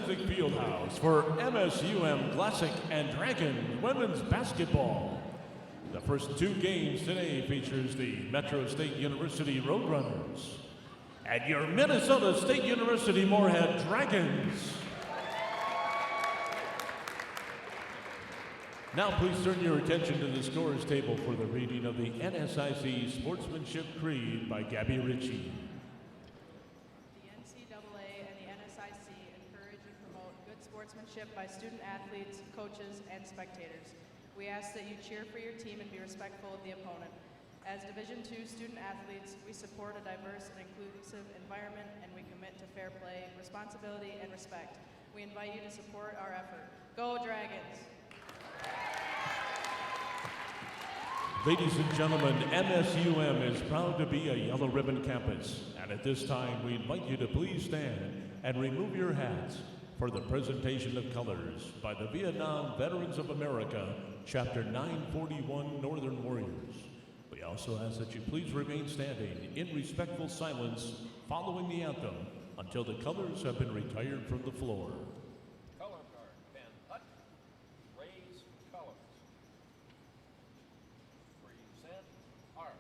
Sendzik Fieldhouse for MSUM Classic and Dragon women's basketball. The first two games today features the Metro State University Roadrunners and your Minnesota State University Moorhead Dragons. Now please turn your attention to the scores table for the reading of the NSIC Sportsmanship Creed by Gabby Ritchie. The NCAA and the NSIC encourage and promote good sportsmanship by student athletes, coaches, and spectators. We ask that you cheer for your team and be respectful of the opponent. As Division II student athletes, we support a diverse and inclusive environment, and we commit to fair play, responsibility, and respect. We invite you to support our effort. Go Dragons! Ladies and gentlemen, MSUM is proud to be a Yellow Ribbon campus, and at this time we invite you to please stand and remove your hats for the presentation of colors by the Vietnam Veterans of America, Chapter 941 Northern Warriors. We also ask that you please remain standing in respectful silence following the anthem until the colors have been retired from the floor. Color guard, Ben Hutt, raise colors. Present arms.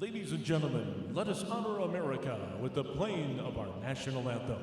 Ladies and gentlemen, let us honor America with the playing of our national anthem.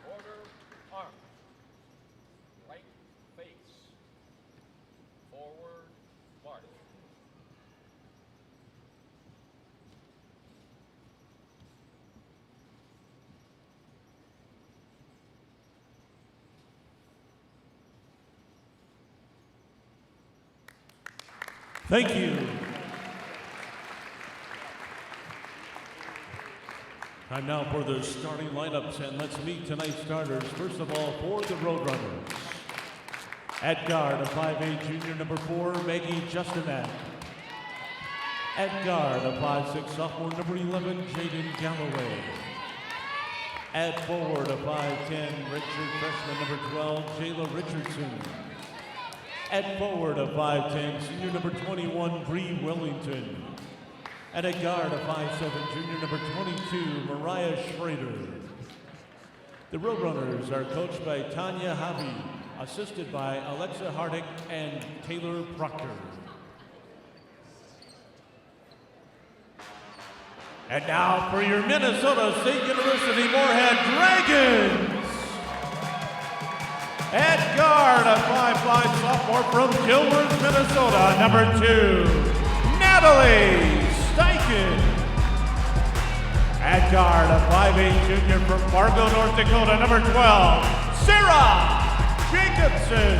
Order arms. Right face. Forward march. Thank you. Time now for the starting lineups, and let's meet tonight's starters. First of all, for the Roadrunners. At guard, a 5'8" junior, number 4, Maggie Justinak. At guard, a 5'6" sophomore, number 11, Jaden Galloway. At forward, a 5'10" redshirt freshman, number 12, Jayla Richardson. At forward, a 5'10", senior number 21, Bree Wellington. And at guard, a 5'7", junior number 22, Mariah Schrader. The Roadrunners are coached by Tanya Javi, assisted by Alexa Hardick and Taylor Proctor. And now for your Minnesota State University Moorhead Dragons. At guard, a 5'5" sophomore from Gilbert, Minnesota, number 2, Natalie Steichen. At guard, a 5'8" junior from Fargo, North Dakota, number 12, Sarah Jacobson.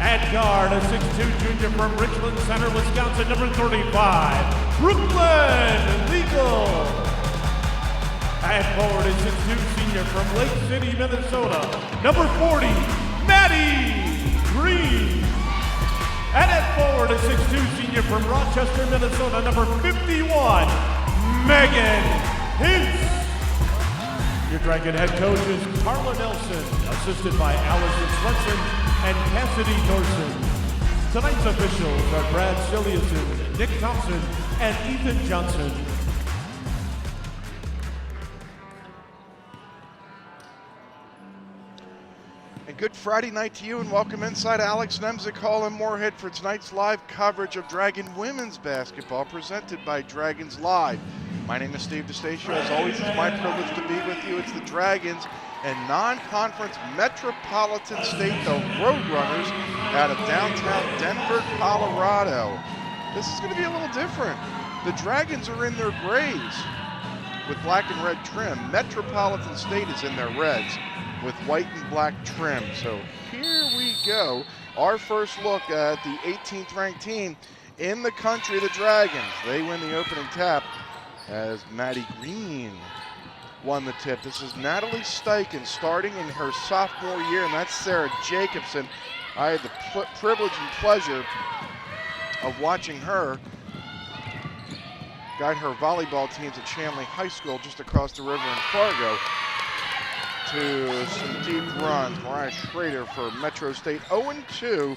At guard, a 6'2" junior from Richland Center, Wisconsin, number 35, Brooklyn Legal. At forward, a 6'2" senior from Lake City, Minnesota, number 40, Maddie Green. And at forward, a 6'2" senior from Rochester, Minnesota, number 51, Megan Hintz. Your Dragon head coach is Carla Nelson, assisted by Allison Swenson and Cassidy Dorson. Tonight's officials are Brad Siliuson, Nick Thompson, and Ethan Johnson. Good Friday night to you and welcome inside Alex Nemzik Hall in Moorhead for tonight's live coverage of Dragon women's basketball presented by Dragons Live. My name is Steve DeStacio. As always, it's my privilege to be with you. It's the Dragons and non-conference Metropolitan State, the Roadrunners, out of downtown Denver, Colorado. This is going to be a little different. The Dragons are in their grays with black and red trim. Metropolitan State is in their reds with white and black trim. So here we go. Our first look at the 18th ranked team in the country, the Dragons. They win the opening tap as Maddie Green won the tip. This is Natalie Steichen starting in her sophomore year, and that's Sarah Jacobson. I had the privilege and pleasure of watching her guide her volleyball teams at Shanley High School just across the river in Fargo to some deep runs. Mariah Schrader for Metro State, 0-2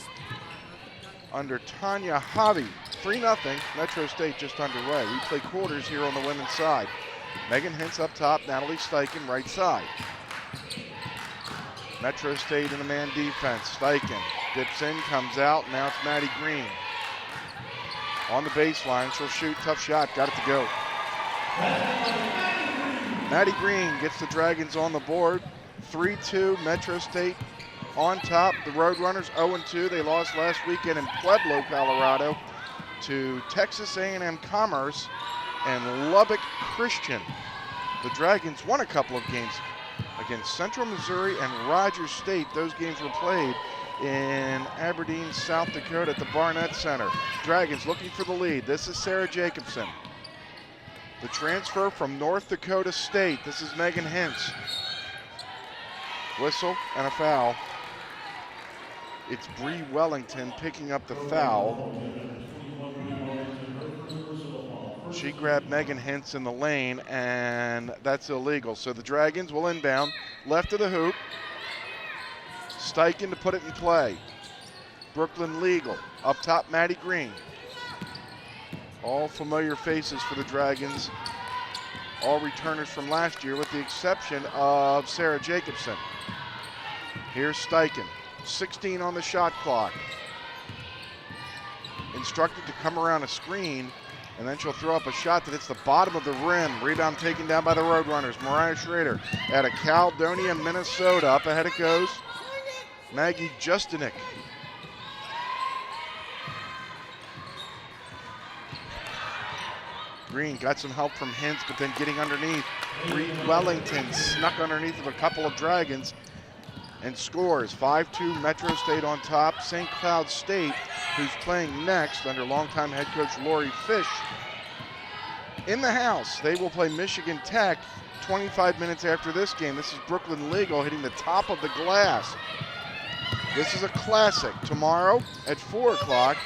under Tanya Javi. 3-0, Metro State just underway. We play quarters here on the women's side. Megan Hintz up top, Natalie Steichen right side. Metro State in the man defense. Steichen dips in, comes out, now it's Maddie Green. On the baseline, she'll shoot, tough shot, got it to go. Maddie Green gets the Dragons on the board. 3-2, Metro State on top. The Roadrunners 0-2. They lost last weekend in Pueblo, Colorado to Texas A&M Commerce and Lubbock Christian. The Dragons won a couple of games against Central Missouri and Rogers State. Those games were played in Aberdeen, South Dakota at the Barnett Center. Dragons looking for the lead. This is Sarah Jacobson. The transfer from North Dakota State. This is Megan Hintz. Whistle and a foul. It's Bree Wellington picking up the foul. She grabbed Megan Hintz in the lane, and that's illegal. So the Dragons will inbound, left of the hoop. Steichen to put it in play. Brooklyn Legal. Up top, Maddie Green. All familiar faces for the Dragons. All returners from last year with the exception of Sarah Jacobson. Here's Steichen. 16 on the shot clock. Instructed to come around a screen, and then she'll throw up a shot that hits the bottom of the rim. Rebound taken down by the Roadrunners. Mariah Schrader out of Caledonia, Minnesota. Up ahead it goes. Maggie Justinik. Green got some help from Hintz, but then getting underneath. Bree Wellington snuck underneath of a couple of Dragons and scores. 5-2 Metro State on top. St. Cloud State, who's playing next under longtime head coach Lori Fish, in the house. They will play Michigan Tech 25 minutes after this game. This is Brooklyn Legal hitting the top of the glass. This is a classic. Tomorrow at 4 o'clock,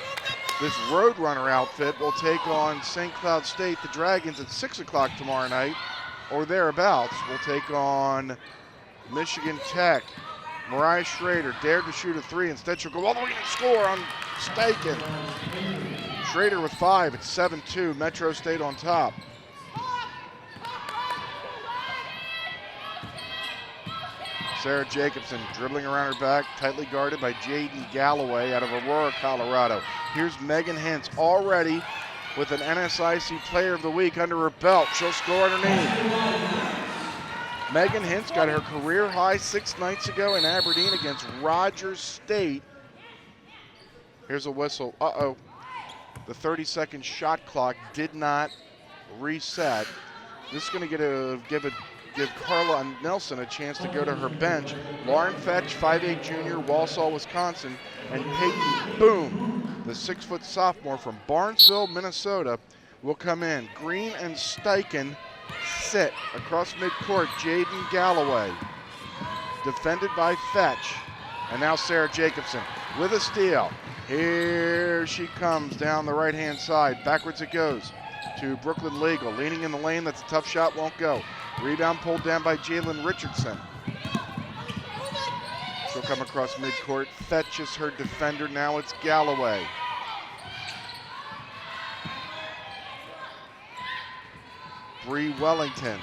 this Roadrunner outfit will take on St. Cloud State. The Dragons at 6 o'clock tomorrow night, or thereabouts, will take on Michigan Tech. Mariah Schrader dared to shoot a 3. Instead, she'll go all the way and score on Steichen. Schrader with 5. It's 7-2. Metro State on top. Sarah Jacobson dribbling around her back, tightly guarded by Jaden Galloway out of Aurora, Colorado. Here's Megan Hintz already with an NSIC Player of the Week under her belt. She'll score underneath. Megan Hintz got her career high 6 nights ago in Aberdeen against Rogers State. Here's a whistle. Uh-oh. The 30-second shot clock did not reset. This is going to give Carla Nelson a chance to go to her bench. Lauren Fetch, 5'8 junior, Walsall, Wisconsin, and Peyton Boom, the 6-foot sophomore from Barnesville, Minnesota, will come in. Green and Steichen sit across midcourt. Jaden Galloway, defended by Fetch, and now Sarah Jacobson with a steal. Here she comes down the right-hand side. Backwards it goes to Brooklyn Legal, leaning in the lane. That's a tough shot, won't go. Rebound pulled down by Jalen Richardson. She'll come across midcourt. Fetch is her defender. Now it's Galloway. Bree Wellington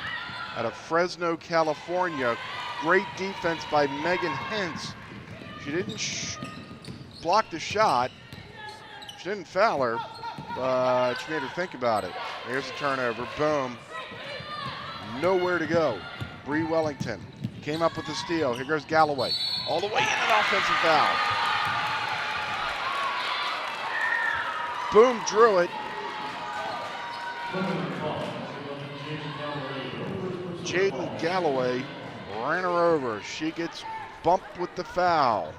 out of Fresno, California. Great defense by Megan Hintz She didn't block the shot. She didn't foul her, but she made her think about it. Here's the turnover. Boom. Nowhere to go. Bree Wellington came up with the steal. Here goes Galloway. All the way in, an offensive foul. Boom drew it. Jaden Galloway ran her over. She gets bumped with the foul.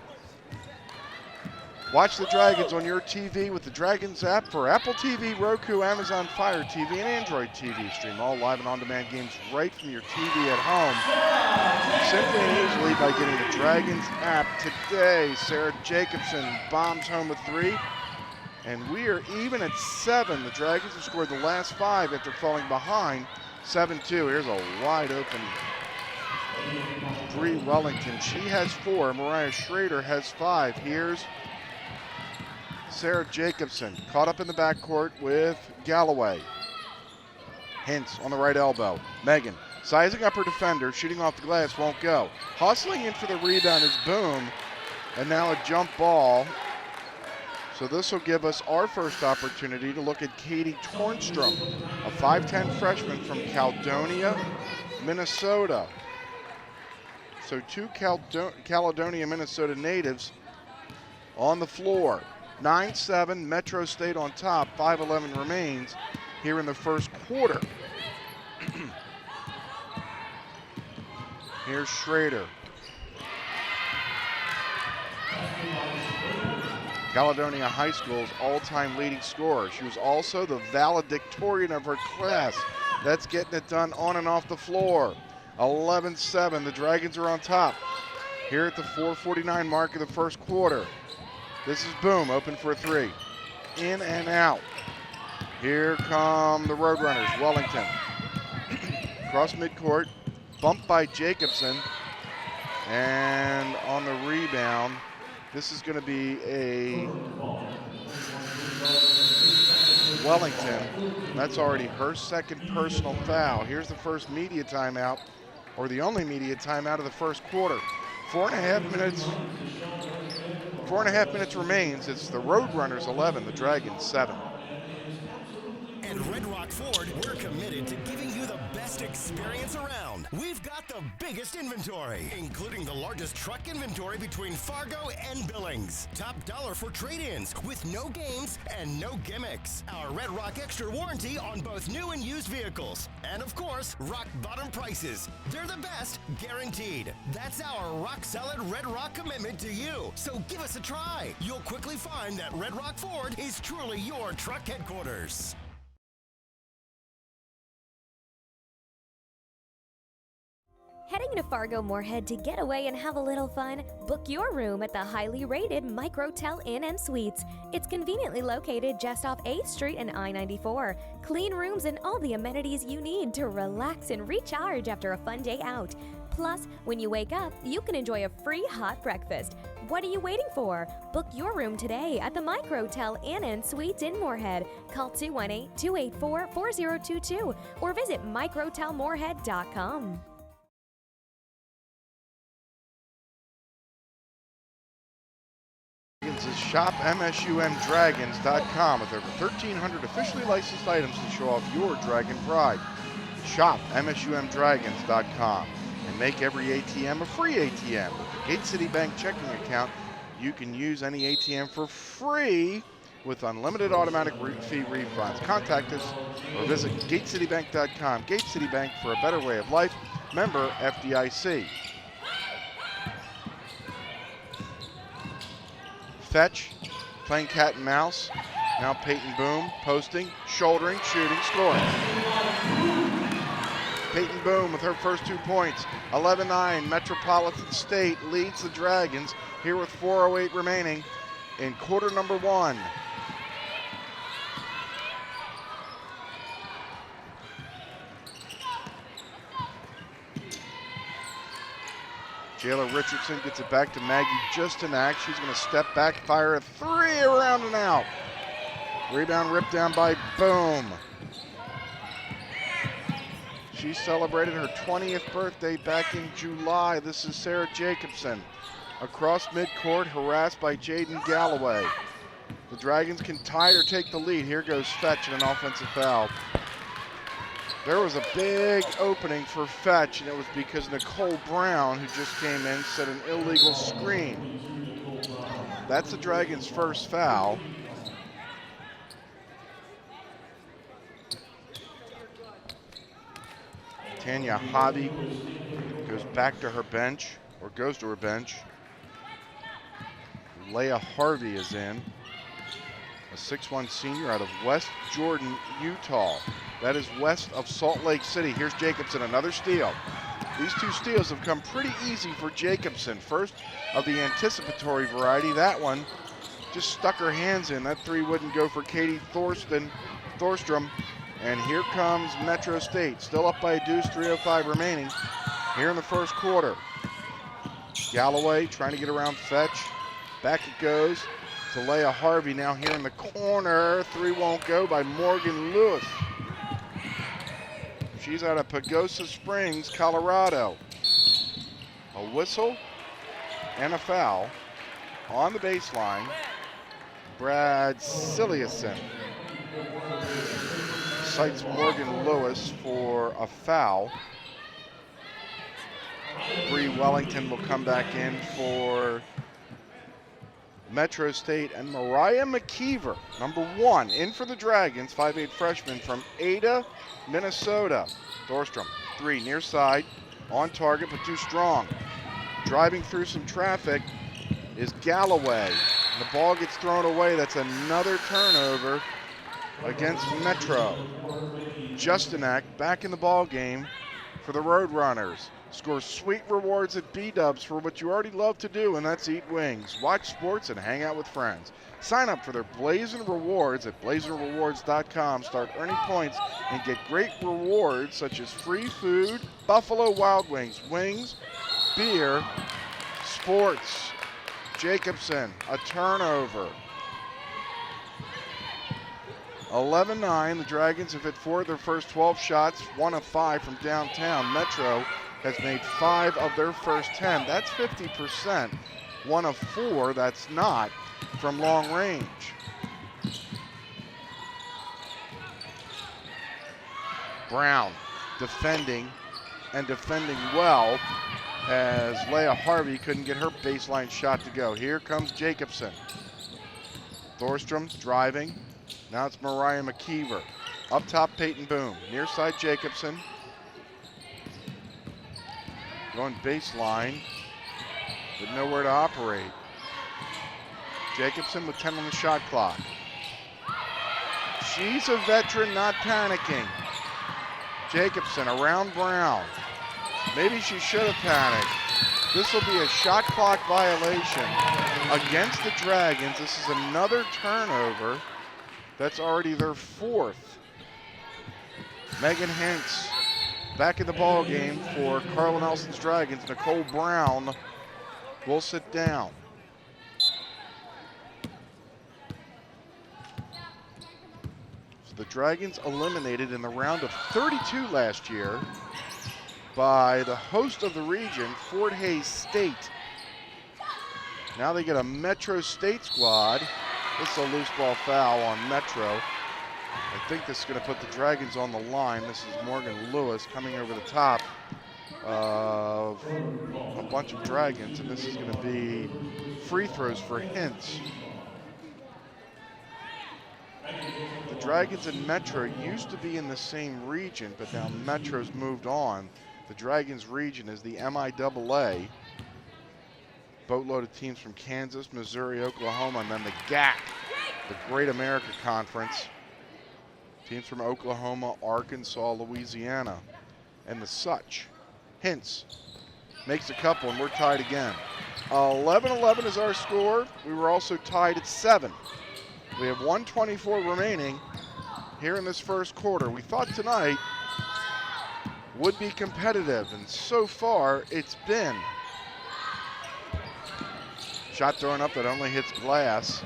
Watch the Dragons on your TV with the Dragons app for Apple TV, Roku, Amazon Fire TV, and Android TV. Stream all live and on-demand games right from your TV at home. Simply and easily by getting the Dragons app today. Sarah Jacobson bombs home with 3. And we are even at 7. The Dragons have scored the last 5 after falling behind 7-2. Here's a wide open Bree Wellington. She has 4. Mariah Schrader has 5. Here's Sarah Jacobson caught up in the backcourt with Galloway. Hintz on the right elbow. Megan sizing up her defender, shooting off the glass, won't go. Hustling in for the rebound is Boom, and now a jump ball. So this will give us our first opportunity to look at Katie Tornstrom, a 5'10 freshman from Caledonia, Minnesota. So 2 Caledonia, Minnesota natives on the floor. 9-7, Metro State on top, 5:11 remains here in the first quarter. Here's Schrader. Caledonia High School's all-time leading scorer. She was also the valedictorian of her class. That's getting it done on and off the floor. 11-7, the Dragons are on top. Here at the 4:49 mark of the first quarter. This is Boom, open for a 3. In and out. Here come the Roadrunners, Wellington. Cross midcourt, bumped by Jacobson. And on the rebound, this is going to be a Wellington. That's already her second personal foul. Here's the first media timeout, or the only media timeout of the first quarter. 4.5 minutes remains. It's the Roadrunners 11, the Dragons 7. At Red Rock Ford, we're committed to giving you the best experience around. We've got the biggest inventory, including the largest truck inventory between Fargo and Billings. Top dollar for trade-ins with no games and no gimmicks. Our Red Rock Extra warranty on both new and used vehicles. And of course, rock bottom prices. They're the best, guaranteed. That's our rock solid Red Rock commitment to you. So give us a try. You'll quickly find that Red Rock Ford is truly your truck headquarters. Heading to Fargo Moorhead to get away and have a little fun? Book your room at the highly rated Microtel Inn & Suites. It's conveniently located just off 8th Street and I-94. Clean rooms and all the amenities you need to relax and recharge after a fun day out. Plus, when you wake up, you can enjoy a free hot breakfast. What are you waiting for? Book your room today at the Microtel Inn & Suites in Moorhead. Call 218-284-4022 or visit microtelmoorhead.com. Is shopmsumdragons.com with over 1,300 officially licensed items to show off your Dragon pride. Shopmsumdragons.com and make every ATM a free ATM. With the Gate City Bank checking account, you can use any ATM for free with unlimited automatic fee refunds. Contact us or visit gatecitybank.com. Gate City Bank, for a better way of life. Member FDIC. Fetch, playing cat and mouse. Now Peyton Boom, posting, shouldering, shooting, scoring. Peyton Boom with her first 2 points. 11-9, Metropolitan State leads the Dragons here with 4:08 remaining in quarter number 1. Jayla Richardson gets it back to Maggie Justanak. She's going to step back, fire a 3 around and out. Rebound ripped down by Boom. She celebrated her 20th birthday back in July. This is Sarah Jacobson. across midcourt, harassed by Jaden Galloway. The Dragons can tie or take the lead. Here goes Fetch and an offensive foul. There was a big opening for Fetch, and it was because Nicole Brown, who just came in, set an illegal screen. That's the Dragons' first foul. Tanya Hobby goes back to her bench, or goes to her bench. Leah Harvey is in, a 6'1" senior out of West Jordan, Utah. That is west of Salt Lake City. Here's Jacobson, another steal. These two steals have come pretty easy for Jacobson. First of the anticipatory variety. That one just stuck her hands in. That three wouldn't go for Katie Thorstrom. And here comes Metro State, still up by a deuce, 3:05 remaining here in the first quarter. Galloway trying to get around Fetch. Back it goes to Leah Harvey now here in the corner. Three won't go by Morgan Lewis. She's out of Pagosa Springs, Colorado. A whistle and a foul on the baseline. Brad Siliuson cites Morgan Lewis for a foul. Bree Wellington will come back in for Metro State, and Mariah McKeever, number 1, in for the Dragons, 5'8" freshman from Ada, Minnesota. Thorstrom, 3, near side, on target but too strong. Driving through some traffic is Galloway. The ball gets thrown away. That's another turnover against Metro. Justinak back in the ball game for the Roadrunners. Scores sweet rewards at B-Dubs for what you already love to do, and that's eat wings, watch sports, and hang out with friends. Sign up for their Blazin' Rewards at BlazinRewards.com. Start earning points and get great rewards such as free food, Buffalo Wild Wings, beer, sports. Jacobson, a turnover. 11-9, the Dragons have hit 4 of their first 12 shots, 1 of 5 from downtown. Metro has made 5 of their first 10. That's 50%. 1 of 4, that's not, from long range. Brown defending, and defending well, as Leah Harvey couldn't get her baseline shot to go. Here comes Jacobson. Thorstrom driving. Now it's Mariah McKeever. Up top, Peyton Boom. Near side, Jacobson. Going baseline, but nowhere to operate. Jacobson with 10 on the shot clock. She's a veteran, not panicking. Jacobson around Brown. Maybe she should have panicked. This will be a shot clock violation against the Dragons. This is another turnover. That's already their 4th. Megan Hintz back in the ball game for Carla Nelson's Dragons. Nicole Brown will sit down. So the Dragons eliminated in the round of 32 last year by the host of the region, Fort Hays State. Now they get a Metro State squad. This is a loose ball foul on Metro. I think this is going to put the Dragons on the line. This is Morgan Lewis coming over the top of a bunch of Dragons, and this is going to be free throws for Hintz. The Dragons and Metro used to be in the same region, but now Metro's moved on. The Dragons region is the MIAA. Boatload of teams from Kansas, Missouri, Oklahoma, and then the GAC, the Great America Conference. Teams from Oklahoma, Arkansas, Louisiana, and the such. Hintz makes a couple, and we're tied again. 11-11 is our score. We were also tied at 7. We have 1:24 remaining here in this first quarter. We thought tonight would be competitive, and so far it's been. Shot thrown up that only hits glass.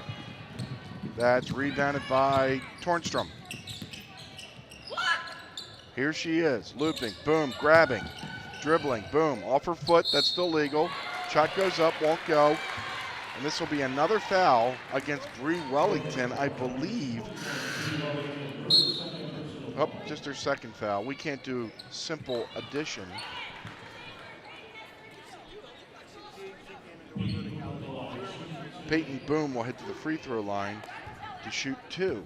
That's rebounded by Tornstrom. Here she is, looping, boom, grabbing, dribbling, boom, off her foot, that's still legal. Shot goes up, won't go. And this will be another foul against Bree Wellington, I believe. Oh, just her second foul. We can't do simple addition. Peyton Boom will head to the free throw line to shoot 2.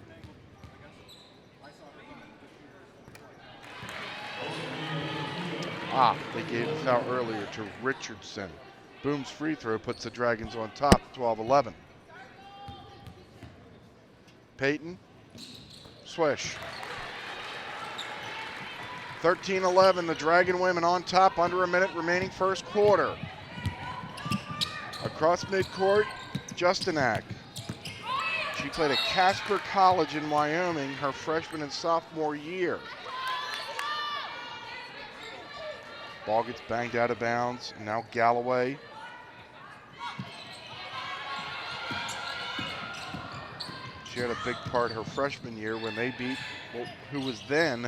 They gave a foul earlier to Richardson. Boom's free throw puts the Dragons on top, 12-11. Peyton, swish. 13-11, the Dragon women on top, under a minute remaining first quarter. Across midcourt, Justinak. She played at Casper College in Wyoming her freshman and sophomore year. Ball gets banged out of bounds, and now Galloway. She had a big part her freshman year when they beat who was then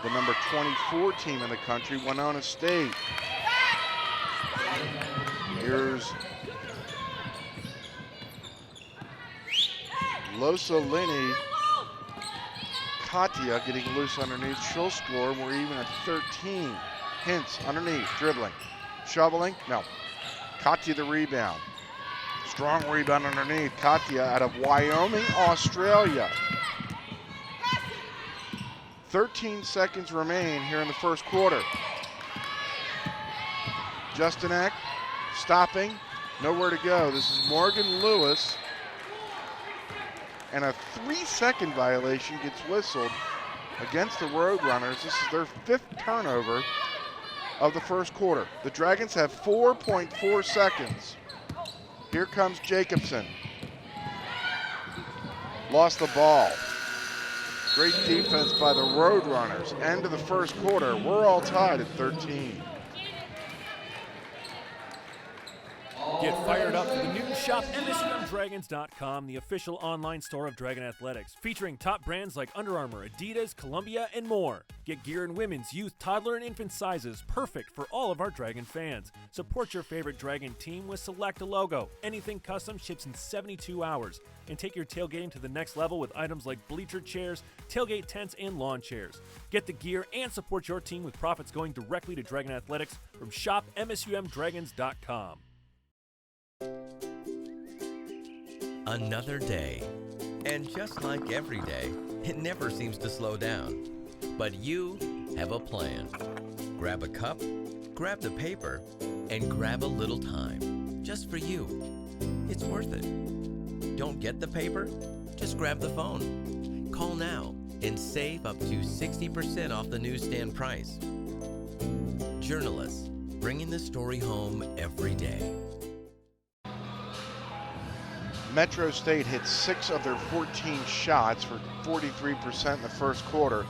the number 24 team in the country, Winona State. Here's Losolini. Katia getting loose underneath. She'll score, and we're even at 13. Hintz underneath, dribbling, shoveling, no. Katia the rebound. Strong rebound underneath. Katia out of Wyoming, Australia. 13 seconds remain here in the first quarter. Justinak stopping, nowhere to go. This is Morgan Lewis. And a 3-second violation gets whistled against the Roadrunners. This is their 5th turnover of the first quarter. The Dragons have 4.4 seconds. Here comes Jacobson. Lost the ball. Great defense by the Roadrunners. End of the first quarter. We're all tied at 13. Get fired up for the new shop, MSUMDragons.com, the official online store of Dragon Athletics, featuring top brands like Under Armour, Adidas, Columbia, and more. Get gear in women's, youth, toddler, and infant sizes, perfect for all of our Dragon fans. Support your favorite Dragon team with Select a Logo. Anything custom ships in 72 hours. And take your tailgating to the next level with items like bleacher chairs, tailgate tents, and lawn chairs. Get the gear and support your team with profits going directly to Dragon Athletics from shop MSUMDragons.com. Another day. And just like every day, it never seems to slow down. But you have a plan. Grab a cup, grab the paper, and grab a little time. Just for you. It's worth it. Don't get the paper? Just grab the phone. Call now and save up to 60% off the newsstand price. Journalists, bringing the story home every day. Metro State hit 6 of their 14 shots for 43% in the first quarter.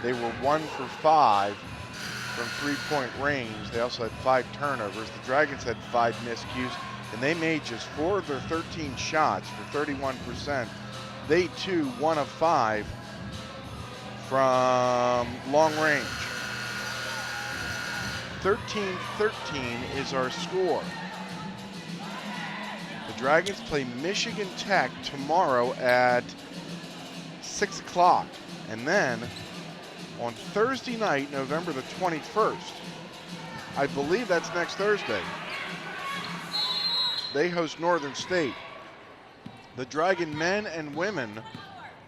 They were 1 for 5 from three-point range. They also had 5 turnovers. The Dragons had 5 miscues, and they made just 4 of their 13 shots for 31%. They too 1 of 5 from long range. 13-13 is our score. The Dragons play Michigan Tech tomorrow at 6 o'clock. And then on Thursday night, November the 21st, I believe that's next Thursday, they host Northern State. The Dragon men and women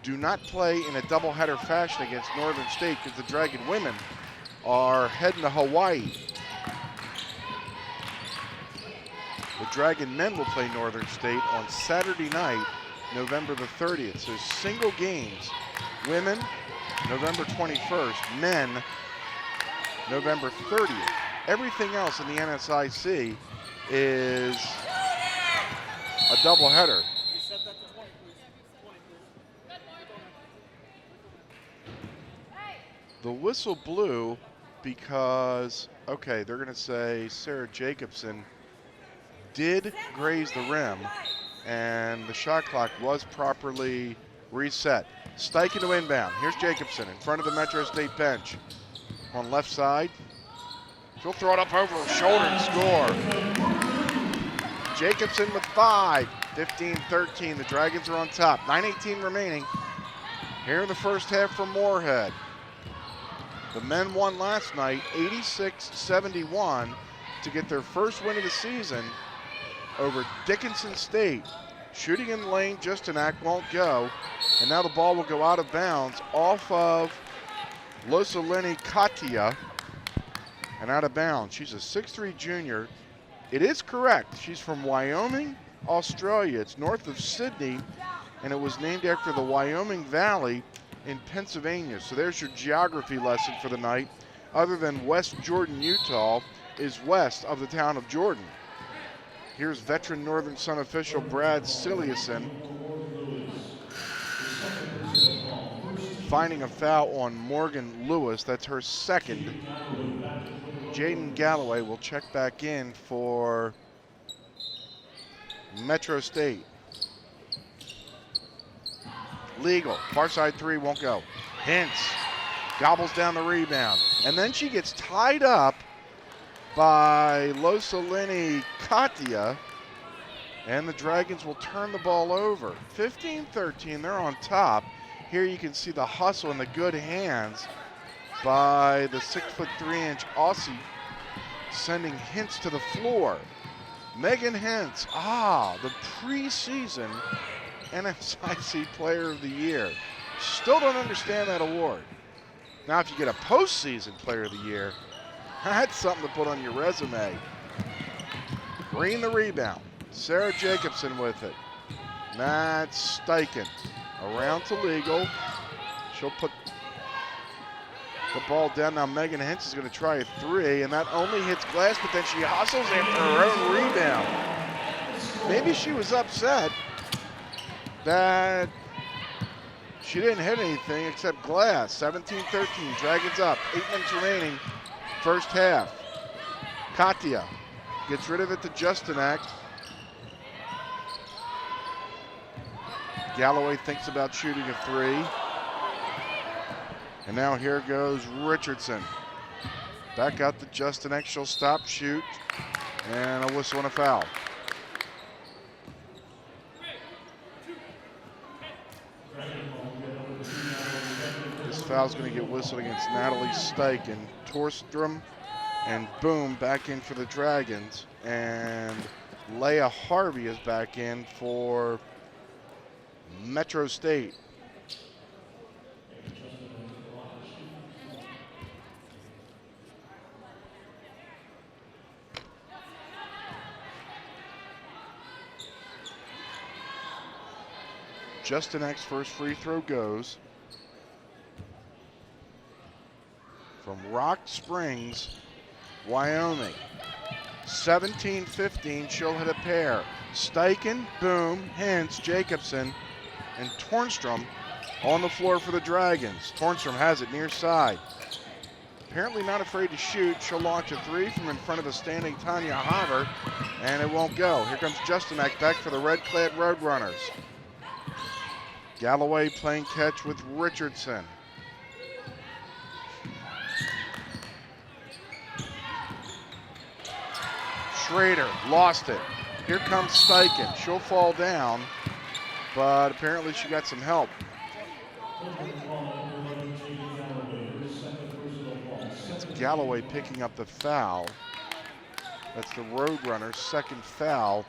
do not play in a doubleheader fashion against Northern State because the Dragon women are heading to Hawaii. The Dragon men will play Northern State on Saturday night, November the 30th. So single games. Women, November 21st. Men, November 30th. Everything else in the NSIC is a doubleheader. The whistle blew because, okay, they're going to say Sarah Jacobson did graze the rim, and the shot clock was properly reset. Steichen to inbound. Here's Jacobson in front of the Metro State bench. On left side, she'll throw it up over her shoulder and score. Jacobson with 5. 15-13. The Dragons are on top. 9:18 remaining. Here in the first half for Moorhead. The men won last night 86-71 to get their first win of the season over Dickinson State. Shooting in the lane, Justanak won't go. And now the ball will go out of bounds off of Losalini Katia and out of bounds. She's a 6'3" junior. It is correct. She's from Wyoming, Australia. It's north of Sydney, and it was named after the Wyoming Valley in Pennsylvania. So there's your geography lesson for the night. Other than West Jordan, Utah is west of the town of Jordan. Here's veteran Northern Sun official Brad Siliuson finding a foul on Morgan Lewis. That's her second. Jaden Galloway will check back in for Metro State. Legal. Far side three won't go. Hintz gobbles down the rebound. And then she gets tied up by Losalini Katia, and the Dragons will turn the ball over. 15-13, they're on top. Here you can see the hustle and the good hands by the 6'3" Aussie, sending Hintz to the floor. Megan Hintz, the preseason NSIC Player of the Year. Still don't understand that award. Now if you get a postseason Player of the Year, that's something to put on your resume. Green the rebound. Sarah Jacobson with it. Matt Steichen around to Legal. She'll put the ball down. Now Megan Hintz is going to try a three, and that only hits glass, but then she hustles after her own rebound. Maybe she was upset that she didn't hit anything except glass. 17-13, Dragons up. 8 minutes remaining. First half. Katia gets rid of it to Justanak. Galloway thinks about shooting a three. And now here goes Richardson. Back out to Justanak. She'll stop, shoot, and a whistle and a foul. This foul's going to get whistled against Natalie Steichen. Torstrom and Boom back in for the Dragons, and Leah Harvey is back in for Metro State. Justinak's first free throw goes from Rock Springs, Wyoming. 17-15, she'll hit a pair. Steichen, Boom, Hintz, Jacobson, and Tornstrom on the floor for the Dragons. Tornstrom has it near side. Apparently not afraid to shoot. She'll launch a three from in front of the standing Tanya Haver, and it won't go. Here comes Justanak back for the red-clad Roadrunners. Galloway playing catch with Richardson. Schrader lost it. Here comes Steichen. She'll fall down, but apparently she got some help. It's Galloway picking up the foul. That's the Roadrunners' second foul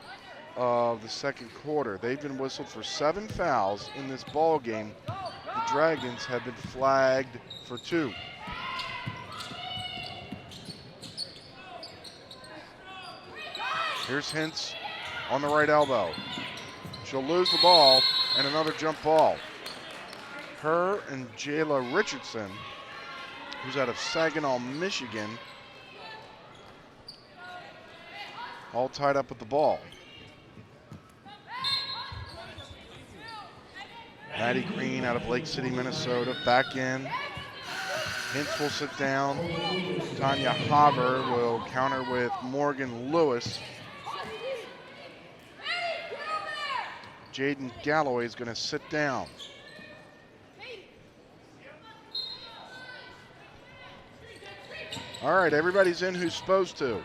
of the second quarter. They've been whistled for 7 fouls in this ball game. The Dragons have been flagged for 2. Here's Hintz on the right elbow. She'll lose the ball, and another jump ball. Her and Jayla Richardson, who's out of Saginaw, Michigan, all tied up with the ball. Maddie Green out of Lake City, Minnesota, back in. Hintz will sit down. Tanya Haver will counter with Morgan Lewis. Jaden Galloway is going to sit down. All right, everybody's in who's supposed to.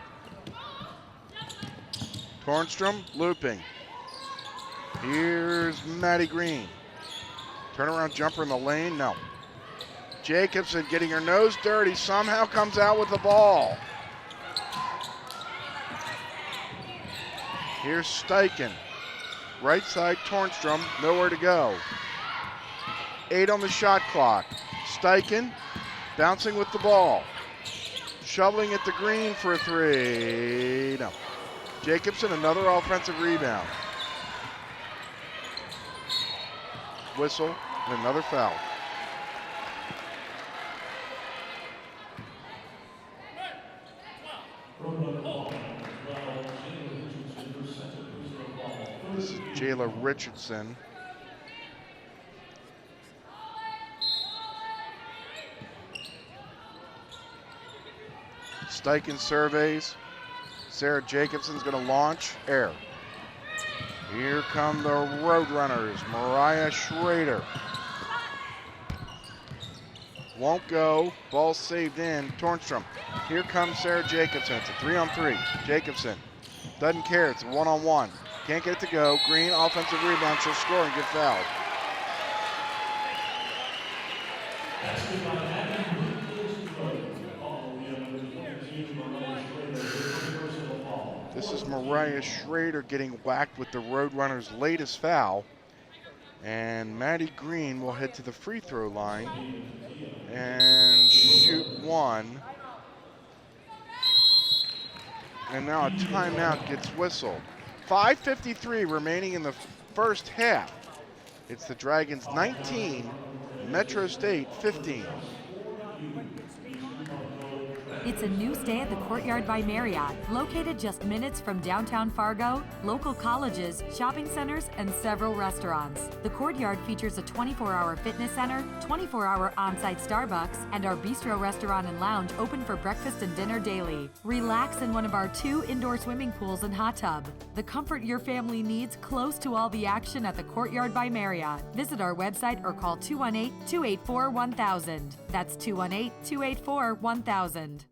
Tornstrom looping. Here's Maddie Green. Turnaround jumper in the lane, no. Jacobson getting her nose dirty, somehow comes out with the ball. Here's Steichen. Right side, Tornstrom, nowhere to go. 8 on the shot clock. Steichen bouncing with the ball. Shoveling at the green for a 3. No. Jacobson, another offensive rebound. Whistle and another foul. This is Jayla Richardson. Steichen surveys. Sarah Jacobson's going to launch. Air. Here come the Roadrunners. Mariah Schrader. Won't go. Ball saved in. Tornstrom. Here comes Sarah Jacobson. It's a 3-on-3. Jacobson doesn't care. It's a 1-on-1. Can't get it to go. Green, offensive rebound. She'll score and get fouled. This is Mariah Schrader getting whacked with the Roadrunners' latest foul. And Maddie Green will head to the free throw line and shoot one. And now a timeout gets whistled. 5:53 remaining in the first half. It's the Dragons 19, Metro State 15. It's a new stay at the Courtyard by Marriott, located just minutes from downtown Fargo, local colleges, shopping centers, and several restaurants. The Courtyard features a 24-hour fitness center, 24-hour on-site Starbucks, and our bistro restaurant and lounge open for breakfast and dinner daily. Relax in one of our 2 indoor swimming pools and hot tub. The comfort your family needs close to all the action at the Courtyard by Marriott. Visit our website or call 218-284-1000. That's 218-284-1000.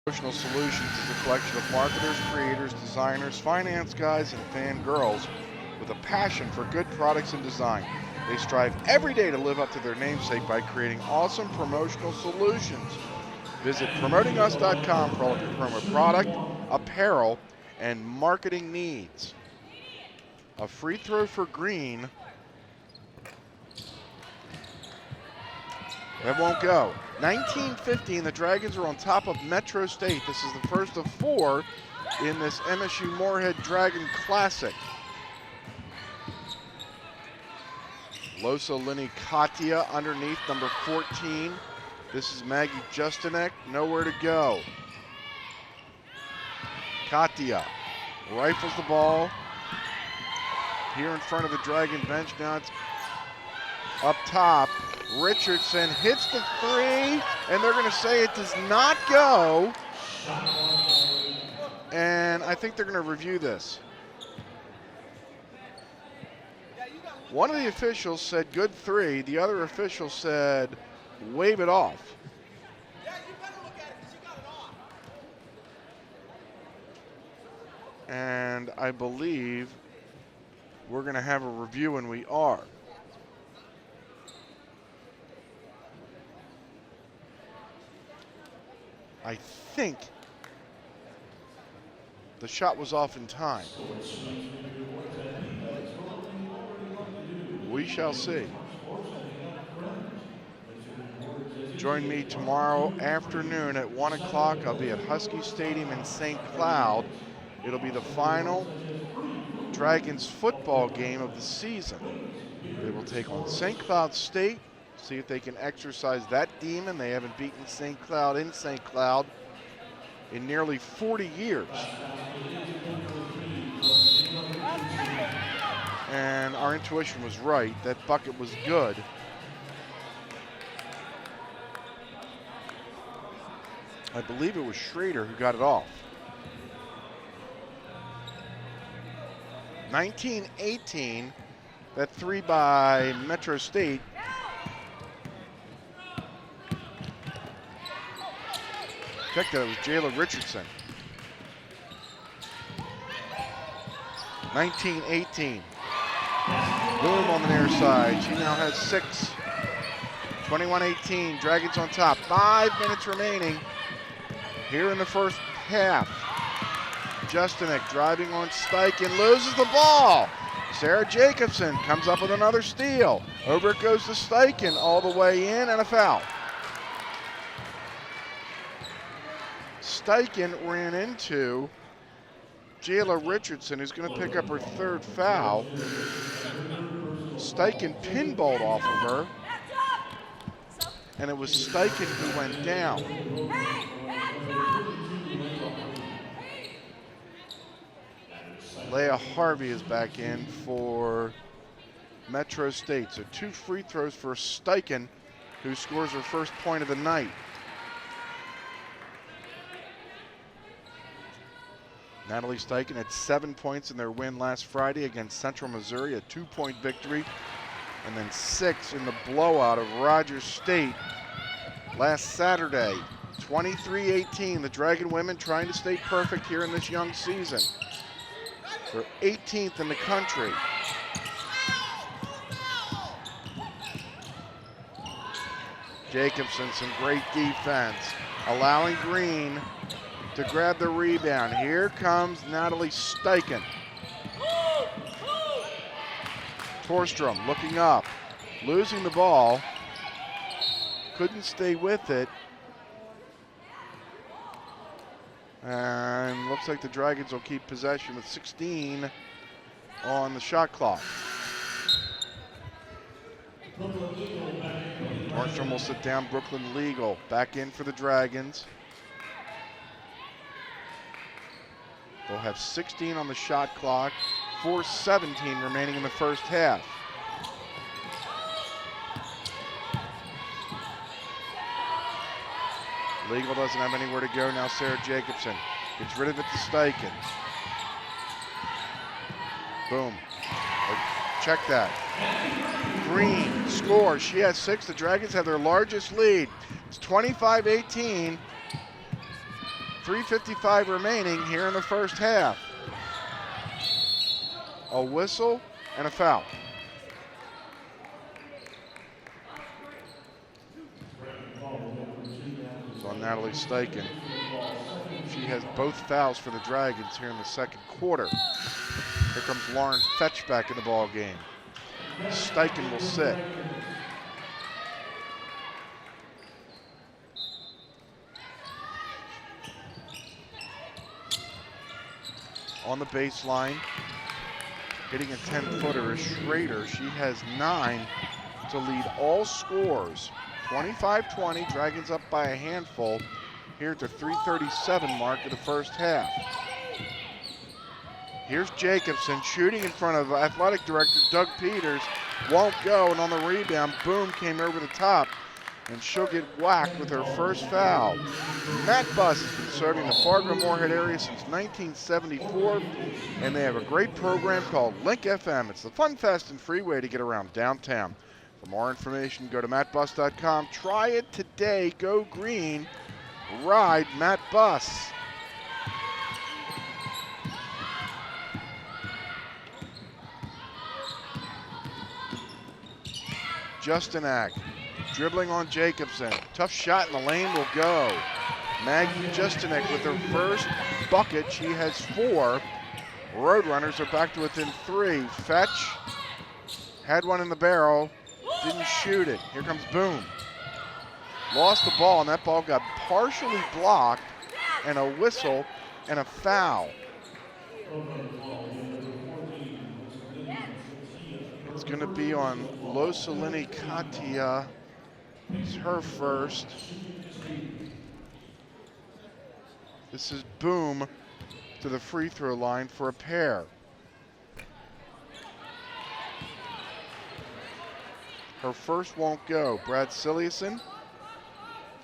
Promotional Solutions is a collection of marketers, creators, designers, finance guys, and fan girls with a passion for good products and design. They strive every day to live up to their namesake by creating awesome promotional solutions. Visit promotingus.com for all of your promo product, apparel, and marketing needs. A free throw for Green. That won't go. 19-15, the Dragons are on top of Metro State. This is the first of 4 in this MSU Moorhead Dragon Classic. Losa Lini Katia underneath, number 14. This is Maggie Justinek, nowhere to go. Katia rifles the ball. Here in front of the Dragon bench, now it's up top. Richardson hits the 3, and they're going to say it does not go. And I think they're going to review this. One of the officials said good 3. The other official said wave it off. And I believe we're going to have a review, and we are. I think the shot was off in time. We shall see. Join me tomorrow afternoon at 1 o'clock. I'll be at Husky Stadium in St. Cloud. It'll be the final Dragons football game of the season. They will take on St. Cloud State, see if they can exercise that demon. They haven't beaten St. Cloud in St. Cloud in nearly 40 years. And our intuition was right. That bucket was good. I believe it was Schrader who got it off. 19-18, that three by Metro State. Check that, it was Jayla Richardson. 19-18. Boom on the near side. She now has 6. 21-18, Dragons on top. 5 minutes remaining here in the first half. Justinek driving on Steichen, loses the ball. Sarah Jacobson comes up with another steal. Over it goes to Steichen, all the way in, and a foul. Steichen ran into Jayla Richardson, who's going to pick up her 3rd foul. Steichen pinballed off of her, and it was Steichen who went down. Leah Harvey is back in for Metro State. So 2 free throws for Steichen, who scores her first point of the night. Natalie Steichen had 7 points in their win last Friday against Central Missouri, a 2-point victory, and then 6 in the blowout of Rogers State last Saturday. 23-18, the Dragon women trying to stay perfect here in this young season. They're 18th in the country. Jacobson, some great defense, allowing Green to grab the rebound. Here comes Natalie Steichen. Torstrom looking up, losing the ball, couldn't stay with it. And looks like the Dragons will keep possession with 16 on the shot clock. Torstrom will sit down. Brooklyn Legal back in for the Dragons. They'll have 16 on the shot clock, 4:17 remaining in the first half. Legal doesn't have anywhere to go now. Sarah Jacobson gets rid of it to Steichen. Boom. Check that. Green scores. She has 6. The Dragons have their largest lead. It's 25-18. 3:55 remaining here in the first half. A whistle and a foul. It's on Natalie Steichen. She has both fouls for the Dragons here in the second quarter. Here comes Lauren Fetch back in the ball game. Steichen will sit. On the baseline, hitting a 10-footer is Schrader. She has 9 to lead all scores. 25-20, Dragons up by a handful here at the 3:37 mark of the first half. Here's Jacobson shooting in front of athletic director Doug Peters. Won't go, and on the rebound, Boom came over the top, and she'll get whacked with her first foul. Matt Buss has been serving the Fargo-Moorhead area since 1974, and they have a great program called Link FM. It's the fun, fast, and free way to get around downtown. For more information, go to mattbuss.com. Try it today. Go green. Ride Matt Buss. Justinak dribbling on Jacobson. Tough shot in the lane will go. Maggie Justinak with her first bucket. She has 4. Roadrunners are back to within 3. Fetch had one in the barrel. Didn't shoot it. Here comes Boom. Lost the ball, and that ball got partially blocked, and a whistle and a foul. It's going to be on Losalini Katia. It's her first. This is Boom to the free throw line for a pair. Her first won't go. Brad Siliuson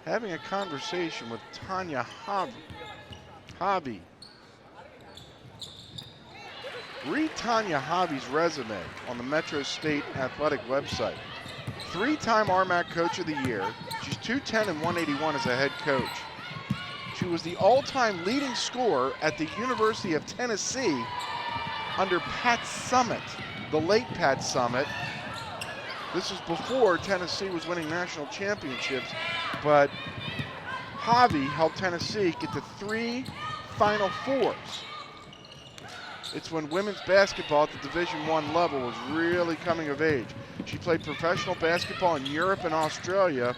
having a conversation with Tanya Javi. Read Tanya Javi's resume on the Metro State Athletic website. 3-time RMAC Coach of the Year. She's 210 and 181 as a head coach. She was the all-time leading scorer at the University of Tennessee under Pat Summitt, the late Pat Summitt. This was before Tennessee was winning national championships, but Javi helped Tennessee get to 3 Final Fours. It's when women's basketball at the Division I level was really coming of age. She played professional basketball in Europe and Australia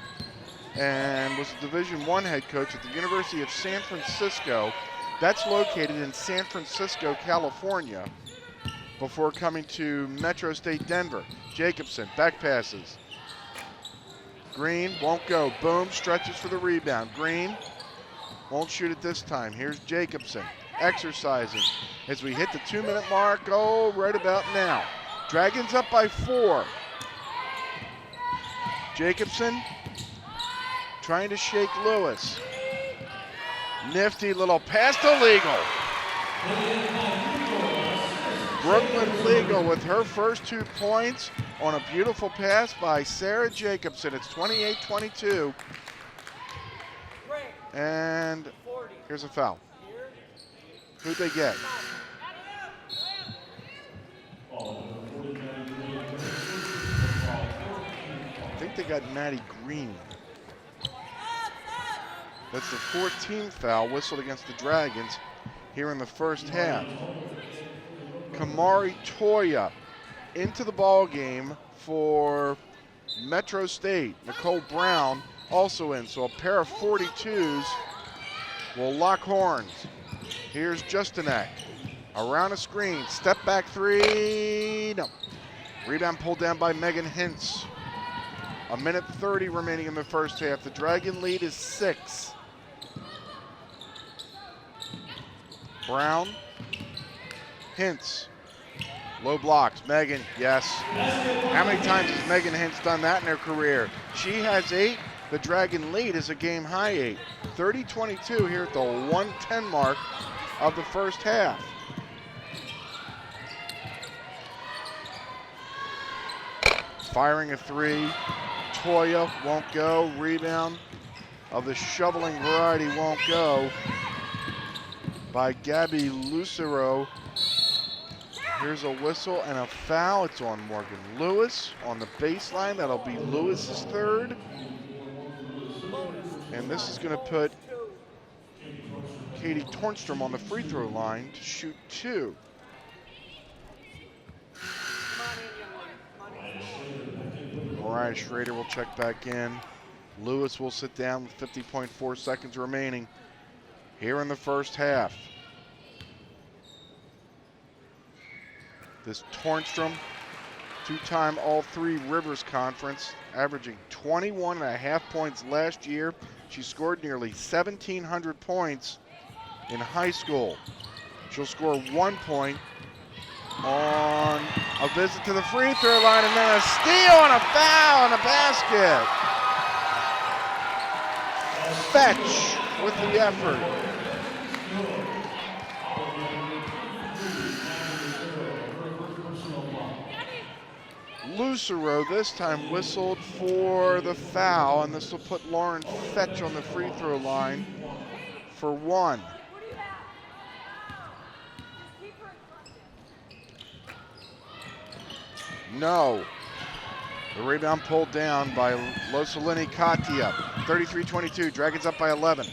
and was a Division I head coach at the University of San Francisco. That's located in San Francisco, California, before coming to Metro State Denver. Jacobson, back passes. Green won't go. Boom, stretches for the rebound. Green won't shoot it this time. Here's Jacobson, exercising as we hit the 2-minute mark. Oh, right about now. Dragons up by 4. Jacobson trying to shake Lewis. Nifty little pass to Legal. Brooklyn Legal with her first 2 points on a beautiful pass by Sarah Jacobson. It's 28-22. And here's a foul. Who'd they get? I think they got Maddie Green. That's the 14th foul whistled against the Dragons here in the first half. Kamari Toya into the ball game for Metro State. Nicole Brown also in, so a pair of 42s will lock horns. Here's Justinek around a screen, step back 3, no. Rebound pulled down by Megan Hintz. 1:30 remaining in the first half. The Dragon lead is 6. Brown, Hintz, low blocks. Megan, yes. How many times has Megan Hintz done that in her career? She has 8. The Dragon lead is a game high 8. 30-22 here at the 1:10 mark of the first half. Firing a 3. Toya won't go. Rebound of the shoveling variety won't go by Gabby Lucero. Here's a whistle and a foul. It's on Morgan Lewis on the baseline. That'll be Lewis's 3rd. And this is going to put Katie Tornstrom on the free throw line to shoot 2. Mariah Schrader will check back in. Lewis will sit down with 50.4 seconds remaining here in the first half. This Tornstrom, 2-time All-3 Rivers Conference, averaging 21.5 points last year. She scored nearly 1,700 points in high school. She'll score 1 point on a visit to the free throw line, and then a steal and a foul and a basket. Fetch with the effort. Lucero this time whistled for the foul, and this will put Lauren Fetch on the free throw line for 1. No. The rebound pulled down by Losalini Katia. 33-22, Dragons up by 11.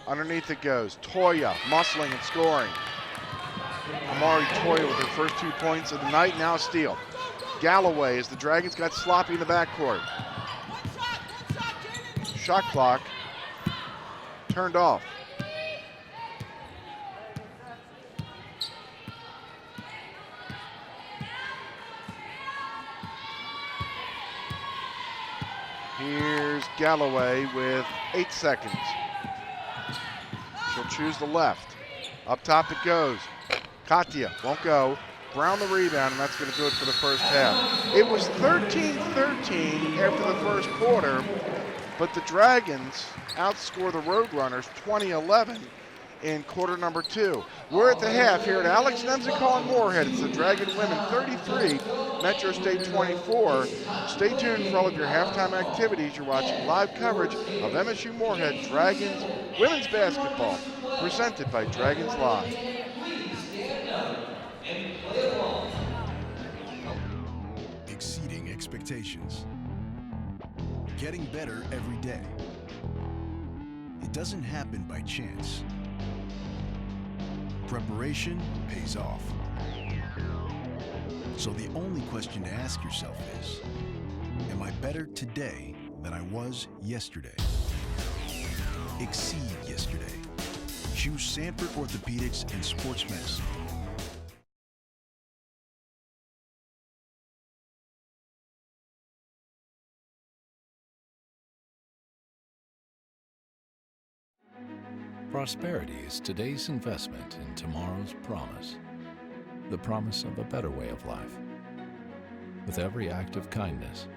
Underneath it goes. Toya muscling and scoring. Amari Toya with her first 2 points of the night, now a steal. Galloway as the Dragons got sloppy in the backcourt. Shot clock turned off. Here's Galloway with 8 seconds. She'll choose the left. Up top it goes. Katia won't go. Brown the rebound, and that's going to do it for the first half. It was 13-13 after the first quarter, but the Dragons outscore the Roadrunners 20-11 in quarter number 2. We're at the half here at Alex Nemzikal in Moorhead. It's the Dragon women 33, Metro State 24. Stay tuned for all of your halftime activities. You're watching live coverage of MSU Moorhead Dragons women's basketball, presented by Dragons Live. Exceeding expectations. Getting better every day. It doesn't happen by chance. Preparation pays off. So the only question to ask yourself is, am I better today than I was yesterday? Exceed yesterday. Choose Sanford Orthopedics and Sports Medicine. Prosperity is today's investment in tomorrow's promise, the promise of a better way of life. With every act of kindness,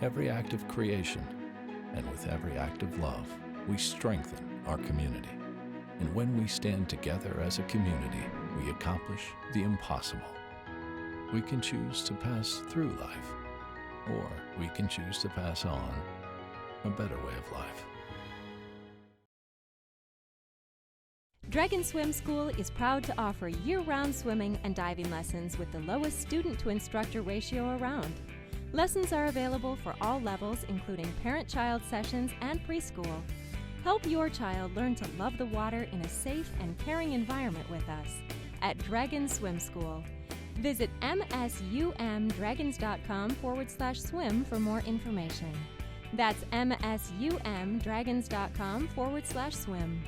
every act of creation, and with every act of love, we strengthen our community. And when we stand together as a community, we accomplish the impossible. We can choose to pass through life, or we can choose to pass on a better way of life. Dragon Swim School is proud to offer year-round swimming and diving lessons with the lowest student-to-instructor ratio around. Lessons are available for all levels, including parent-child sessions and preschool. Help your child learn to love the water in a safe and caring environment with us at Dragon Swim School. Visit msumdragons.com/swim for more information. That's msumdragons.com/swim.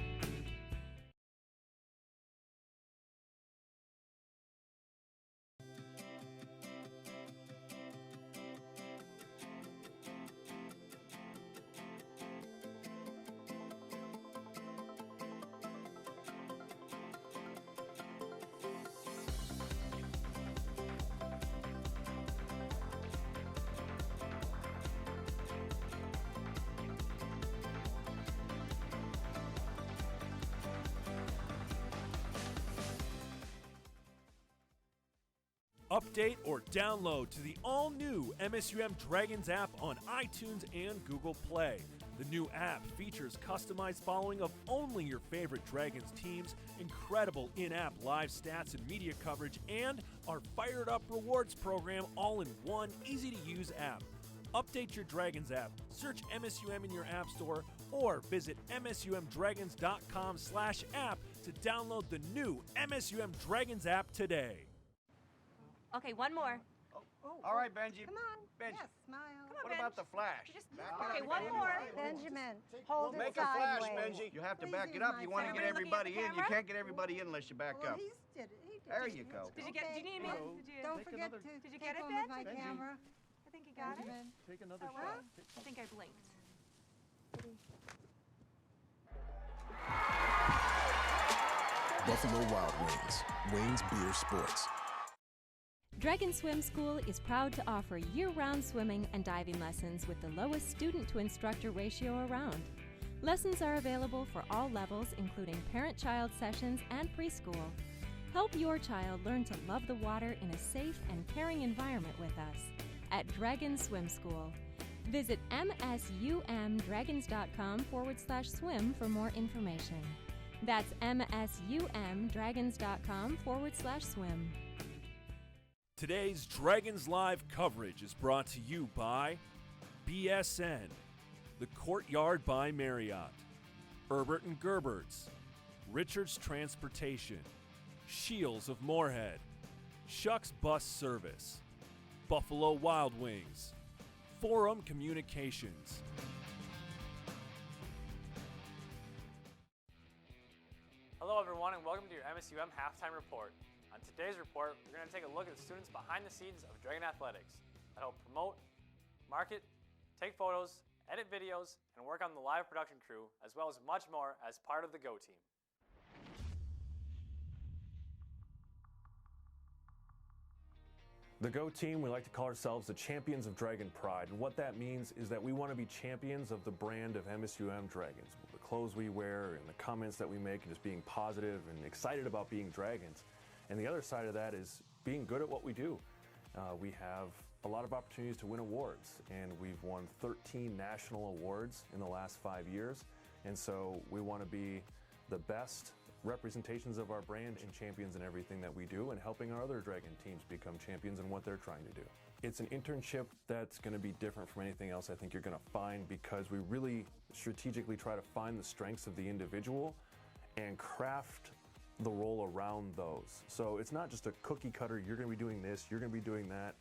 Update or download to the all-new MSUM Dragons app on iTunes and Google Play. The new app features customized following of only your favorite Dragons teams, incredible in-app live stats and media coverage, and our Fired Up Rewards program all in one easy-to-use app. Update your Dragons app, search MSUM in your app store, or visit msumdragons.com/app to download the new MSUM Dragons app today. Okay, one more. All right, Benji. Come on. Benji. Yes, smile. What about the flash? Okay, one more. Benjamin, hold Make it a flash, sideways. Benji. You have to Please back it use up. my You want to phone. get everybody in. You camera? can't get everybody in unless you back Well, up. he did it. He did There it. you go. Did you get? Do you need me? Did you? Don't forget to Did you take get it, one with my Benji? camera. I think you got Benjamin. it. Take another Huh? shot. I think I blinked. Buffalo Wild Wings. Wings Beer Sports. Dragon Swim School is proud to offer year-round swimming and diving lessons with the lowest student-to-instructor ratio around. Lessons are available for all levels, including parent-child sessions and preschool. Help your child learn to love the water in a safe and caring environment with us at Dragon Swim School. Visit msumdragons.com/swim for more information. That's msumdragons.com/swim. Today's Dragons Live coverage is brought to you by BSN, The Courtyard by Marriott, Herbert & Gerbert's, Richards Transportation, Shields of Moorhead, Shucks Bus Service, Buffalo Wild Wings, Forum Communications. Hello everyone and welcome to your MSUM Halftime Report. On today's report, we're going to take a look at the students behind the scenes of Dragon Athletics that help promote, market, take photos, edit videos, and work on the live production crew, as well as much more as part of the Go Team. The Go Team, we like to call ourselves the champions of Dragon Pride. And what that means is that we want to be champions of the brand of MSUM Dragons. The clothes we wear and the comments that we make and just being positive and excited about being Dragons. And the other side of that is being good at what we do. We have a lot of opportunities to win awards, and we've won 13 national awards in the last 5 years. And so we want to be the best representations of our brand and champions in everything that we do, and helping our other Dragon teams become champions in what they're trying to do. It's an internship that's going to be different from anything else I think you're going to find, because we really strategically try to find the strengths of the individual and craft the role around those. So it's not just a cookie cutter, you're going to be doing this, you're going to be doing that.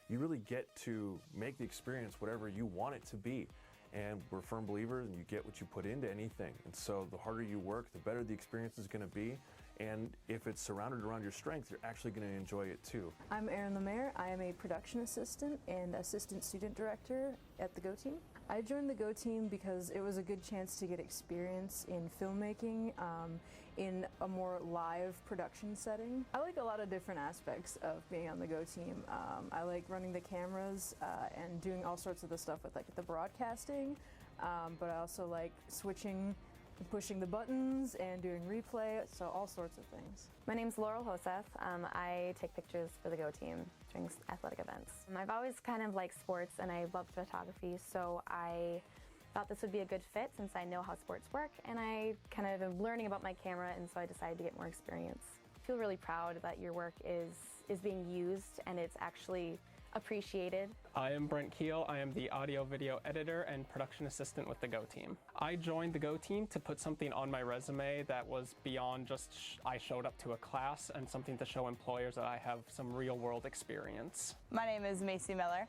You really get to make the experience whatever you want it to be. And we're firm believers, and you get what you put into anything. And so the harder you work, the better the experience is going to be. And if it's surrounded around your strengths, you're actually going to enjoy it too. I'm Erin Lemaire. I am a production assistant and assistant student director at the Go Team. I joined the Go Team because it was a good chance to get experience in filmmaking in a more live production setting. I like a lot of different aspects of being on the Go Team. I like running the cameras and doing all sorts of the stuff with like the broadcasting, but I also like switching and pushing the buttons and doing replay, so all sorts of things. My name's Laurel Hoseth. I take pictures for the Go Team during athletic events. I've always kind of liked sports, and I love photography, so I thought this would be a good fit since I know how sports work, and I kind of am learning about my camera, and so I decided to get more experience. I feel really proud that your work is being used and it's actually appreciated. I am Brent Keel. I am the audio video editor and production assistant with the Go Team. I joined the Go Team to put something on my resume that was beyond just I showed up to a class, and something to show employers that I have some real world experience. My name is Macy Miller.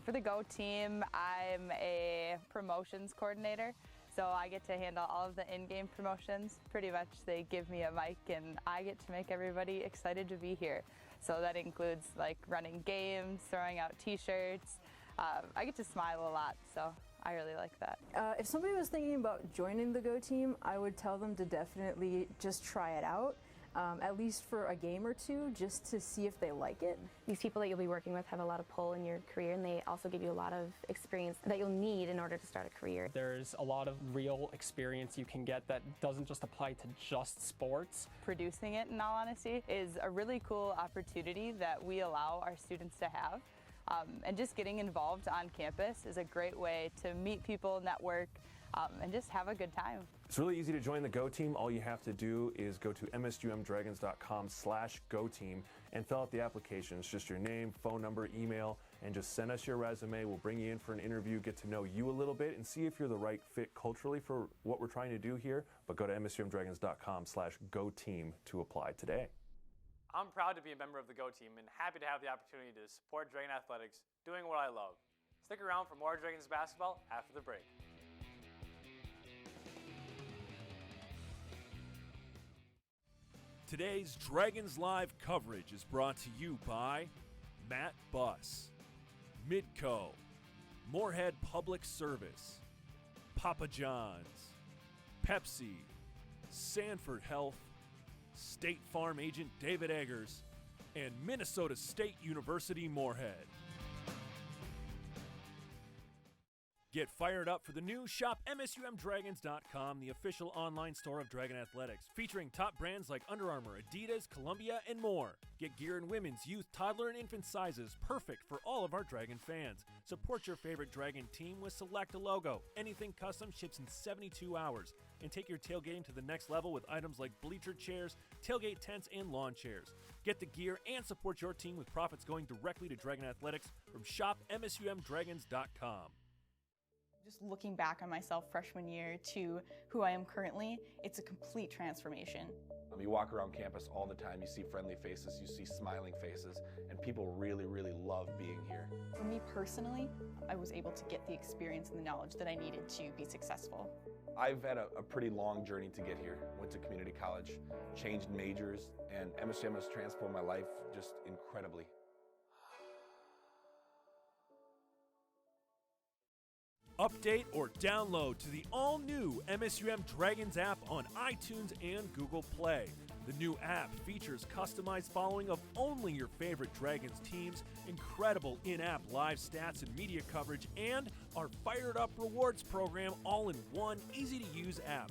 For the Go Team, I'm a promotions coordinator. So I get to handle all of the in-game promotions. Pretty much they give me a mic and I get to make everybody excited to be here. So that includes like running games, throwing out t-shirts. I get to smile a lot, so I really like that. If somebody was thinking about joining the Go Team, I would tell them to definitely just try it out. At least for a game or two, just to see if they like it. These people that you'll be working with have a lot of pull in your career, and they also give you a lot of experience that you'll need in order to start a career. There's a lot of real experience you can get that doesn't just apply to just sports. Producing it, in all honesty, is a really cool opportunity that we allow our students to have. And just getting involved on campus is a great way to meet people, network, and just have a good time. It's really easy to join the Go Team. All you have to do is go to msumdragons.com/GoTeam and fill out the application. It's just your name, phone number, email, and just send us your resume. We'll bring you in for an interview, get to know you a little bit, and see if you're the right fit culturally for what we're trying to do here. But go to msumdragons.com/GoTeam to apply today. I'm proud to be a member of the Go Team and happy to have the opportunity to support Dragon Athletics, doing what I love. Stick around for more Dragons basketball after the break. Today's Dragons Live coverage is brought to you by Matt Buss, Midco, Moorhead Public Service, Papa John's, Pepsi, Sanford Health, State Farm agent David Eggers, and Minnesota State University Moorhead. Get fired up for the new Shop MSUMDragons.com, the official online store of Dragon Athletics, featuring top brands like Under Armour, Adidas, Columbia, and more. Get gear in women's, youth, toddler, and infant sizes, perfect for all of our Dragon fans. Support your favorite Dragon team with Select a logo. Anything custom ships in 72 hours. And take your tailgating to the next level with items like bleacher chairs, tailgate tents, and lawn chairs. Get the gear and support your team with profits going directly to Dragon Athletics from shopmsumdragons.com. Just looking back on myself freshman year to who I am currently, it's a complete transformation. You walk around campus all the time, you see friendly faces, you see smiling faces, and people really, really love being here. For me personally, I was able to get the experience and the knowledge that I needed to be successful. I've had a pretty long journey to get here. Went to community college, changed majors, and MSUM has transformed my life just incredibly. Update or download to the all-new MSUM Dragons app on iTunes and Google Play. The new app features customized following of only your favorite Dragons teams, incredible in-app live stats and media coverage, and our Fired Up Rewards program all in one easy-to-use app.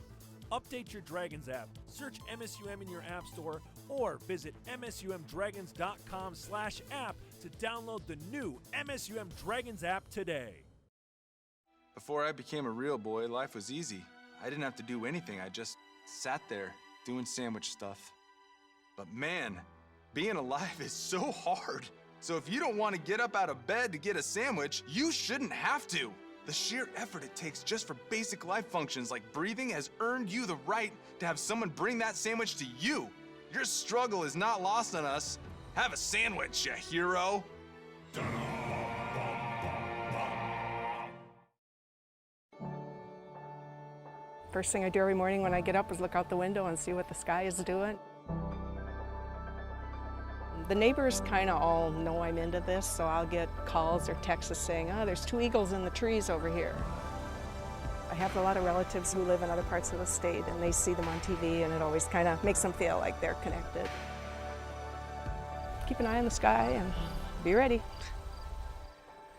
Update your Dragons app, search MSUM in your app store, or visit msumdragons.com/app to download the new MSUM Dragons app today. Before I became a real boy, life was easy. I didn't have to do anything. I just sat there doing sandwich stuff. But man, being alive is so hard. So if you don't want to get up out of bed to get a sandwich, you shouldn't have to. The sheer effort it takes just for basic life functions like breathing has earned you the right to have someone bring that sandwich to you. Your struggle is not lost on us. Have a sandwich, you hero. First thing I do every morning when I get up is look out the window and see what the sky is doing. The neighbors kind of all know I'm into this, so I'll get calls or texts saying, oh, there's 2 eagles in the trees over here. I have a lot of relatives who live in other parts of the state, and they see them on TV, and it always kind of makes them feel like they're connected. Keep an eye on the sky and be ready.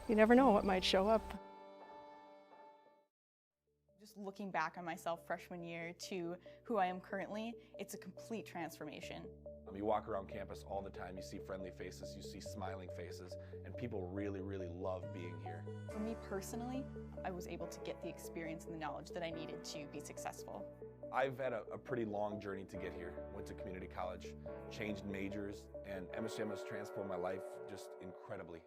You never know what might show up. Just looking back on myself freshman year to who I am currently, it's a complete transformation. You walk around campus all the time, you see friendly faces, you see smiling faces, and people really, really love being here. For me personally, I was able to get the experience and the knowledge that I needed to be successful. I've had a pretty long journey to get here. Went to community college, changed majors, and MSUM has transformed my life just incredibly.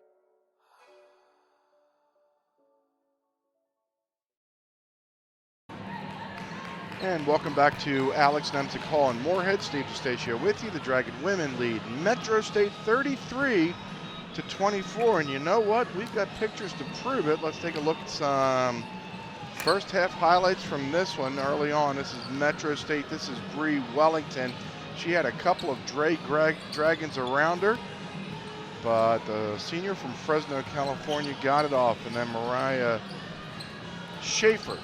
And welcome back to Alex Nemzik Hall in Moorhead. Steve DeStacio with you. The Dragon women lead Metro State 33-24. And you know what? We've got pictures to prove it. Let's take a look at some first half highlights from this one early on. This is Metro State. This is Bree Wellington. She had a couple of Dragons around her, but the senior from Fresno, California got it off. And then Mariah Schaefer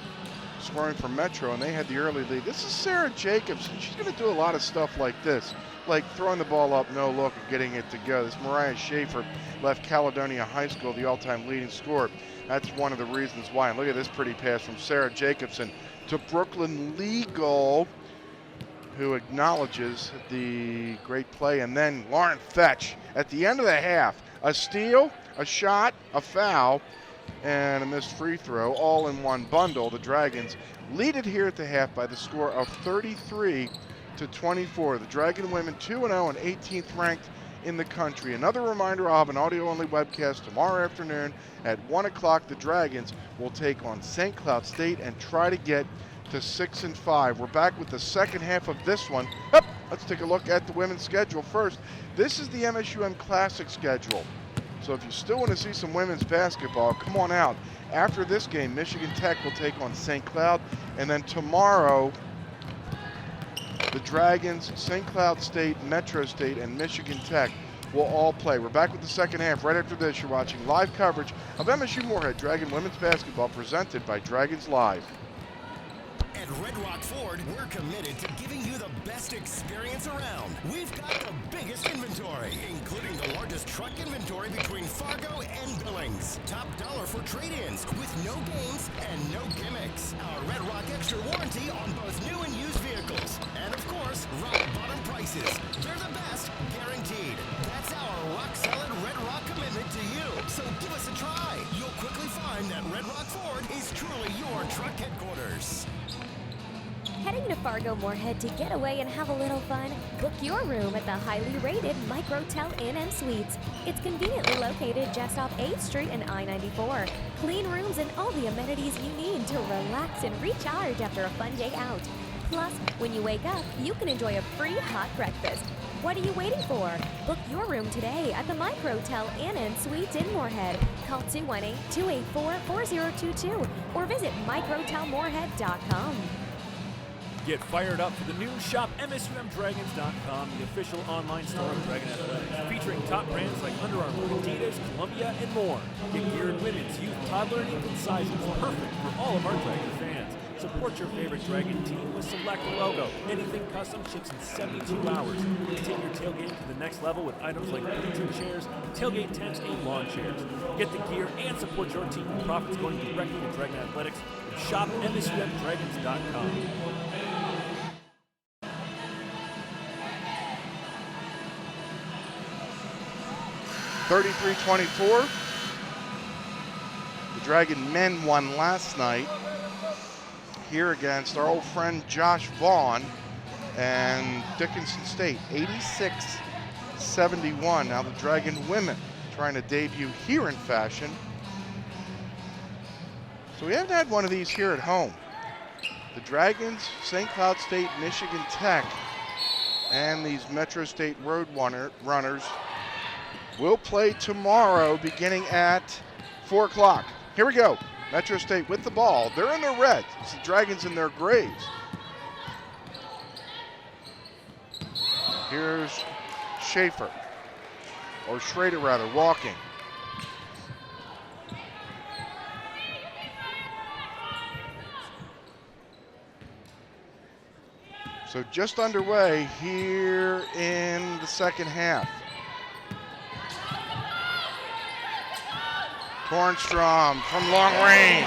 scoring for Metro, and they had the early lead. This is Sarah Jacobson. She's going to do a lot of stuff like this, like throwing the ball up, no look, and getting it to go. This Mariah Schaefer left Caledonia High School the all-time leading scorer. That's one of the reasons why. And look at this pretty pass from Sarah Jacobson to Brooklyn Legal, who acknowledges the great play. And then Lauren Fetch at the end of the half, a steal, a shot, a foul, and a missed free throw, all in one bundle. The Dragons lead it here at the half by the score of 33-24. The Dragon women 2-0 and 18th ranked in the country. Another reminder, I'll have an audio-only webcast tomorrow afternoon at 1 o'clock. The Dragons will take on St. Cloud State and try to get to 6-5. We're back with the second half of this one. Let's take a look at the women's schedule first. This is the MSUM Classic schedule. So if you still want to see some women's basketball, come on out. After this game, Michigan Tech will take on St. Cloud. And then tomorrow, the Dragons, St. Cloud State, Metro State, and Michigan Tech will all play. We're back with the second half. Right after this, you're watching live coverage of MSU Moorhead Dragon women's basketball presented by Dragons Live. At Red Rock Ford, we're committed to giving you the best experience around. We've got the biggest inventory, including the largest truck inventory between Fargo and Billings. Top dollar for trade-ins with no games and no gimmicks. Our Red Rock Extra warranty on both new and used vehicles. And of course, rock bottom prices. They're the best, guaranteed. That's our rock-solid Red Rock commitment to you. So give us a try. You'll quickly find that Red Rock Ford is truly your truck headquarters. Heading to Fargo Moorhead to get away and have a little fun? Book your room at the highly rated Microtel Inn & Suites. It's conveniently located just off 8th Street and I-94. Clean rooms and all the amenities you need to relax and recharge after a fun day out. Plus, when you wake up, you can enjoy a free hot breakfast. What are you waiting for? Book your room today at the Microtel Inn & Suites in Moorhead. Call 218-284-4022 or visit microtelmoorhead.com. Get fired up for the new shop MSUMDragons.com, the official online store of Dragon Athletics, featuring top brands like Under Armour, Adidas, Columbia, and more. Get gear in women's, youth, toddler, and infant sizes, perfect for all of our Dragon fans. Support your favorite Dragon team with Select Logo. Anything custom ships in 72 hours. Take your tailgate to the next level with items like bleacher chairs, tailgate tents, and lawn chairs. Get the gear and support your team with profits going directly to Dragon Athletics with shop MSUMDragons.com. (33-24). The Dragon men won last night here against our old friend Josh Vaughn and Dickinson State, 86-71. Now the Dragon women trying to debut here in fashion. So we haven't had one of these here at home. The Dragons, St. Cloud State, Michigan Tech, and these Metro State Road Runners will play tomorrow beginning at 4 o'clock. Here we go. Metro State with the ball. They're in their reds. It's the Dragons in their grays. Here's Schaefer, or Schrader rather, walking. So just underway here in the second half. Tornstrom from long range.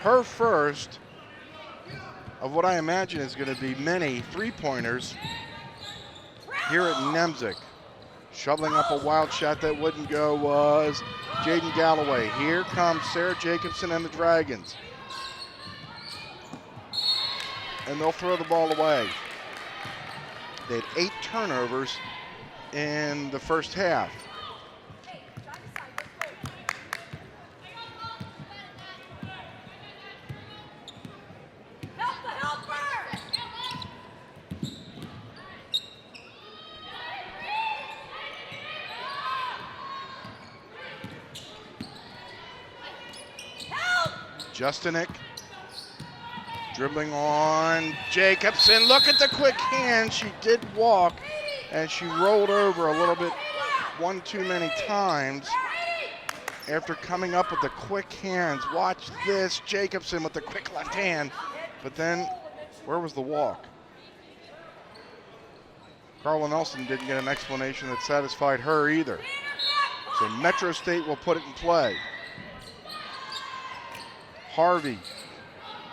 Her first of what I imagine is going to be many three-pointers here at Nemzik. Shoveling up a wild shot that wouldn't go was Jaden Galloway. Here comes Sarah Jacobson and the Dragons. And they'll throw the ball away. They had 8 turnovers in the first half. Justinek dribbling on Jacobson. Look at the quick hand. She did walk, and she rolled over a little bit one too many times after coming up with the quick hands. Watch this. Jacobson with the quick left hand. But then, where was the walk? Carla Nelson didn't get an explanation that satisfied her either. So Metro State will put it in play. Harvey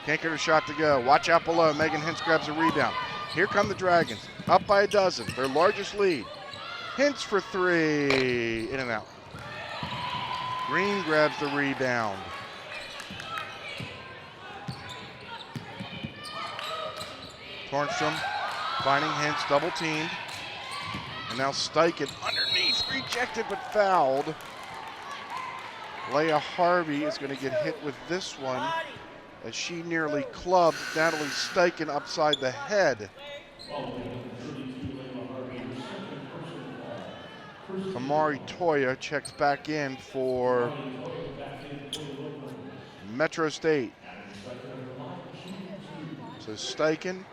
can't get her shot to go. Watch out below. Megan Hintz grabs a rebound. Here come the Dragons, up by a dozen, their largest lead. Hintz for 3, in and out. Green grabs the rebound. Tornstrom finding Hintz, double teamed. And now Steichen underneath, rejected but fouled. Leah Harvey is going to get hit with this one as she nearly clubbed Natalie Steichen upside the head. Kamari Toya checks back in for Metro State. So Steichen,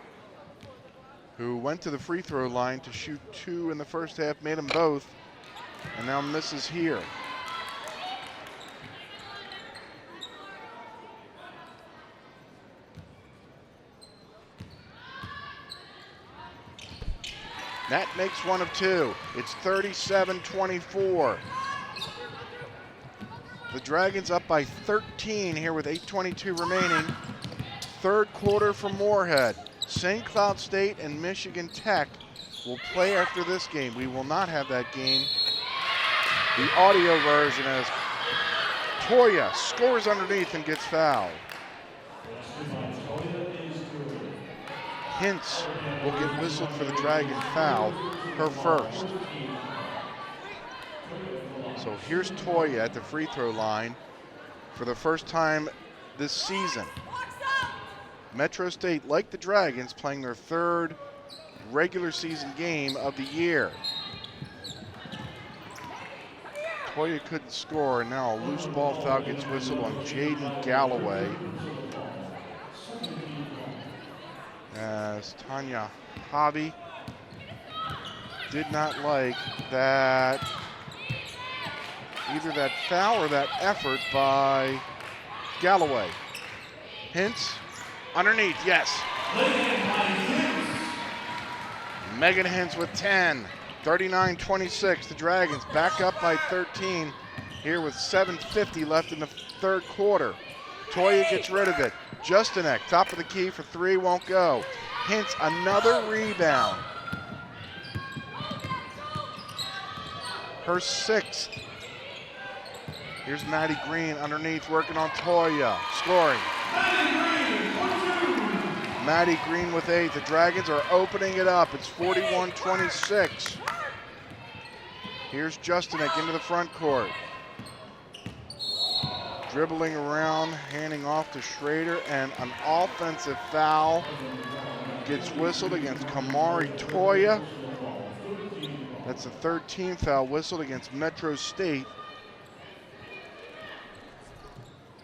who went to the free throw line to shoot 2 in the first half, made them both, and now misses here. That makes 1 of 2. It's 37-24. The Dragons up by 13 here with 8:22 remaining. Third quarter for Moorhead. St. Cloud State and Michigan Tech will play after this game. We will not have that game. The audio version as Toya scores underneath and gets fouled. Hintz will get whistled for the Dragon foul, her first. So here's Toya at the free throw line for the first time this season. Metro State, like the Dragons, playing their 3rd regular season game of the year. Toya couldn't score, and now a loose ball foul gets whistled on Jaden Galloway. as Tanya Hobby did not like that, either that foul or that effort by Galloway. Hintz underneath, yes. Megan Hintz with 10, 39-26. The Dragons back up by 13 here with 7:50 left in the third quarter. Toya gets rid of it. Justinek, top of the key for three, won't go. Hintz, another rebound. Her sixth. Here's Maddie Green underneath, working on Toya, scoring. Maddie Green with 8. The Dragons are opening it up. It's 41-26. Here's Justinek into the front court. Dribbling around, handing off to Schrader, and an offensive foul gets whistled against Kamari Toya. That's the 13th foul whistled against Metro State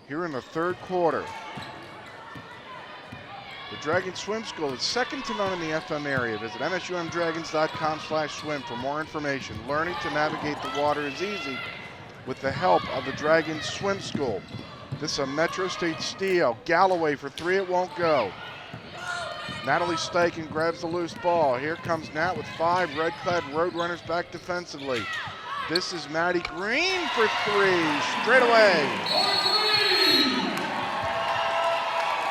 here in the third quarter. The Dragon Swim School is second to none in the FM area. Visit msumdragons.com/swim for more information. Learning to navigate the water is easy with the help of the Dragon Swim School. This is a Metro State steal. Galloway for three, it won't go. Natalie Steichen grabs the loose ball. Here comes Nat with 5. Red-clad Roadrunners back defensively. This is Maddie Green for three, straight away.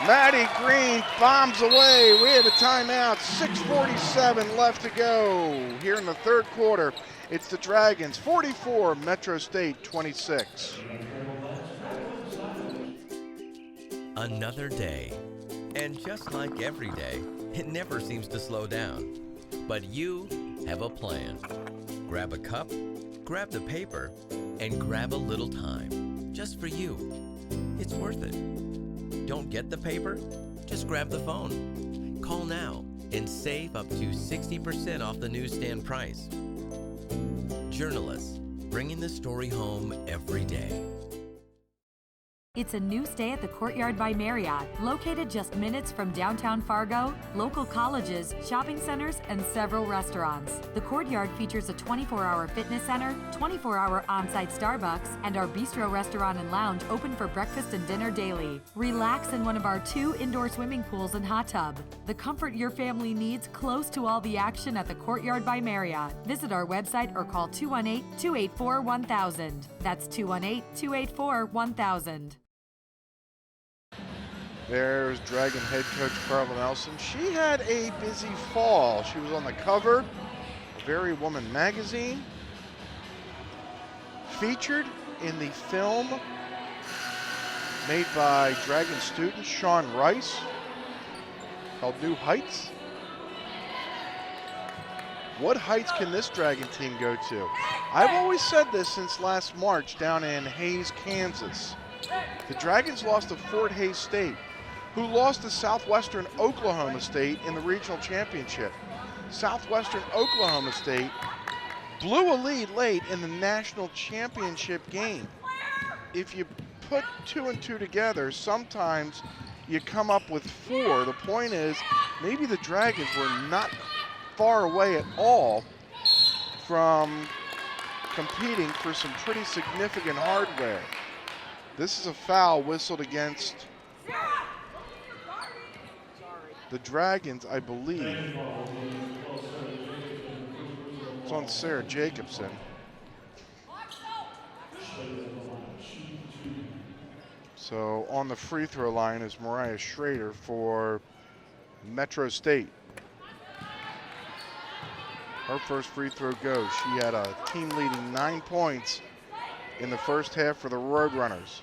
Maddie Green bombs away. We have a timeout. 6:47 left to go here in the third quarter. It's the Dragons 44, Metro State 26. Another day. And just like every day, it never seems to slow down. But you have a plan. Grab a cup, grab the paper, and grab a little time. Just for you. It's worth it. Don't get the paper? Just grab the phone. Call now and save up to 60% off the newsstand price. Journalists, bringing the story home every day. It's a new stay at the Courtyard by Marriott, located just minutes from downtown Fargo, local colleges, shopping centers, and several restaurants. The Courtyard features a 24-hour fitness center, 24-hour on-site Starbucks, and our bistro restaurant and lounge open for breakfast and dinner daily. Relax in one of our 2 indoor swimming pools and hot tub. The comfort your family needs close to all the action at the Courtyard by Marriott. Visit our website or call 218-284-1000. That's 218-284-1000. There's Dragon head coach Carla Nelson. She had a busy fall. She was on the cover of Very Woman magazine, featured in the film made by Dragon student Sean Rice called New Heights. What heights can this Dragon team go to? I've always said this since last March down in Hays, Kansas. The Dragons lost to Fort Hays State, who lost to Southwestern Oklahoma State in the regional championship. Southwestern Oklahoma State blew a lead late in the national championship game. If you put 2 and 2 together, sometimes you come up with 4. The point is, maybe the Dragons were not far away at all from competing for some pretty significant hardware. This is a foul whistled against the Dragons, I believe. It's on Sarah Jacobson. So on the free throw line is Mariah Schrader for Metro State. Her first free throw goes. She had a team leading 9 points in the first half for the Roadrunners.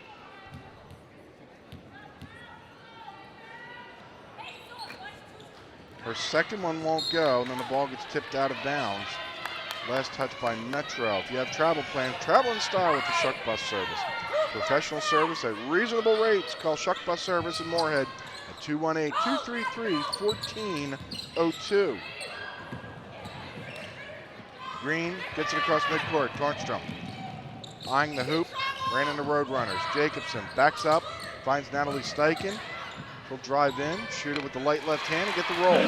Her second one won't go, and then the ball gets tipped out of bounds. Last touch by Metro. If you have travel plans, travel in style with the Shuck Bus Service. Professional service at reasonable rates. Call Shuck Bus Service in Moorhead at 218-233-1402. Green gets it across midcourt. Tornstrom eyeing the hoop, ran into Roadrunners. Jacobson backs up, finds Natalie Steichen. She'll drive in, shoot it with the light left hand, and get the roll.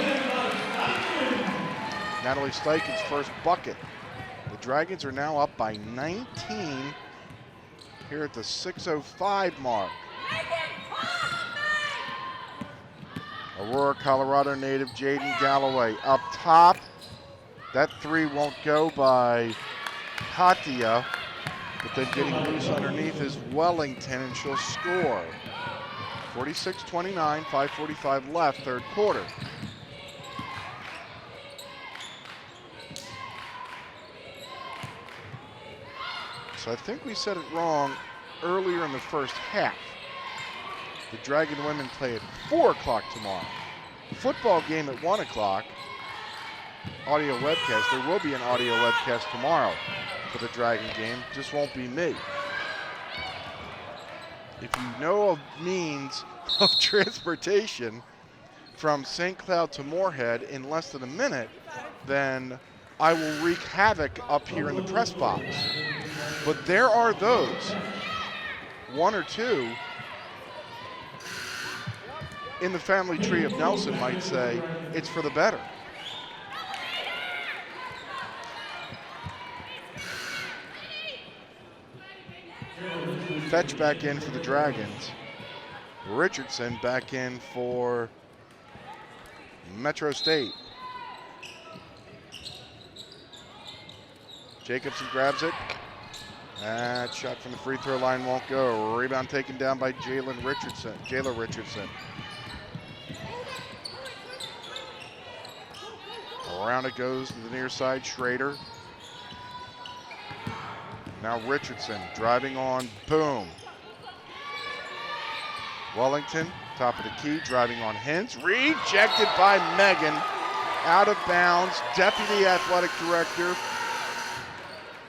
Natalie Steichen's first bucket. The Dragons are now up by 19 here at the 6:05 mark. Aurora, Colorado native Jaden Galloway up top. That three won't go by Katia, but then getting loose underneath is Wellington, and she'll score. 46-29, 5:45 left, third quarter. So I think we said it wrong earlier in the first half. The Dragon women play at 4 o'clock tomorrow. Football game at 1 o'clock. Audio webcast. There will be an audio webcast tomorrow for the Dragon game. Just won't be me. If you know of means of transportation from St. Cloud to Moorhead in less than a minute, then I will wreak havoc up here in the press box. But there are those, one or two, in the family tree of Nelson might say, it's for the better. Fetch back in for the Dragons. Richardson back in for Metro State. Jacobson grabs it. That shot from the free throw line won't go. Rebound taken down by Jayla Richardson. Around it goes to the near side, Schrader. Now Richardson driving on, boom. Wellington, top of the key, driving on Hintz. Rejected by Megan. Out of bounds. Deputy Athletic Director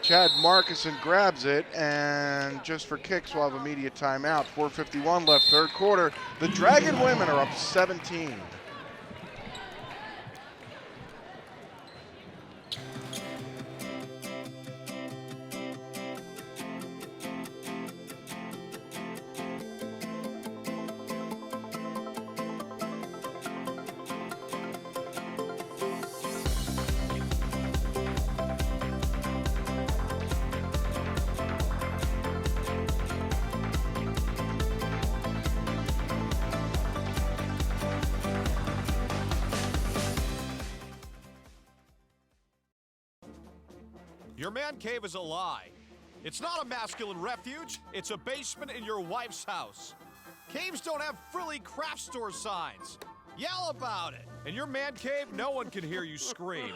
Chad Markison grabs it, and just for kicks, we'll have immediate timeout. 4:51 left, third quarter. The Dragon women are up 17. Your man cave is a lie. It's not a masculine refuge, it's a basement in your wife's house. Caves don't have frilly craft store signs. Yell about it. In your man cave, no one can hear you scream.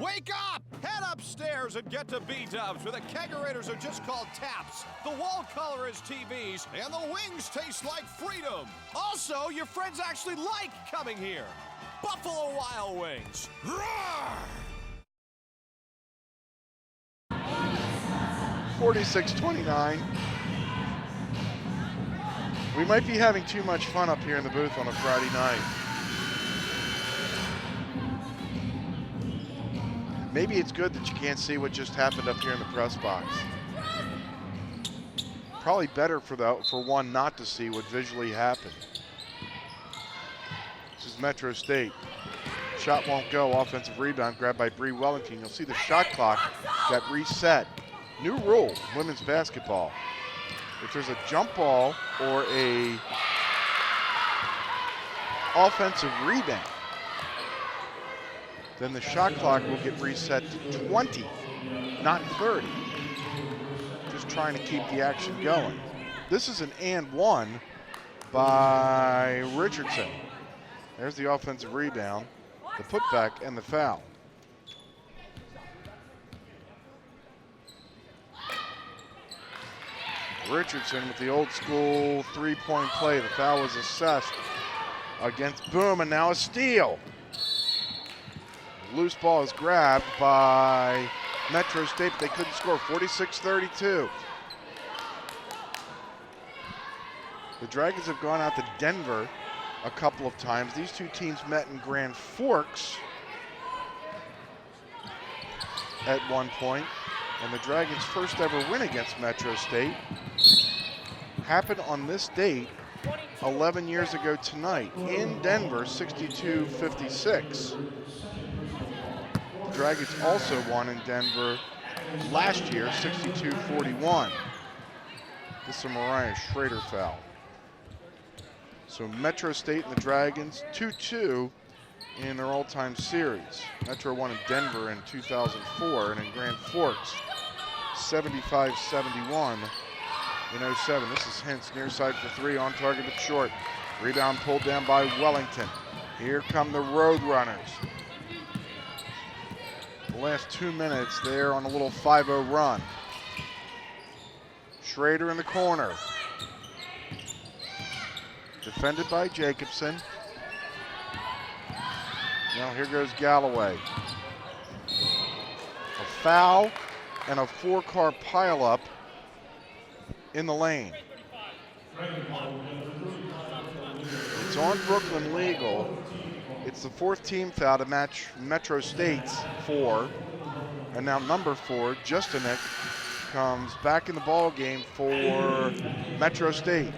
Wake up! Head upstairs and get to B-dubs, where the kegerators are just called taps. The wall color is TVs, and the wings taste like freedom. Also, your friends actually like coming here. Buffalo Wild Wings. Roar! 46-29. We might be having too much fun up here in the booth on a Friday night. Maybe it's good that you can't see what just happened up here in the press box. Probably better for one not to see what visually happened. This is Metro State. Shot won't go. Offensive rebound grabbed by Bree Wellington. You'll see the shot clock got reset. New rule, women's basketball. If there's a jump ball or a offensive rebound, then the shot clock will get reset to 20, not 30. Just trying to keep the action going. This is an and one by Richardson. There's the offensive rebound, the putback, and the foul. Richardson with the old school three-point play. The foul was assessed against Boom, and now a steal. Loose ball is grabbed by Metro State, but they couldn't score. 46-32. The Dragons have gone out to Denver a couple of times. These two teams met in Grand Forks at one point. And the Dragons' first ever win against Metro State happened on this date 11 years ago tonight in Denver, 62-56. The Dragons also won in Denver last year, 62-41. This is a Mariah Schrader foul. So Metro State and the Dragons 2-2 in their all-time series. Metro won in Denver in 2004 and in Grand Forks 75-71 in 07. This is Hintz near side for three, on target but short. Rebound pulled down by Wellington. Here come the Roadrunners. The last 2 minutes, they're on a little 5-0 run. Schrader in the corner. Defended by Jacobson. Now here goes Galloway. A foul and a 4-car pileup in the lane. It's on Brooklyn legal. It's the 4th team foul to match Metro State's 4. And now number 4, Justinek, comes back in the ball game for Metro State.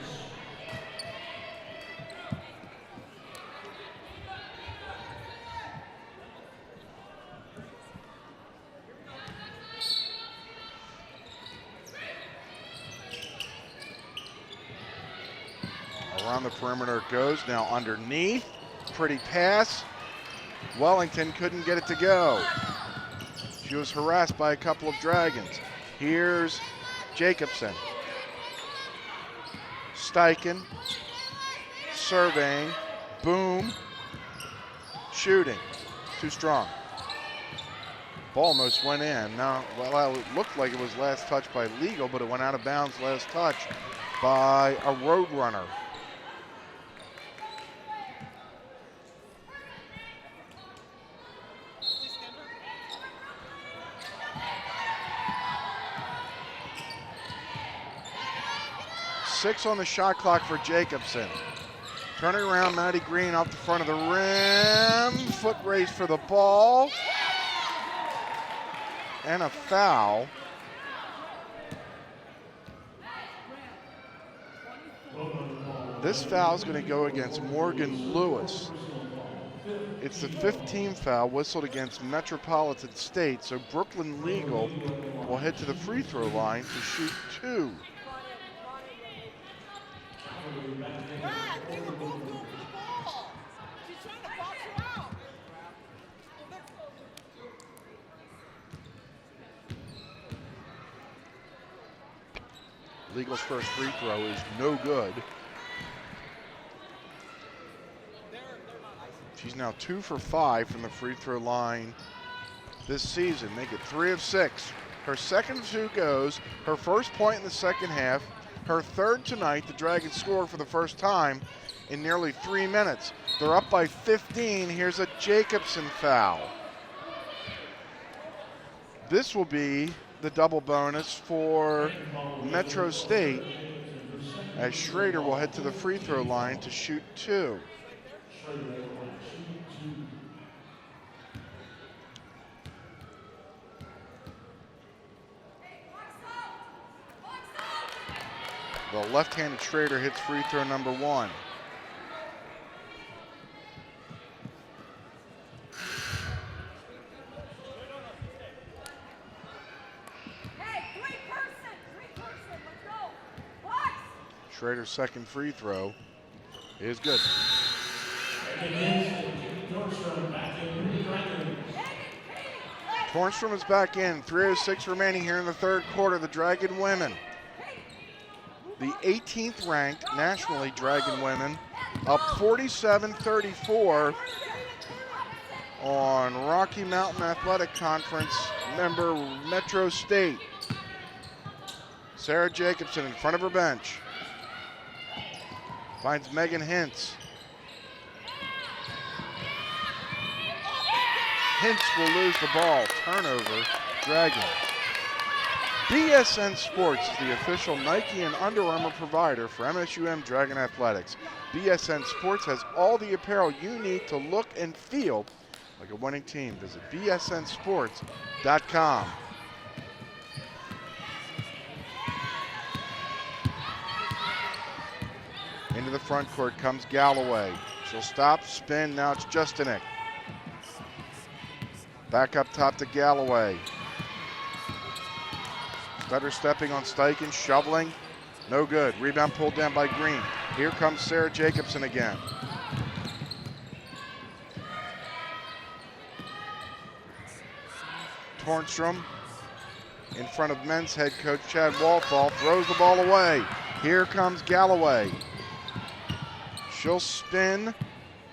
Around the perimeter it goes, now underneath. Pretty pass. Wellington couldn't get it to go. She was harassed by a couple of Dragons. Here's Jacobson. Steichen. Surveying. Boom. Shooting. Too strong. Ball almost went in. Now, well, it looked like it was last touch by Legal, but it went out of bounds last touch by a Roadrunner. Six on the shot clock for Jacobson. Turning around, Maddie Green off the front of the rim. Foot race for the ball. And a foul. This foul is going to go against Morgan Lewis. It's the 15th foul whistled against Metropolitan State, so Brooklyn Legal will head to the free throw line to shoot 2. Legal's first free throw is no good. She's now 2 for 5 from the free throw line this season. Make it 3 of 6. Her second 2 goes, her first point in the second half, her third tonight. The Dragons score for the first time in nearly 3 minutes. They're up by 15. Here's a Jacobson foul. This will be the double bonus for Metro State, as Schrader will head to the free throw line to shoot 2. The left-handed Schrader hits free throw number 1. Schrader's second free throw is good. Tornstrom is back in. 3:06 remaining here in the third quarter. The Dragon women, the 18th ranked nationally Dragon women, up 47-34 on Rocky Mountain Athletic Conference member Metro State. Sarah Jacobson in front of her bench. Finds Megan Hintz. Hintz will lose the ball. Turnover, Dragons. BSN Sports is the official Nike and Under Armour provider for MSUM Dragon Athletics. BSN Sports has all the apparel you need to look and feel like a winning team. Visit bsnsports.com. Into the front court comes Galloway. She'll stop, spin, now it's Justinek. Back up top to Galloway. Stutter stepping on Steichen, shoveling, no good. Rebound pulled down by Green. Here comes Sarah Jacobson again. Tornstrom in front of men's head coach Chad Walthall, throws the ball away. Here comes Galloway. She'll spin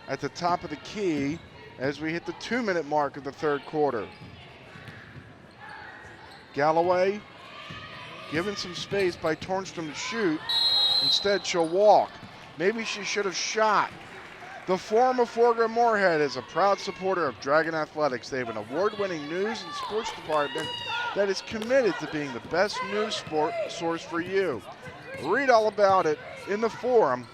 at the top of the key as we hit the 2-minute mark of the third quarter. Galloway given some space by Tornstrom to shoot. Instead, she'll walk. Maybe she should have shot. The Forum of Forga Moorhead is a proud supporter of Dragon Athletics. They have an award-winning news and sports department that is committed to being the best news sport source for you. Read all about it in the Forum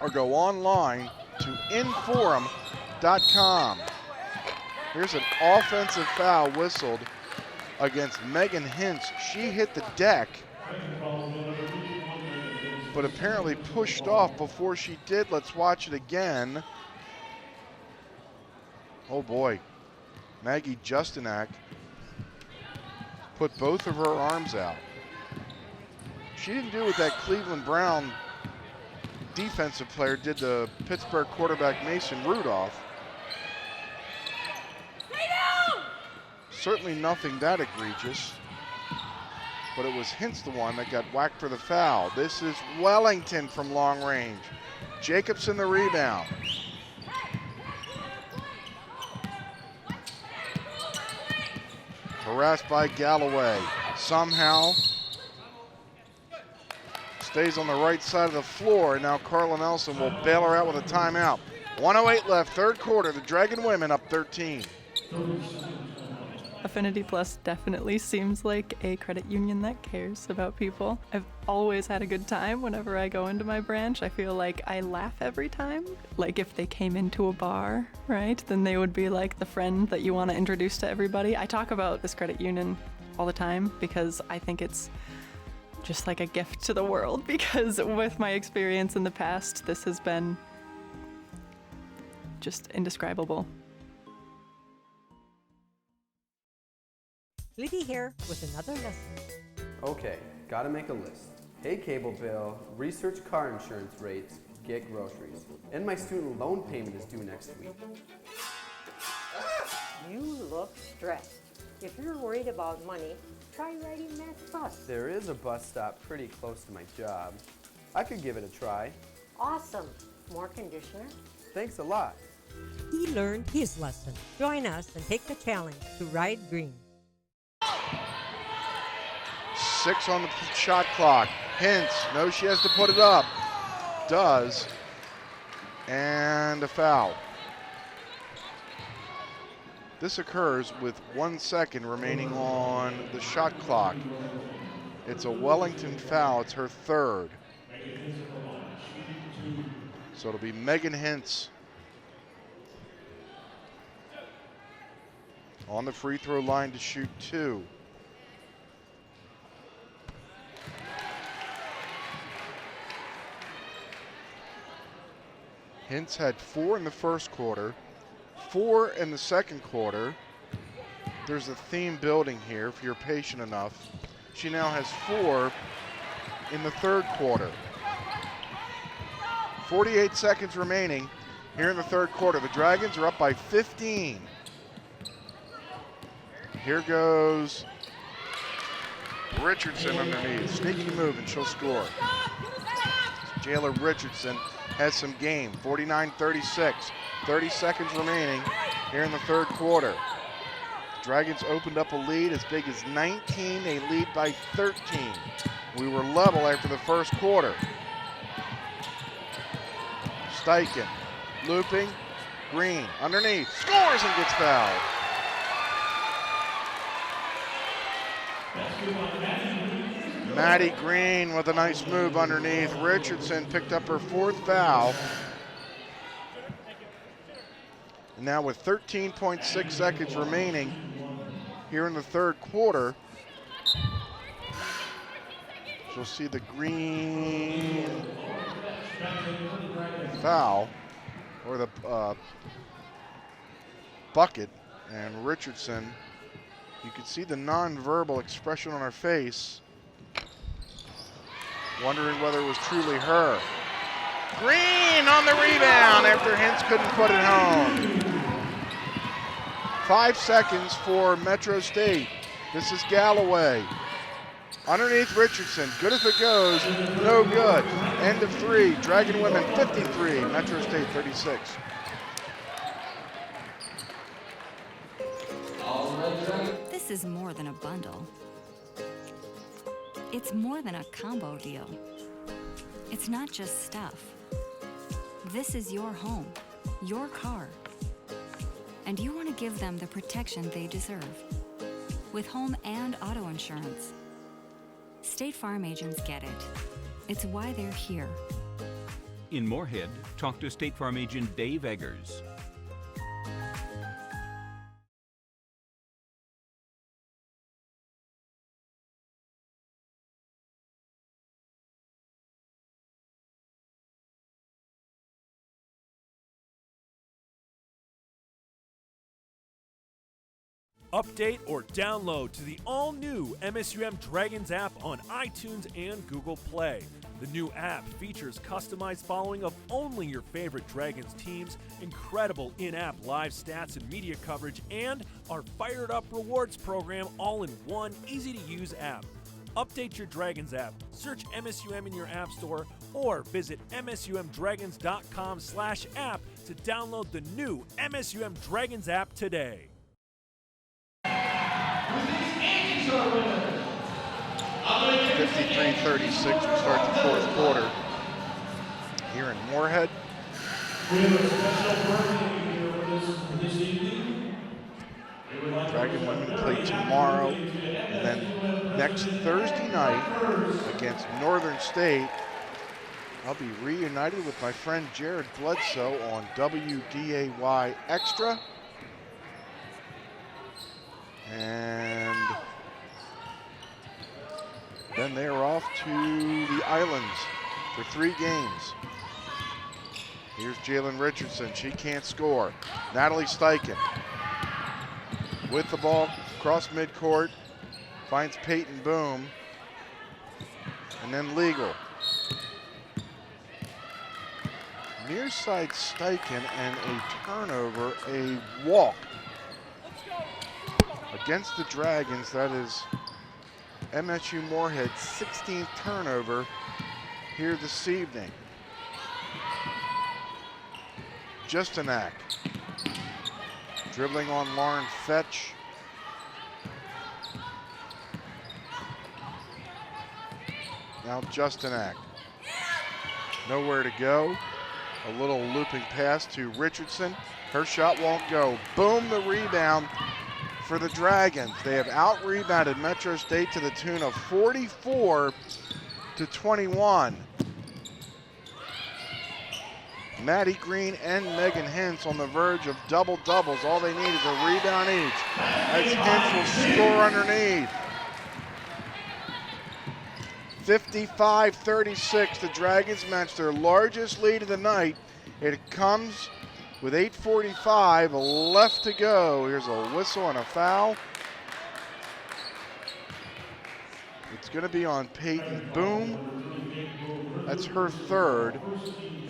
or go online to inforum.com. Here's an offensive foul whistled against Megan Hintz. She hit the deck, but apparently pushed off before she did. Let's watch it again. Oh boy, Maggie Justinak put both of her arms out. She didn't do what that Cleveland Brown defensive player did to Pittsburgh quarterback Mason Rudolph. Certainly nothing that egregious, but it was Hintz the one that got whacked for the foul. This is Wellington from long range. Jacobson the rebound. Harassed by Galloway. Somehow stays on the right side of the floor, and now Carla Nelson will bail her out with a timeout. 1:08 left, third quarter. The Dragon women up 13. Affinity Plus definitely seems like a credit union that cares about people. I've always had a good time whenever I go into my branch. I feel like I laugh every time. Like if they came into a bar, right, then they would be like the friend that you want to introduce to everybody. I talk about this credit union all the time because I think it's just like a gift to the world, because with my experience in the past, this has been just indescribable. Libby here with another lesson. Okay, gotta make a list. Pay cable bill, research car insurance rates, get groceries. And my student loan payment is due next week. You look stressed. If you're worried about money, try riding Mass Bus. There is a bus stop pretty close to my job. I could give it a try. Awesome. More conditioner? Thanks a lot. He learned his lesson. Join us and take the challenge to ride green. 6 on the shot clock. Hintz knows she has to put it up. Does. And a foul. This occurs with 1 second remaining on the shot clock. It's a Wellington foul. It's her third. So it'll be Megan Hintz on the free throw line to shoot 2. Hintz had 4 in the first quarter, 4 in the second quarter. There's a theme building here if you're patient enough. She now has 4 in the third quarter. 48 seconds remaining here in the third quarter. The Dragons are up by 15. Here goes Richardson underneath. Sneaky move and she'll score. Jayla Richardson has some game. 49-36. 30 seconds remaining here in the third quarter. Dragons opened up a lead as big as 19. They lead by 13. We were level after the first quarter. Steichen looping. Green underneath. Scores and gets fouled. Maddie Green with a nice move underneath. Richardson picked up her 4th foul. And now with 13.6 seconds remaining here in the third quarter, she'll see the green foul, or the bucket, and Richardson, you could see the nonverbal expression on her face, wondering whether it was truly her. Green on the rebound after Hintz couldn't put it home. 5 seconds for Metro State. This is Galloway. Underneath Richardson, good if it goes, no good. End of 3, Dragon Women 53, Metro State 36. This is more than a bundle. It's more than a combo deal. It's not just stuff. This is your home, your car. And you want to give them the protection they deserve. With home and auto insurance. State Farm agents get it. It's why they're here. In Moorhead, talk to State Farm agent Dave Eggers. Update or download to the all-new MSUM Dragons app on iTunes and Google Play. The new app features customized following of only your favorite Dragons teams, incredible in-app live stats and media coverage, and our Fired Up Rewards program all in one easy-to-use app. Update your Dragons app, search MSUM in your app store, or visit msumdragons.com/app to download the new MSUM Dragons app today. 53-36, we start the fourth quarter here in Moorhead. Dragon Women play tomorrow, and then next Thursday night against Northern State, I'll be reunited with my friend Jared Bledsoe on WDAY Extra. And then they are off to the islands for 3 games. Here's Jalen Richardson. She can't score. Natalie Steichen with the ball across midcourt. Finds Peyton Boom. And then Legal. Near side Steichen and a turnover, a walk. Against the Dragons, that is MSU Moorhead's 16th turnover here this evening. Justanak dribbling on Lauren Fetch. Now Justanak. Nowhere to go. A little looping pass to Richardson. Her shot won't go. Boom, the rebound for the Dragons. They have out-rebounded Metro State to the tune of 44-21. Maddie Green and Megan Hintz on the verge of double-doubles. All they need is a rebound each. As Hintz will score underneath. 55-36, the Dragons match their largest lead of the night. It comes with 8:45 left to go. Here's a whistle and a foul. It's going to be on Peyton Boom. That's her third.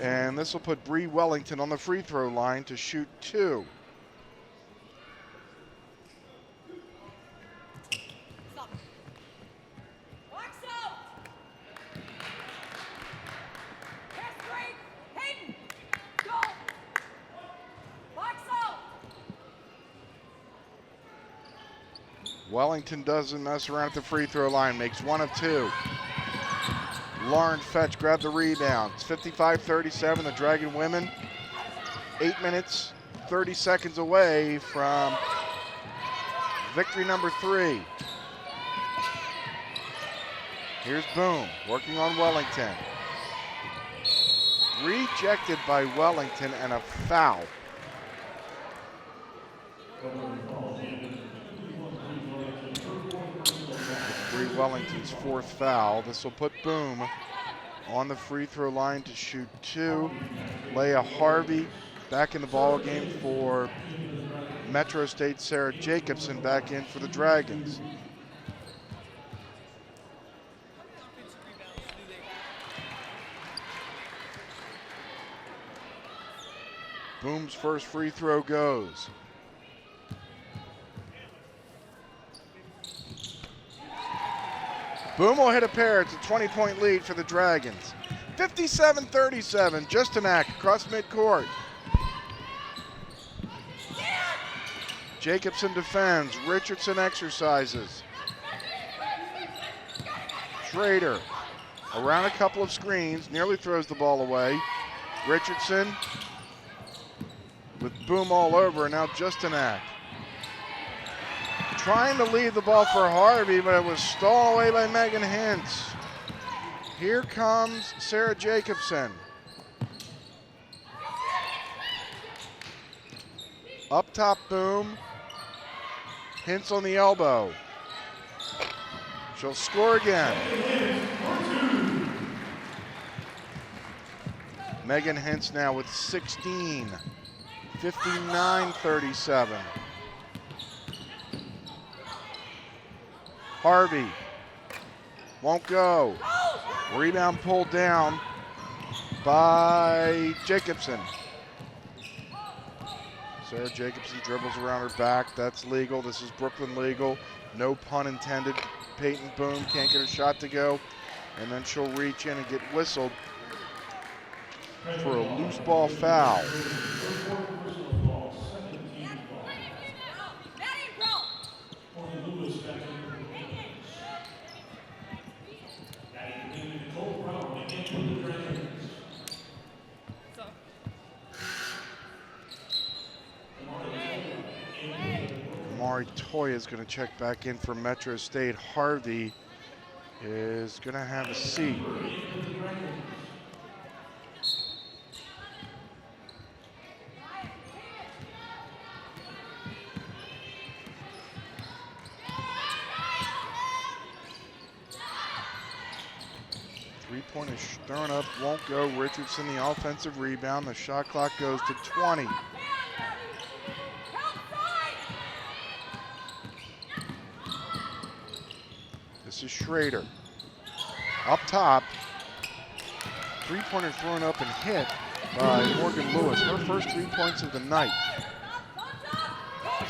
And this will put Bree Wellington on the free throw line to shoot 2. Wellington doesn't mess around at the free throw line, makes 1 of 2. Lauren Fetch grabbed the rebound. It's 55-37, the Dragon Women 8 minutes, 30 seconds away from victory number 3. Here's Boom, working on Wellington. Rejected by Wellington and a foul. Bree Wellington's 4th foul. This will put Boom on the free throw line to shoot 2. Leah Harvey back in the ball game for Metro State. Sarah Jacobson back in for the Dragons. Boom's first free throw goes. Boom will hit a pair. It's a 20-point lead for the Dragons. 57-37, Justanak across midcourt. Jacobson defends, Richardson exercises. Schrader around a couple of screens, nearly throws the ball away. Richardson with Boom all over, and now Justanak. Trying to leave the ball for Harvey, but it was stolen away by Megan Hintz. Here comes Sarah Jacobson. Up top, Boom. Hintz on the elbow. She'll score again. Megan Hintz now with 16. 59-37. Harvey won't go. Rebound pulled down by Jacobson. Sarah Jacobson dribbles around her back. That's legal. This is Brooklyn legal. No pun intended. Peyton Boom can't get her shot to go. And then she'll reach in and get whistled for a loose ball foul. Amari Toya is going to check back in for Metro State. Harvey is going to have a seat. Three-pointer thrown up, won't go. Richardson the offensive rebound. The shot clock goes to 20. This is Schrader. Up top. Three-pointer thrown up and hit by Morgan Lewis. Her first 3 points of the night.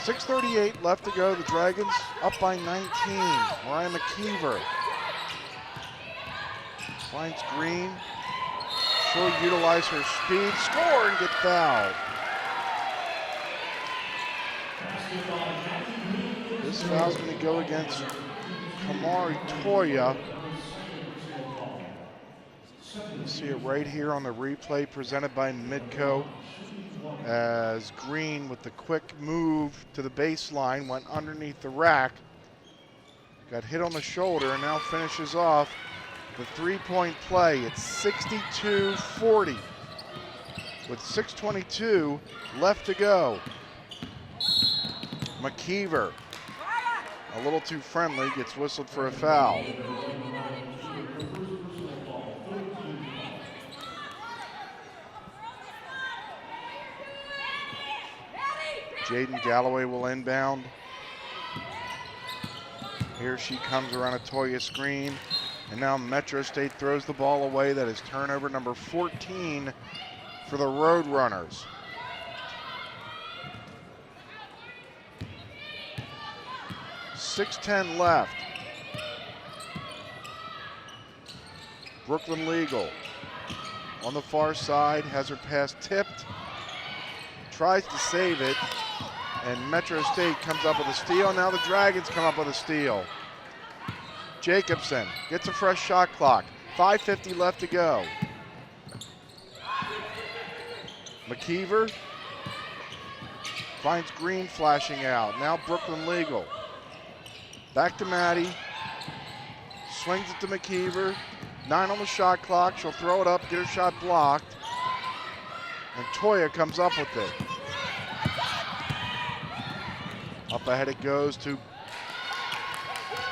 6:38 left to go. The Dragons up by 19. Mariah McKeever finds Green. She'll utilize her speed, score, and get fouled. This foul's going to go against Kamari Toya. You see it right here on the replay presented by Midco, as Green with the quick move to the baseline went underneath the rack, got hit on the shoulder, and now finishes off the three-point play. It's 62-40 with 6:22 left to go. McKeever, a little too friendly, gets whistled for a foul. Jaden Galloway will inbound. Here she comes around a Toya screen. And now Metro State throws the ball away. That is turnover number 14 for the Roadrunners. .610 left. Brooklyn Legal on the far side, has her pass tipped, tries to save it, and Metro State comes up with a steal. Now the Dragons come up with a steal. Jacobson gets a fresh shot clock. 5:50 left to go. McKeever finds Green flashing out. Now Brooklyn Legal. Back to Maddie. Swings it to McKeever. 9 on the shot clock. She'll throw it up, get her shot blocked. And Toya comes up with it. Up ahead it goes to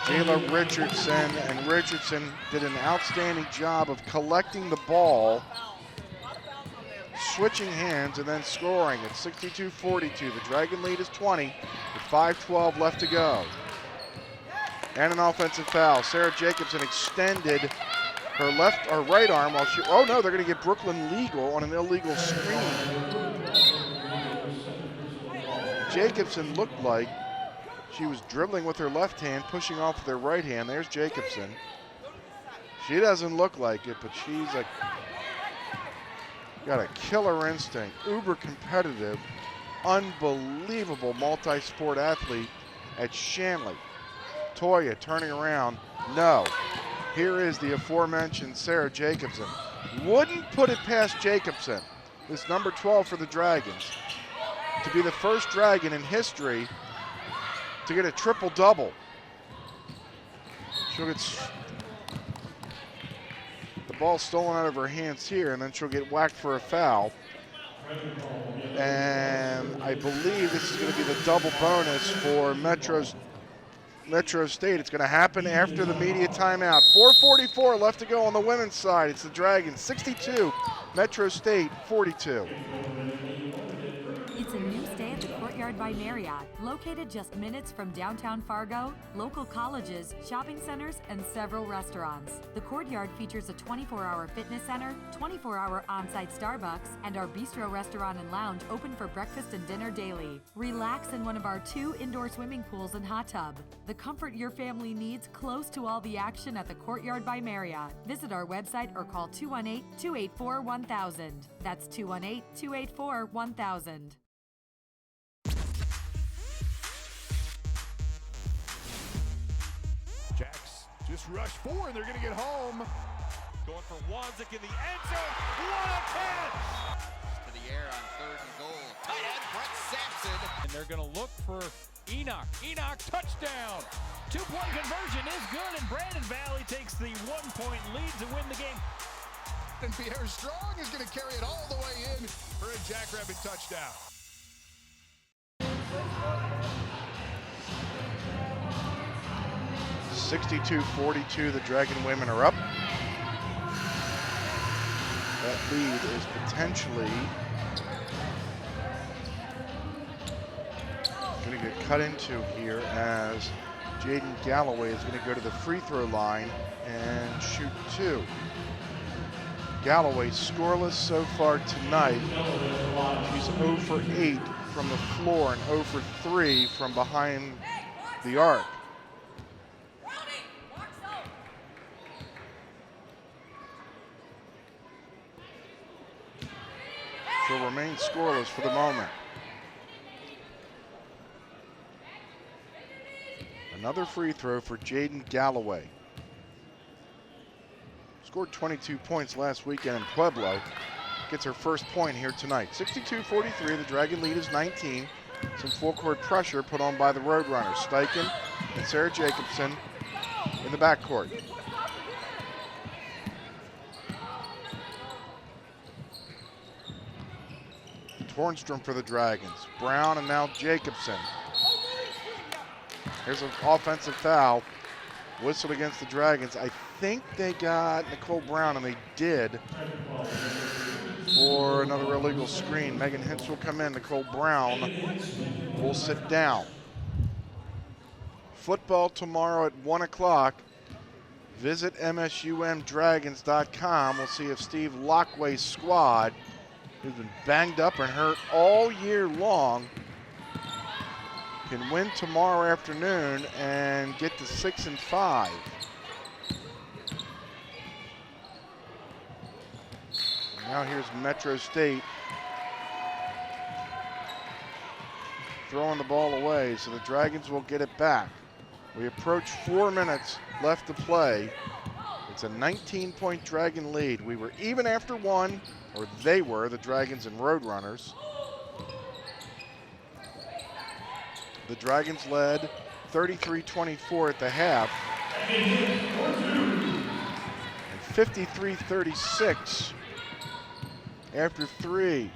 Jayla Richardson, and Richardson did an outstanding job of collecting the ball, switching hands, and then scoring at 62-42. The Dragon lead is 20 with 5:12 left to go. And an offensive foul. Sarah Jacobson extended her left or right arm while she, oh no, they're going to get Brooklyn legal on an illegal screen. Jacobson looked like she was dribbling with her left hand, pushing off with her right hand. There's Jacobson. She doesn't look like it, but she's got a killer instinct, uber competitive, unbelievable multi-sport athlete at Shanley. Toya turning around, no. Here is the aforementioned Sarah Jacobson. Wouldn't put it past Jacobson, this number 12 for the Dragons, to be the first Dragon in history to get a triple-double. She'll get the ball stolen out of her hands here, and then she'll get whacked for a foul. And I believe this is going to be the double bonus for Metro State. It's going to happen after the media timeout. 4:44 left to go on the women's side. It's the Dragons 62, Metro State 42. It's a new stay at the Courtyard by Marriott, located just minutes from downtown Fargo, local colleges, shopping centers, and several restaurants. The Courtyard features a 24-hour fitness center, 24-hour on-site Starbucks, and our bistro restaurant and lounge open for breakfast and dinner daily. Relax in one of our 2 indoor swimming pools and hot tub. The comfort your family needs close to all the action at the Courtyard by Marriott. Visit our website or call 218-284-1000. That's 218-284-1000. Jacks just rushed 4 and they're going to get home. Going for Wanzik in the end zone. What a catch! To the air on 3rd and goal. Tight end Brett Sampson. And they're going to look for Enoch. Enoch, touchdown! 2-point conversion is good, and Brandon Valley takes the 1-point lead to win the game. And Pierre Strong is going to carry it all the way in for a Jackrabbit touchdown. (62-42), the Dragon women are up. That lead is potentially going to get cut into here as Jaden Galloway is going to go to the free throw line and shoot 2. Galloway scoreless so far tonight. She's 0 for 8 from the floor and 0 for 3 from behind the arc. She'll remain scoreless for the moment. Another free throw for Jaden Galloway. Scored 22 points last weekend in Pueblo. Gets her first point here tonight. 62-43, the Dragon lead is 19. Some full court pressure put on by the Roadrunners. Steichen and Sarah Jacobson in the backcourt. Tornstrom for the Dragons. Brown and now Jacobson. Here's an offensive foul. Whistled against the Dragons. I think they got Nicole Brown, and they did, for another illegal screen. Megan Hintz will come in. Nicole Brown will sit down. Football tomorrow at 1 o'clock. Visit MSUMDragons.com. We'll see if Steve Lockway's squad, who's been banged up and hurt all year long, can win tomorrow afternoon and get to 6-5. Now here's Metro State throwing the ball away, so the Dragons will get it back. We approach 4 minutes left to play. It's a 19-point Dragon lead. We were even after 1, or they were, the Dragons and Roadrunners. The Dragons led 33-24 at the half. And 53-36 after 3.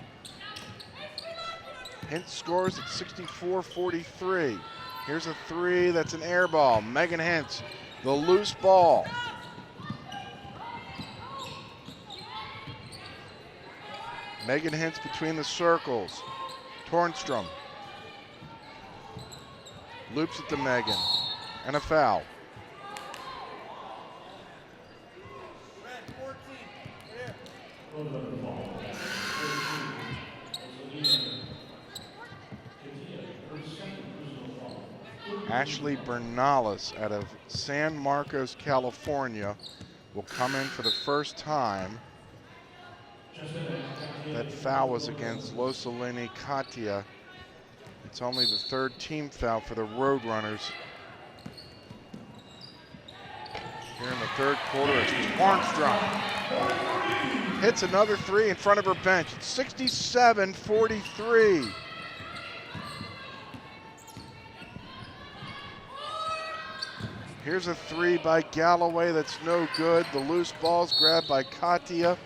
Hintz scores at 64-43. Here's a three. That's an air ball. Megan Hintz, the loose ball. Megan Hintz between the circles. Tornstrom loops it to Megan, and a foul. Ashley Bernales out of San Marcos, California will come in for the first time. That foul was against Losalini Katia. It's only the third team foul for the Roadrunners. Here in the third quarter, it's Tornstrom. Hits another three in front of her bench. It's 67-43. Here's a three by Galloway that's no good. The loose ball's grabbed by Katia.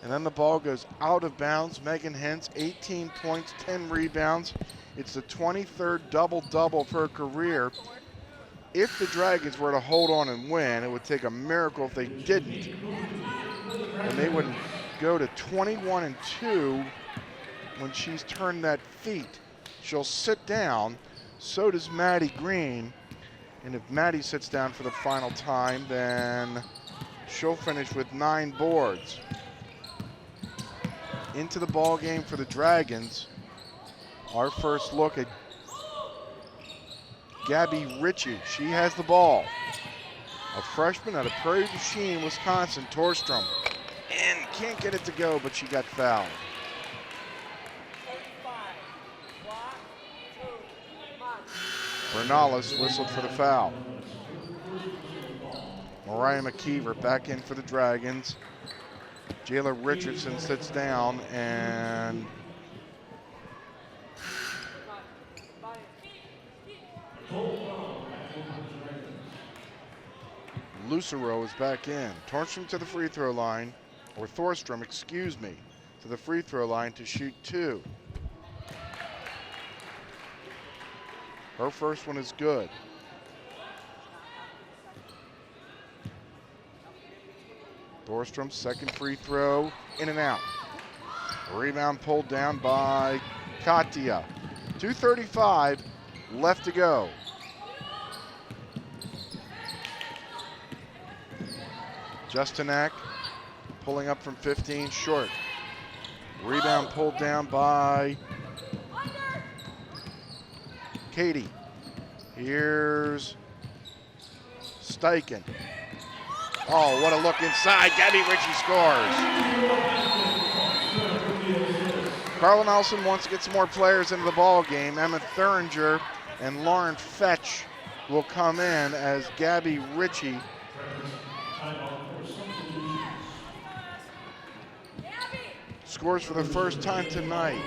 And then the ball goes out of bounds. Megan Hintz, 18 points, 10 rebounds. It's the 23rd double-double of her career. If the Dragons were to hold on and win, it would take a miracle if they didn't. And they would go to 21-2 when she's turned that feet. She'll sit down. So does Maddie Green. And if Maddie sits down for the final time, then she'll finish with 9 boards. Into the ball game for the Dragons. Our first look at Gabby Ritchie. She has the ball. A freshman out of Prairie du Chien, Wisconsin. Torstrom. And can't get it to go, but she got fouled. Bernales whistled for the foul. Mariah McKeever back in for the Dragons. Jayla Richardson sits down, and Lucero is back in. Tornstrom to the free throw line, or Thorstrom, excuse me, to the free throw line to shoot 2. Her first one is good. Thorstrom's second free throw, in and out. Rebound pulled down by Katia. 2:35 left to go. Justinak pulling up from 15, short. Rebound pulled down by Katie. Here's Steichen. Oh, what a look inside. Gabby Ritchie scores. Carla Nelson wants to get some more players into the ball game. Emma Thuringer and Lauren Fetch will come in as Gabby Ritchie scores for the first time tonight.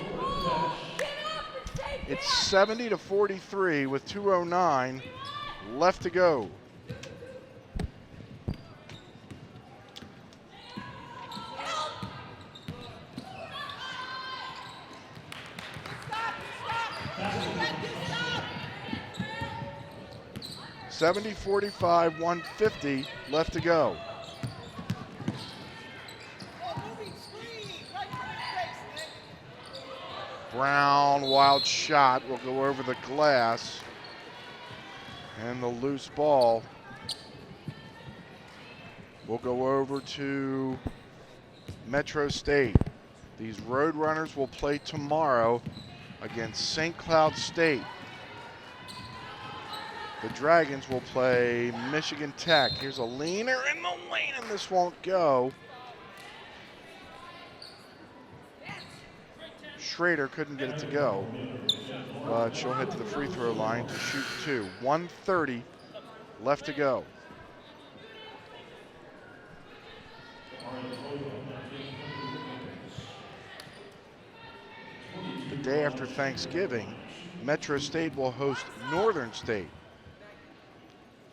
It's 70-43 with 2:09 left to go. $70-45, 150 left to go. Brown, wild shot, will go over the glass. And the loose ball will go over to Metro State. These Roadrunners will play tomorrow against St. Cloud State. The Dragons will play Michigan Tech. Here's a leaner in the lane, and this won't go. Schrader couldn't get it to go, but she'll head to the free throw line to shoot 2. 1:30 left to go. The day after Thanksgiving, Metro State will host Northern State.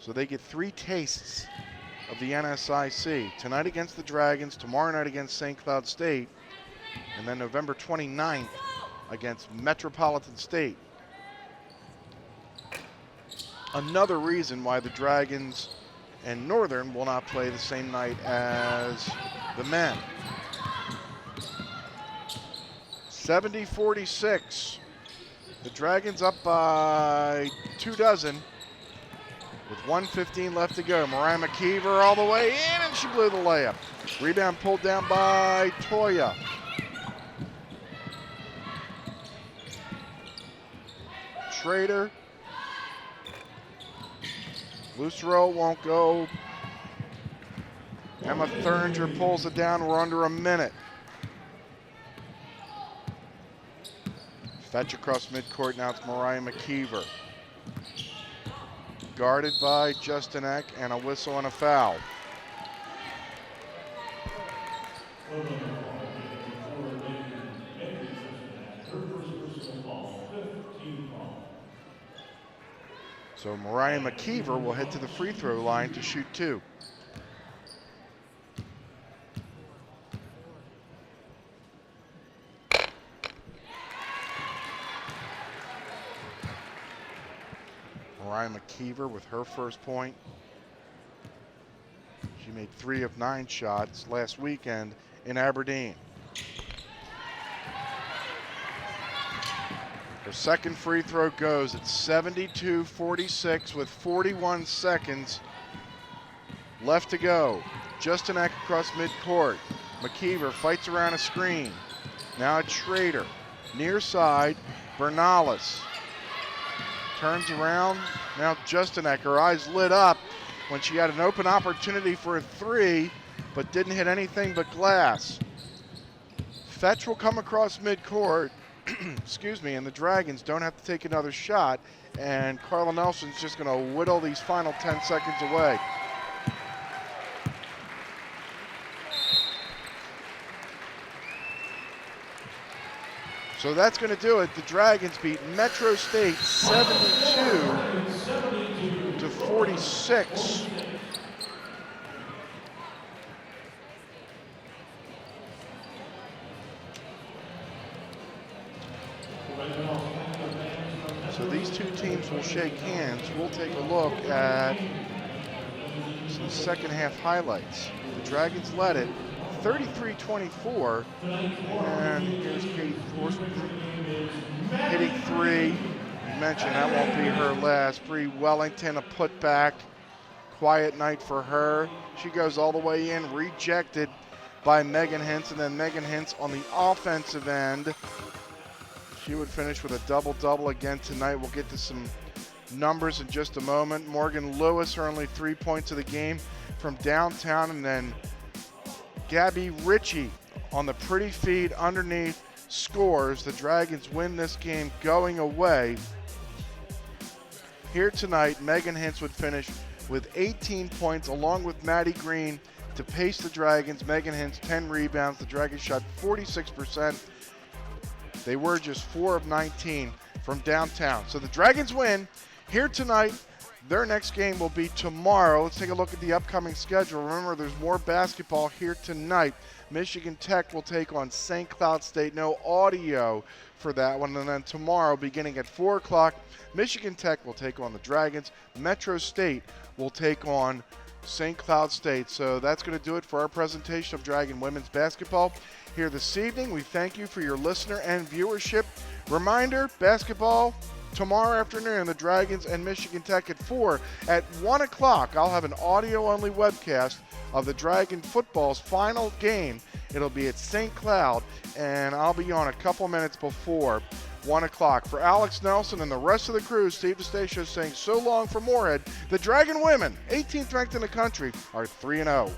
So they get 3 tastes of the NSIC. Tonight against the Dragons, tomorrow night against St. Cloud State, and then November 29th against Metropolitan State. another reason why the Dragons and Northern will not play the same night as the men. 70-46. The Dragons up by 24 with 1:15 left to go. Mariah McKeever all the way in, and she blew the layup. Rebound pulled down by Toya. Schrader. Loose roll won't go. Emma Thuringer pulls it down. We're under a minute. Fetch across midcourt. Now it's Mariah McKeever. Guarded by Justin Eck, and a whistle and a foul. So Mariah McKeever will head to the free throw line to shoot 2. Mariah McKeever with her first point. She made 3 of 9 shots last weekend in Aberdeen. Her second free throw goes at 72-46 with 41 seconds left to go. Justin Eck across midcourt. McKeever fights around a screen. Now it's Schrader. Near side, Bernales. Turns around, now Justin Eck, her eyes lit up when she had an open opportunity for a 3, but didn't hit anything but glass. Fetch will come across midcourt, excuse me, and the Dragons don't have to take another shot, and Carla Nelson's just gonna whittle these final 10 seconds away. So that's going to do it. The Dragons beat Metro State 72-46. So these two teams will shake hands. We'll take a look at some second half highlights. The Dragons led it 33-24, and here's Katie Forsman hitting 3. You mentioned that won't be her last. Bree Wellington, a putback. Quiet night for her. She goes all the way in, rejected by Megan Hintz, and then Megan Hintz on the offensive end. She would finish with a double-double again tonight. We'll get to some numbers in just a moment. Morgan Lewis, her only 3 points of the game from downtown, and then Gabby Ritchie on the pretty feed underneath scores. The Dragons win this game going away. Here tonight, Megan Hintz would finish with 18 points along with Maddie Green to pace the Dragons. Megan Hintz, 10 rebounds. The Dragons shot 46%. They were just 4 of 19 from downtown. So the Dragons win here tonight. Their next game will be tomorrow. Let's take a look at the upcoming schedule. Remember, there's more basketball here tonight. Michigan Tech will take on St. Cloud State. No audio for that one. And then tomorrow, beginning at 4 o'clock, Michigan Tech will take on the Dragons. Metro State will take on St. Cloud State. So that's going to do it for our presentation of Dragon women's basketball here this evening. We thank you for your listener and viewership. Reminder, basketball tomorrow afternoon, the Dragons and Michigan Tech at 4. At 1 o'clock, I'll have an audio-only webcast of the Dragon football's final game. It'll be at St. Cloud, and I'll be on a couple minutes before 1 o'clock. For Alex Nelson and the rest of the crew, Steve DeStacio saying so long for Moorhead. The Dragon women, 18th ranked in the country, are 3-0.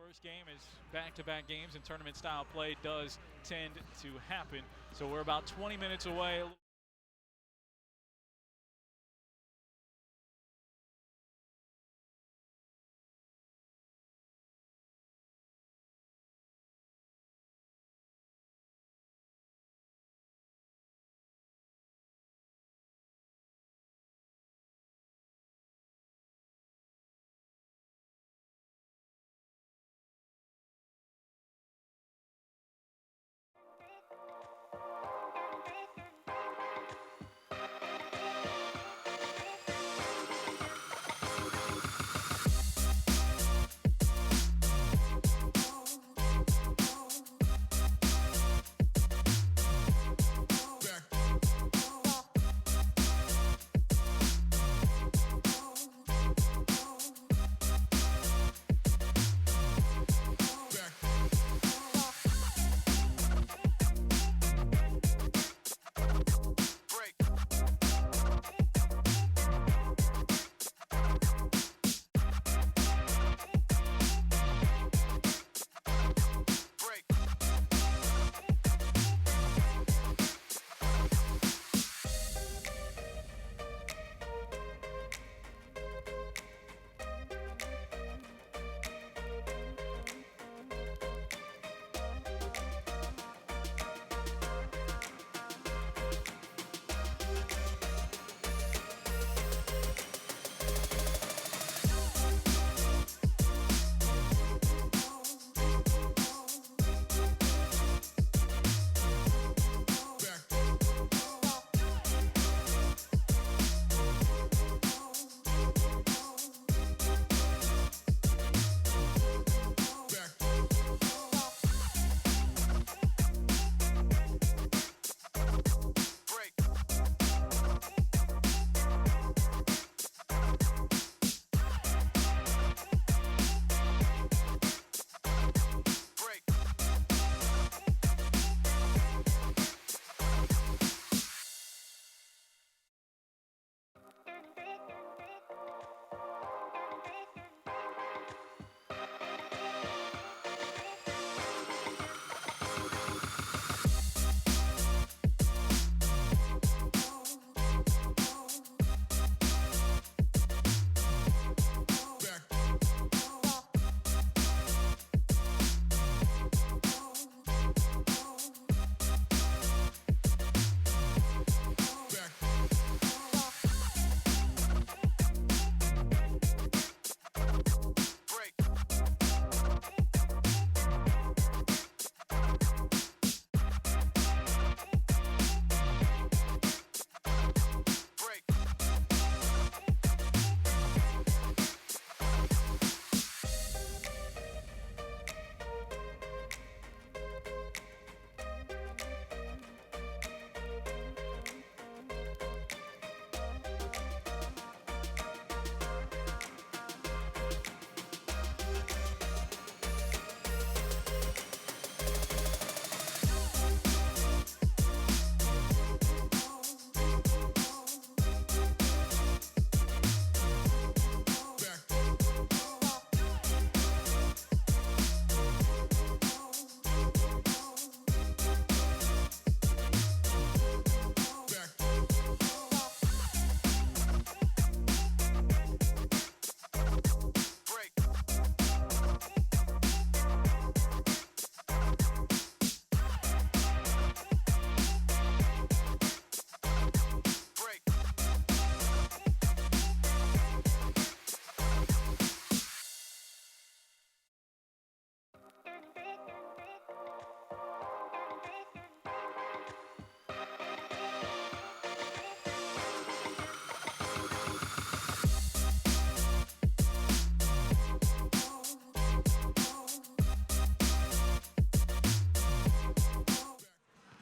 First game is back-to-back games, and tournament-style play does tend to happen. So we're about 20 minutes away.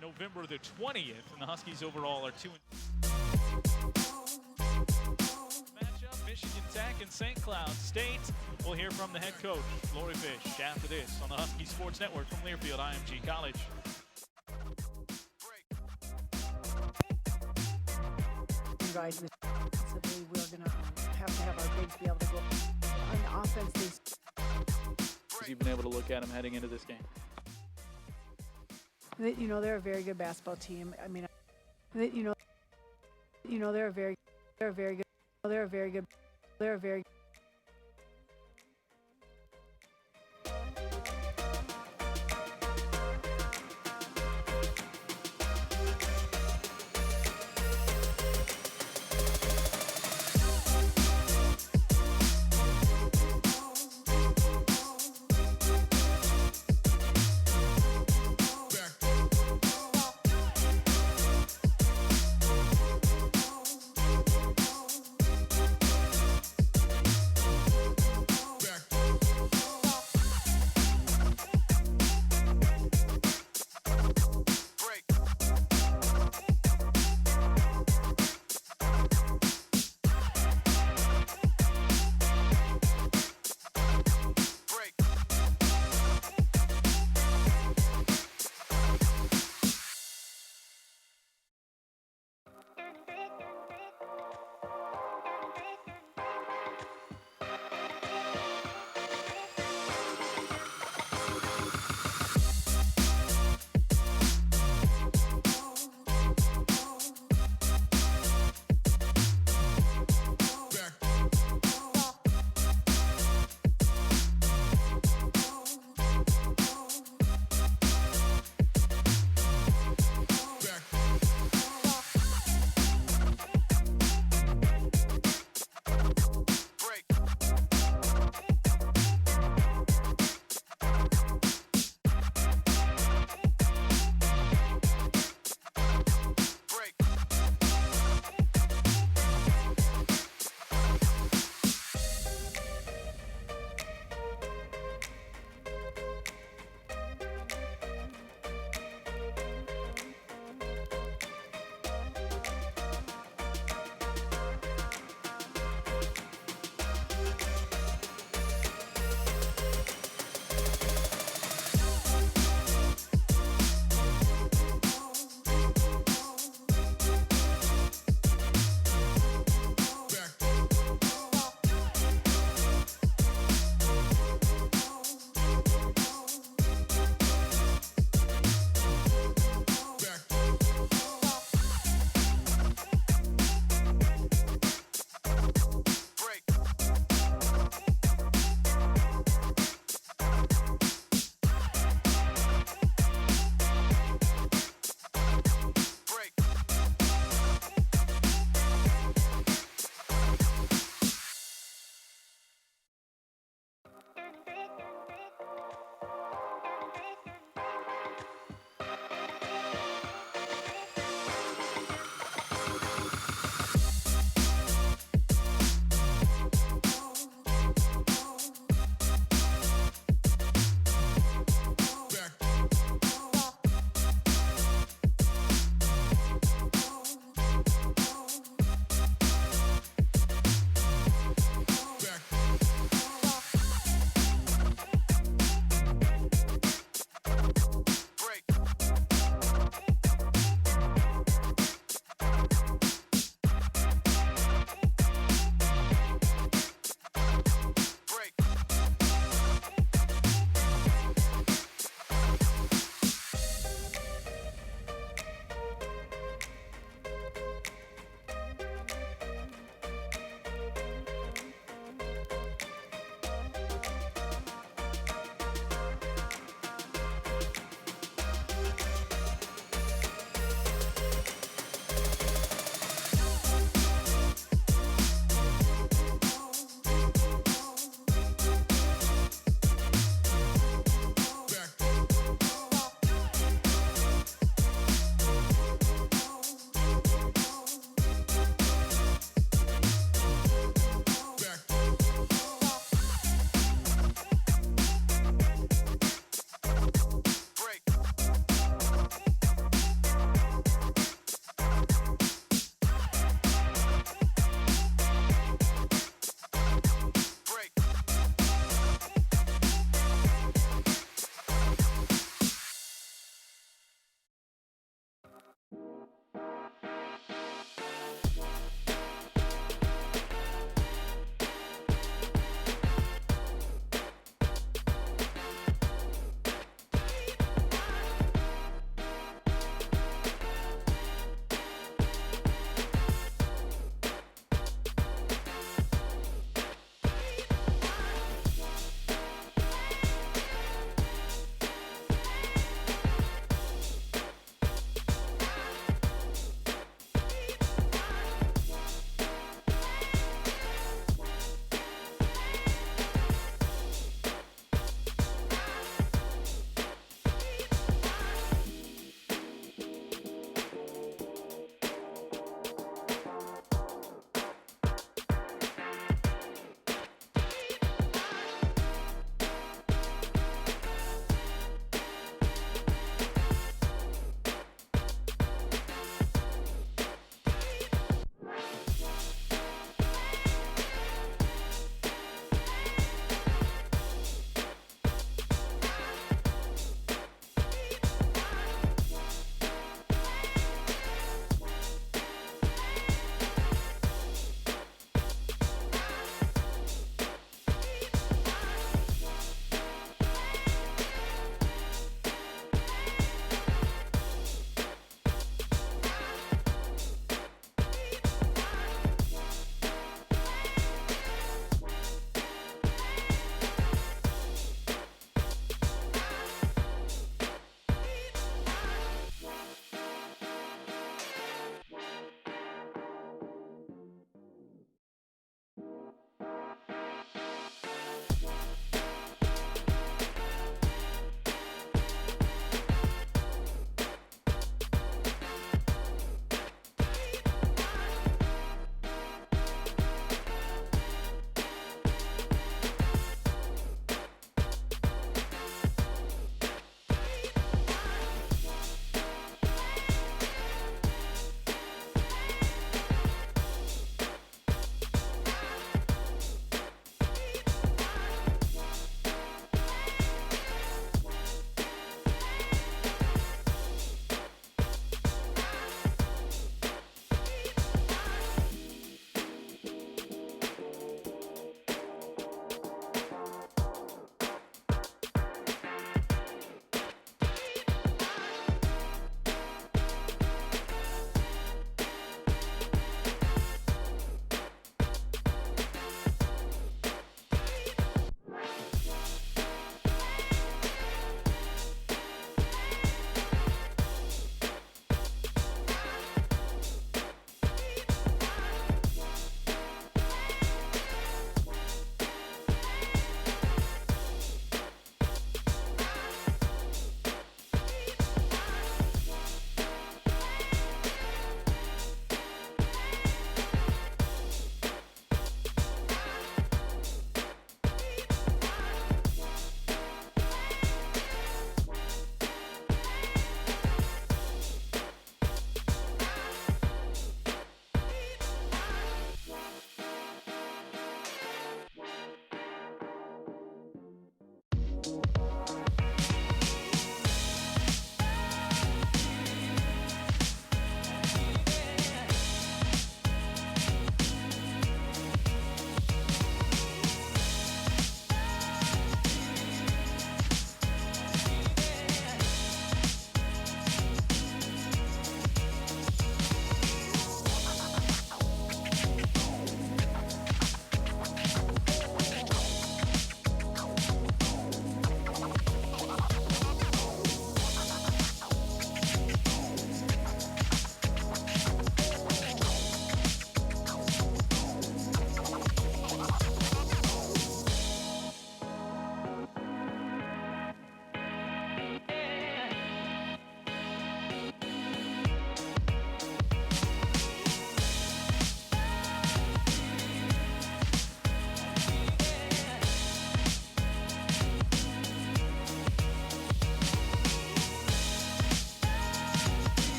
November the 20th, and the Huskies overall are 2-. Matchup, Michigan Tech and St. Cloud State. We'll hear from the head coach, Lori Fish, after this on the Husky Sports Network from Learfield IMG College. Guys, defensively, we're going to have our bigs be able to go. On the offense, as you've been able to look at them heading into this game? You know, they're a very good basketball team. I mean, you know, they're a very good.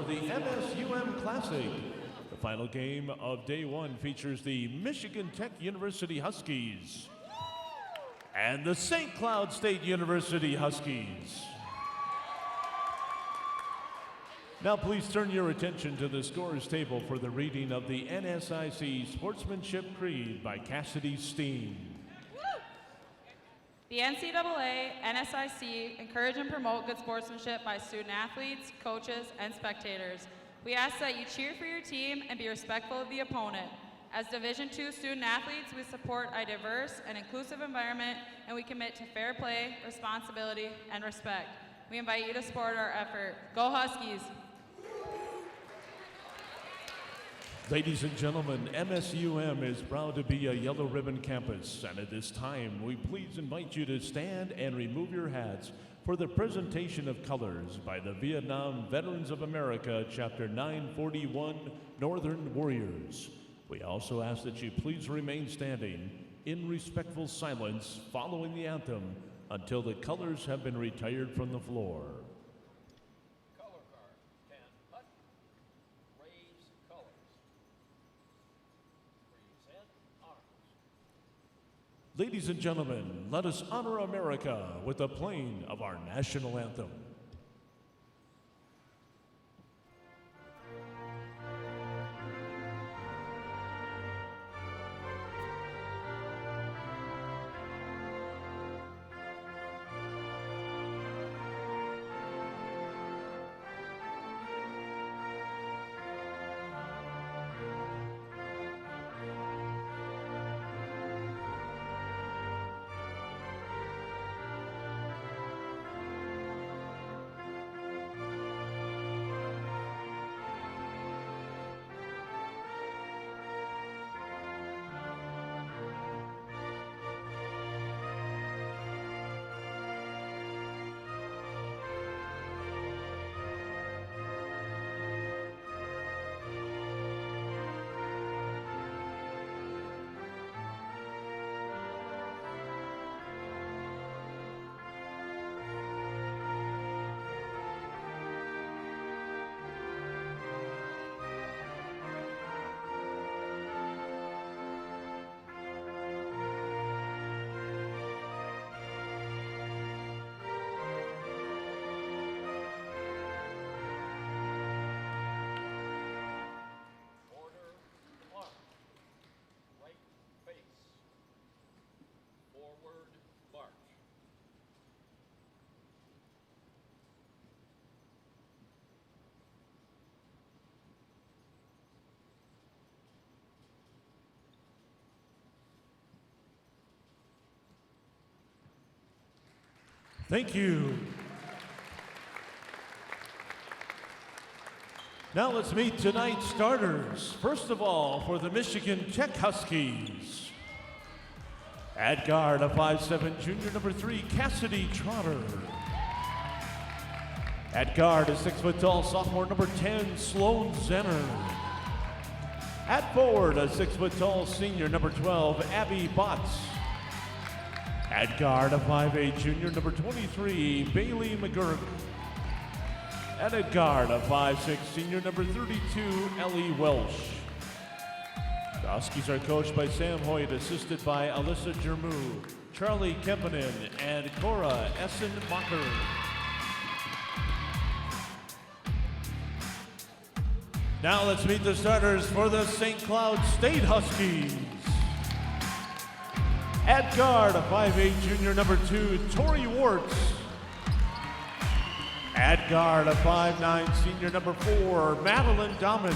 the MSUM Classic. The final game of day one features the Michigan Tech University Huskies and the St. Cloud State University Huskies. Now please turn your attention to the scores table for the reading of the NSIC Sportsmanship Creed by Cassidy Steen. The NCAA, NSIC encourage and promote good sportsmanship by student athletes, coaches, and spectators. We ask that you cheer for your team and be respectful of the opponent. As Division II student athletes, we support a diverse and inclusive environment, and we commit to fair play, responsibility, and respect. We invite you to support our effort. Go Huskies! Ladies and gentlemen, MSUM is proud to be a Yellow Ribbon campus, and at this time, we please invite you to stand and remove your hats for the presentation of colors by the Vietnam Veterans of America, Chapter 941, Northern Warriors. We also ask that you please remain standing in respectful silence following the anthem until the colors have been retired from the floor. Ladies and gentlemen, let us honor America with the playing of our national anthem. Thank you. Now let's meet tonight's starters. First of all, for the Michigan Tech Huskies. At guard, a 5'7" junior, number 3, Cassidy Trotter. At guard, a 6-foot-tall sophomore, number 10, Sloan Zenner. At forward, a 6-foot-tall senior, number 12, Abby Botts. At guard, a 5'8" junior, number 23, Bailey McGurk. And at guard, a 5'6" senior, number 32, Ellie Welsh. The Huskies are coached by Sam Hoyt, assisted by Alyssa Jermu, Charlie Kempinen, and Cora Essen-Macher. Now let's meet the starters for the St. Cloud State Huskies. At guard, a 5'8" junior, number 2, Tori Wartz. At guard, a 5'9" senior, number 4, Madeline Dahman.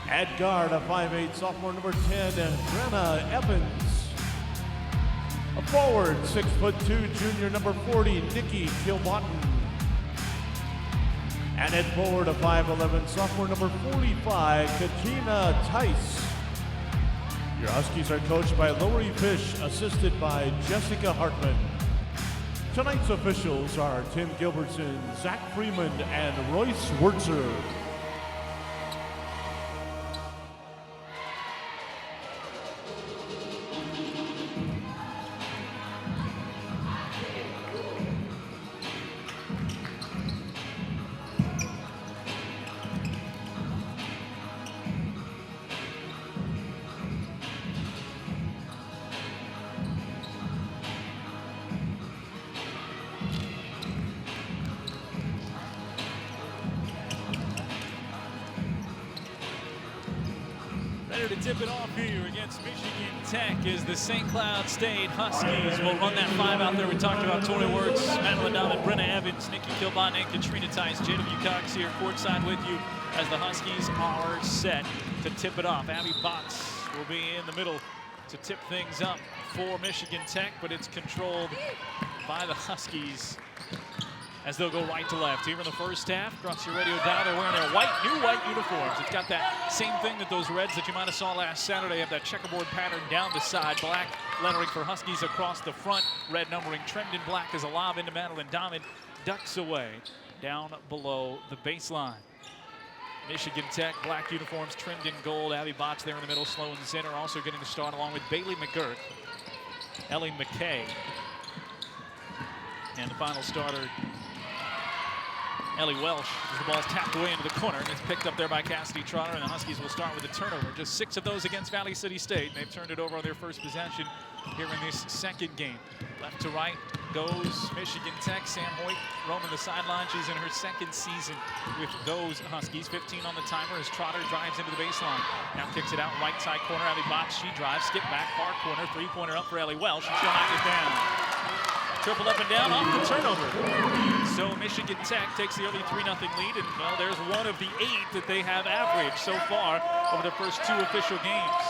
At guard, a 5'8" sophomore, number 10, Brenna Evans. A forward, 6'2" junior, number 40, Nikki Kilbotton. And at forward, a 5'11" sophomore, number 45, Katrina Tice. Your Huskies are coached by Lori Fish, assisted by Jessica Hartman. Tonight's officials are Tim Gilbertson, Zach Freeman, and Royce Wurtzer. tip it off here against Michigan Tech is the St. Cloud State Huskies. Will run that 5 out there. We talked about Tori Wertz, Madeline Down, Brenna Evans, Nikki Kilbotnick, Katrina Tice, JW Cox here courtside with you as the Huskies are set to tip it off. Abby Botts will be in the middle to tip things up for Michigan Tech, but it's controlled by the Huskies as they'll go right to left. Here in the first half, across your radio dial, they're wearing their new white uniforms. It's got that same thing that those Reds that you might have saw last Saturday have that checkerboard pattern down the side. Black lettering for Huskies across the front. Red numbering trimmed in black as a lob into Madeline Dahmen. Ducks away down below the baseline. Michigan Tech, black uniforms trimmed in gold. Abby Botts there in the middle, Sloan Zinner also getting the start along with Bailey McGurk, Ellie McKay. And the final starter, Ellie Welsh, as the ball's tapped away into the corner, and it's picked up there by Cassidy Trotter, and the Huskies will start with a turnover. Just 6 of those against Valley City State, and they've turned it over on their first possession here in this second game. Left to right goes Michigan Tech. Sam Hoyt roaming the sideline. She's in her second season with those Huskies. 15 on the timer as Trotter drives into the baseline. Now kicks it out right side corner. Abby Botts, she drives, skip back, far corner, 3-pointer up for Ellie Welsh, and she'll knock it down. Triple up and down off the turnover. So Michigan Tech takes the early 3-0 lead, and well, there's one of the 8 that they have averaged so far over their first 2 official games,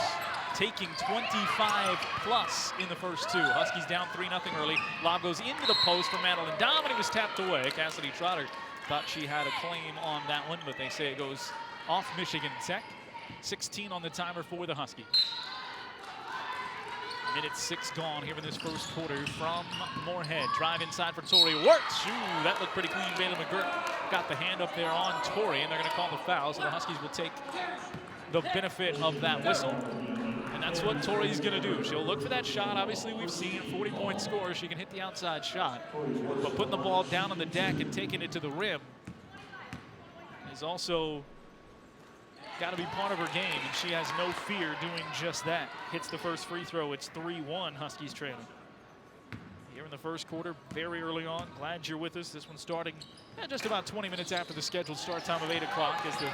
taking 25 plus in the first 2. Huskies down 3-0 early. Lob goes into the post for Madeline Dahmen, and it was tapped away. Cassidy Trotter thought she had a claim on that one, but they say it goes off Michigan Tech. 16 on the timer for the Huskies. Minute 6 gone here in this first quarter from Moorhead. Drive inside for Tori Wertz. Ooh, that looked pretty clean. Bailey McGurk got the hand up there on Tori, and they're going to call the foul, so the Huskies will take the benefit of that whistle. And that's what Tori's going to do. She'll look for that shot. Obviously, we've seen a 40-point score. She can hit the outside shot. But putting the ball down on the deck and taking it to the rim is also got to be part of her game, and she has no fear doing just that. Hits the first free throw. It's 3-1, Huskies trailing. Here in the first quarter, very early on. Glad you're with us. This one starting just about 20 minutes after the scheduled start time of 8 o'clock as the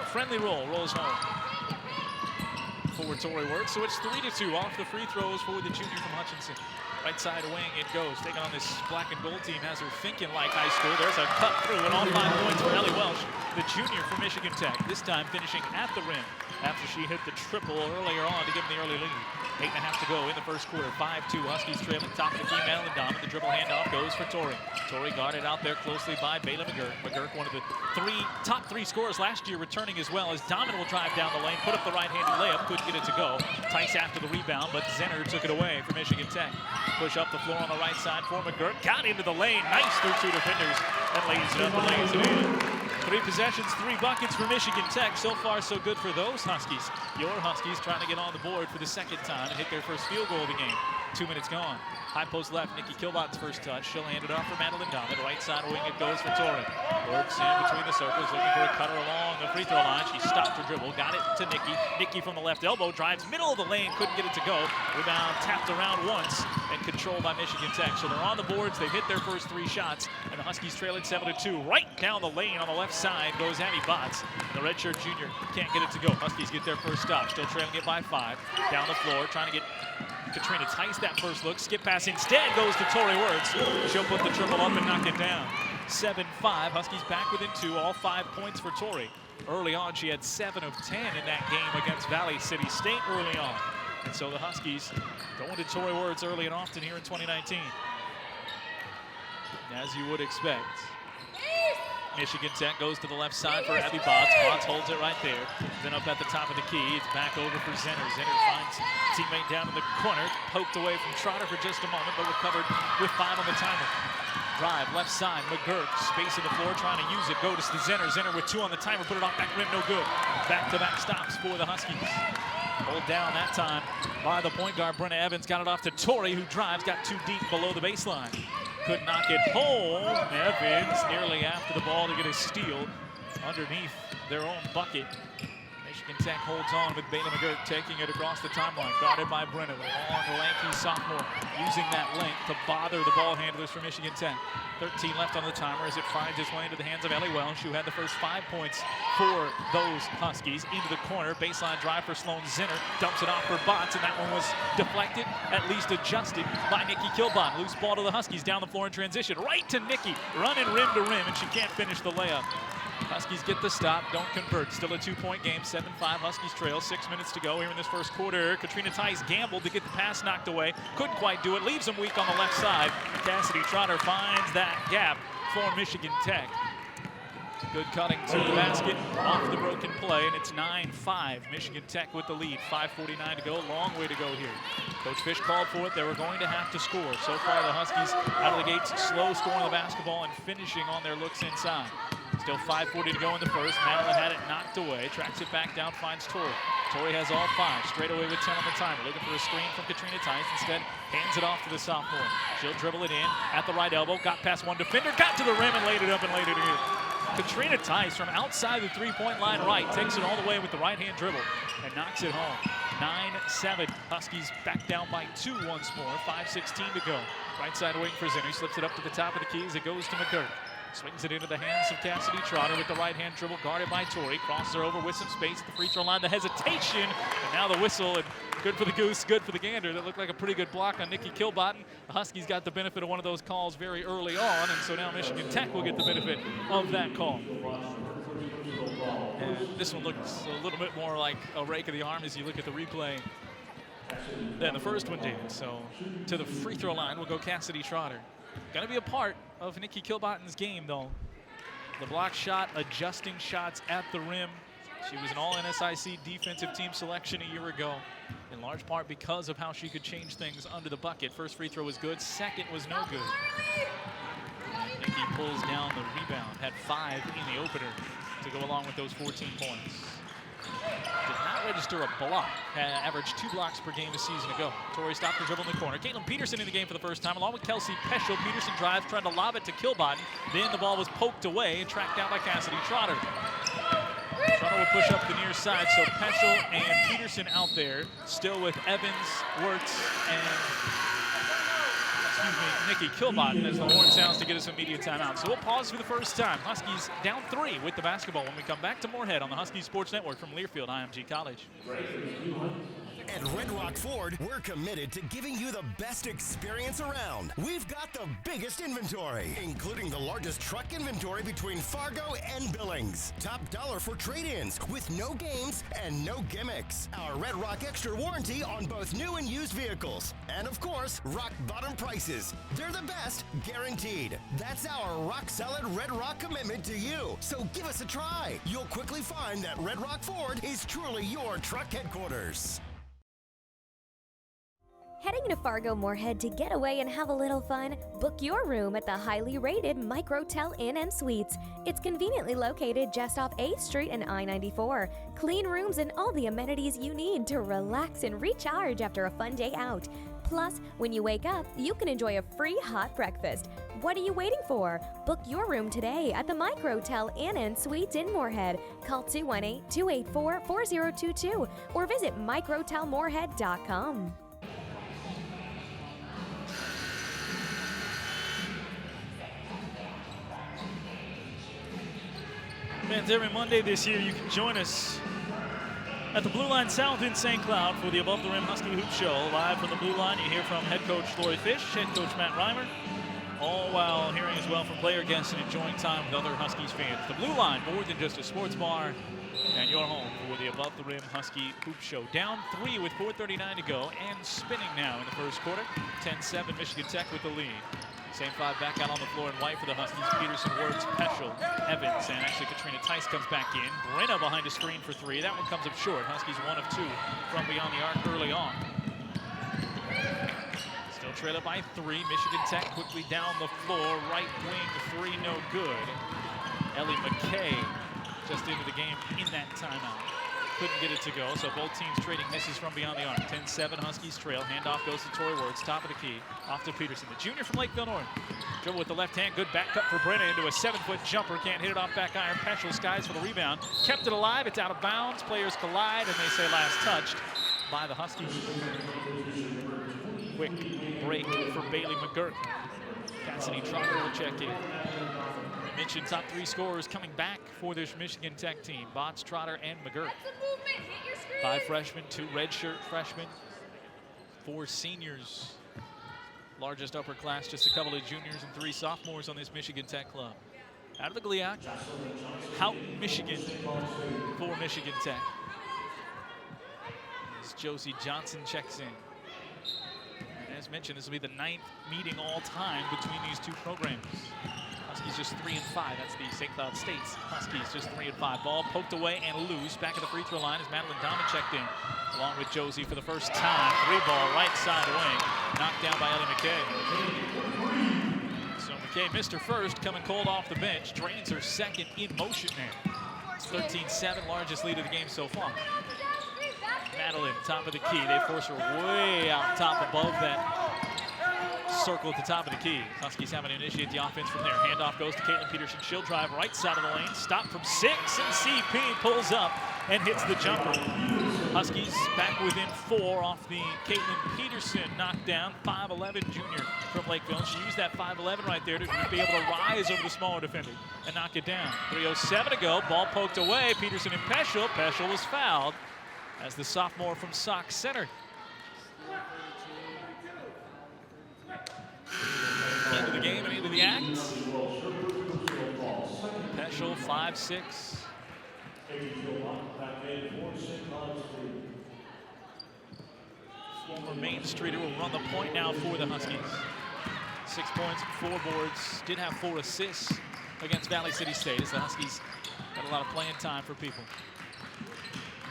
friendly roll rolls home for Tori Wertz. So it's 3-2 off the free throws for the junior from Hutchinson. Right side wing it goes. Taking on this black and gold team has her thinking like high school. There's a cut through and all 5 points for Ellie Welsh, the junior from Michigan Tech. This time finishing at the rim after she hit the triple earlier on to give them the early lead. 8.5 to go in the first quarter. 5-2 Huskies trailing. Top of the key, Madeline Dahmen. The dribble handoff goes for Tori. Tori guarded out there closely by Bailey McGurk. McGurk, one of the top three scorers last year, returning as well as Dahmen will drive down the lane, put up the right-handed layup, couldn't get it to go. Tice after the rebound, but Zinner took it away for Michigan Tech. Push up the floor on the right side for McGurk. Got into the lane. Nice through 2 defenders. And lays it up and lays it in. 3 possessions, 3 buckets for Michigan Tech. So far, so good for those Huskies. Your Huskies trying to get on the board for the second time and hit their first field goal of the game. 2 minutes gone. High post left, Nikki Kilbot's first touch. She'll hand it off for Madeline Dahmen. Right side wing it goes for Tori. Works in between the circles, looking for a cutter along the free throw line. She stopped her dribble, got it to Nikki. Nikki from the left elbow, drives middle of the lane, couldn't get it to go. Rebound tapped around once and controlled by Michigan Tech. So they're on the boards, they've hit their first 3 shots, and the Huskies trail it 7-2. Right down the lane on the left side goes Abby Botts. The redshirt junior can't get it to go. Huskies get their first stop, still trailing it by 5. Down the floor, trying to get Katrina Tice that first look. Skip pass instead goes to Tori Wertz. She'll put the triple up and knock it down. 7-5. Huskies back within 2. All 5 points for Tori. Early on, she had 7 of 10 in that game against Valley City State early on. And so the Huskies going to Tori Wertz early and often here in 2019. As you would expect. Michigan Tech goes to the left side for Abby Botts. Botts holds it right there. Then up at the top of the key, it's back over for Zinner. Zinner finds teammate down in the corner. Poked away from Trotter for just a moment, but recovered with 5 on the timer. Drive, left side, McGurk, space in the floor, trying to use it. Goes to Zinner. Zinner with 2 on the timer, put it off back rim, no good. Back-to-back stops for the Huskies. Hold down that time by the point guard, Brenna Evans. Got it off to Tori, who drives, got too deep below the baseline. Could knock it home. Evans nearly after the ball to get a steal underneath their own bucket. Michigan Tech holds on with Bailey McGirt taking it across the timeline, guarded by Brenna, the long, lanky sophomore, using that length to bother the ball handlers for Michigan Tech. 13 left on the timer as it finds its way into the hands of Ellie Welsh, who had the first 5 points for those Huskies. Into the corner, baseline drive for Sloan Zinner, dumps it off for Botts, and that one was deflected, at least adjusted by Nikki Kilbott. Loose ball to the Huskies down the floor in transition, right to Nikki, running rim to rim, and she can't finish the layup. Huskies get the stop, don't convert. Still a 2-point game, 7-5 Huskies trail, 6 minutes to go here in this first quarter. Katrina Tice gambled to get the pass knocked away, couldn't quite do it, leaves them weak on the left side. Cassidy Trotter finds that gap for Michigan Tech. Good cutting to the basket, off the broken play, and it's 9-5. Michigan Tech with the lead, 5:49 to go, long way to go here. Coach Fish called for it, they were going to have to score. So far the Huskies out of the gates, slow scoring the basketball and finishing on their looks inside. Still 5:40 to go in the first. Madeline had it knocked away, tracks it back down, finds Tori. Tori has all 5, straight away with 10 on the timer. Looking for a screen from Katrina Tice, instead hands it off to the sophomore. She'll dribble it in at the right elbow, got past one defender, got to the rim and laid it up and laid it in. Katrina Tice from outside the 3-point line right, takes it all the way with the right-hand dribble and knocks it home. 9-7, Huskies back down by 2 once more, 5:16 to go. Right side waiting for Zinner, slip it up to the top of the key as it goes to McGirt. Swings it into the hands of Cassidy Trotter with the right-hand dribble, guarded by Tori. Crosses her over with some space at the free throw line. The hesitation, and now the whistle, and good for the goose, good for the gander. That looked like a pretty good block on Nikki Kilbottom. The Huskies got the benefit of one of those calls very early on, and so now Michigan Tech will get the benefit of that call. And this one looks a little bit more like a rake of the arm as you look at the replay than the first one did. So to the free throw line will go Cassidy Trotter. Going to be a part of Nikki Kilbottom's game, though. The block shot, adjusting shots at the rim. She was an all-NSIC defensive team selection a year ago, in large part because of how she could change things under the bucket. First free throw was good, second was no good. Nikki pulls down the rebound, had 5 in the opener to go along with those 14 points. Did not register a block, averaged 2 blocks per game a season ago. Tori stopped the dribble in the corner. Caitlin Peterson in the game for the first time, along with Kelsey Peschel. Peterson drives, trying to lob it to Kilbottom. Then the ball was poked away and tracked down by Cassidy Trotter. Trotter will push up the near side, so Peschel and Peterson out there, still with Evans, Wirtz, and Nikki Kilbottom as the horn sounds to get us immediate timeout. So we'll pause for the first time. Huskies down 3 with the basketball when we come back to Moorhead on the Husky Sports Network from Learfield IMG College. At Red Rock Ford, we're committed to giving you the best experience around. We've got the biggest inventory, including the largest truck inventory between Fargo and Billings. Top dollar for trade-ins with no games and no gimmicks. Our Red Rock Extra warranty on both new and used vehicles. And of course, rock bottom prices. They're the best, guaranteed. That's our rock-solid Red Rock commitment to you. So give us a try. You'll quickly find that Red Rock Ford is truly your truck headquarters. Heading to Fargo Moorhead to get away and have a little fun? Book your room at the highly rated Microtel Inn and Suites. It's conveniently located just off 8th Street and I-94. Clean rooms and all the amenities you need to relax and recharge after a fun day out. Plus, when you wake up, you can enjoy a free hot breakfast. What are you waiting for? Book your room today at the Microtel Inn and Suites in Moorhead. Call 218-284-4022 or visit microtelmoorhead.com. Fans, every Monday this year, you can join us at the Blue Line South in St. Cloud for the Above the Rim Husky Hoop Show. Live from the Blue Line, you hear from head coach Lori Fish, head coach Matt Reimer, all while hearing as well from player guests and enjoying time with other Huskies fans. The Blue Line, more than just a sports bar, and your home for the Above the Rim Husky Hoop Show. Down 3 with 4:39 to go and spinning now in the first quarter. 10-7 Michigan Tech with the lead. Same 5 back out on the floor in white for the Huskies. Peterson, Wirtz, Peschel, Evans, and actually Katrina Tice comes back in. Brenna behind a screen for 3. That one comes up short. Huskies 1 of 2 from beyond the arc early on. Still trail up by 3. Michigan Tech quickly down the floor. Right wing 3, no good. Ellie McKay just into the game in that timeout. couldn't get it to go, so both teams trading misses from beyond the arc. 10-7, Huskies trail. Handoff goes to Tori Wertz, top of the key. Off to Peterson, the junior from Lakeville North. Dribble with the left hand, good back cut for Brenna into a 7-foot jumper. Can't hit it off back iron. Peschel skies for the rebound. Kept it alive, it's out of bounds. Players collide, and they say last touched by the Huskies. Quick break for Bailey McGurk. Cassidy Trotter will check in. I mentioned top 3 scorers coming back for this Michigan Tech team. Botts, Trotter, and McGurk. 5 freshmen, 2 redshirt freshmen, 4 seniors. Largest upper class, just a couple of juniors and 3 sophomores on this Michigan Tech club. Out of the GLIAC, Houghton, Michigan for Michigan Tech. As Josie Johnson checks in. And as mentioned, this will be the 9th meeting all time between these 2 programs. Huskies just 3-5. That's the St. Cloud State's Huskies just 3-5. Ball poked away and loose. Back at the free throw line as Madeline Dahman checked in, along with Josie for the first time. 3-ball right side wing, knocked down by Ellie McKay. So McKay missed her first, coming cold off the bench. Drains her second in motion now. It's 13-7, largest lead of the game so far. Madeline, top of the key. They force her way out top above that circle at the top of the key. Huskies having to initiate the offense from there. Handoff goes to Caitlin Peterson. She'll drive right side of the lane. Stop from 6, and CP pulls up and hits the jumper. Huskies back within 4 off the Caitlin Peterson knockdown. 5'11" junior from Lakeville. She used that 5'11" right there to be able to rise over the smaller defender and knock it down. 3:07 to go. Ball poked away. Peterson and Peschel. Peschel was fouled as the sophomore from Sauk Center. Into the game and into the act. Peschel, 5'6". Former Main Streeter will run the point now for the Huskies. 6 points, 4 boards. Did have 4 assists against Valley City State as the Huskies got a lot of playing time for people.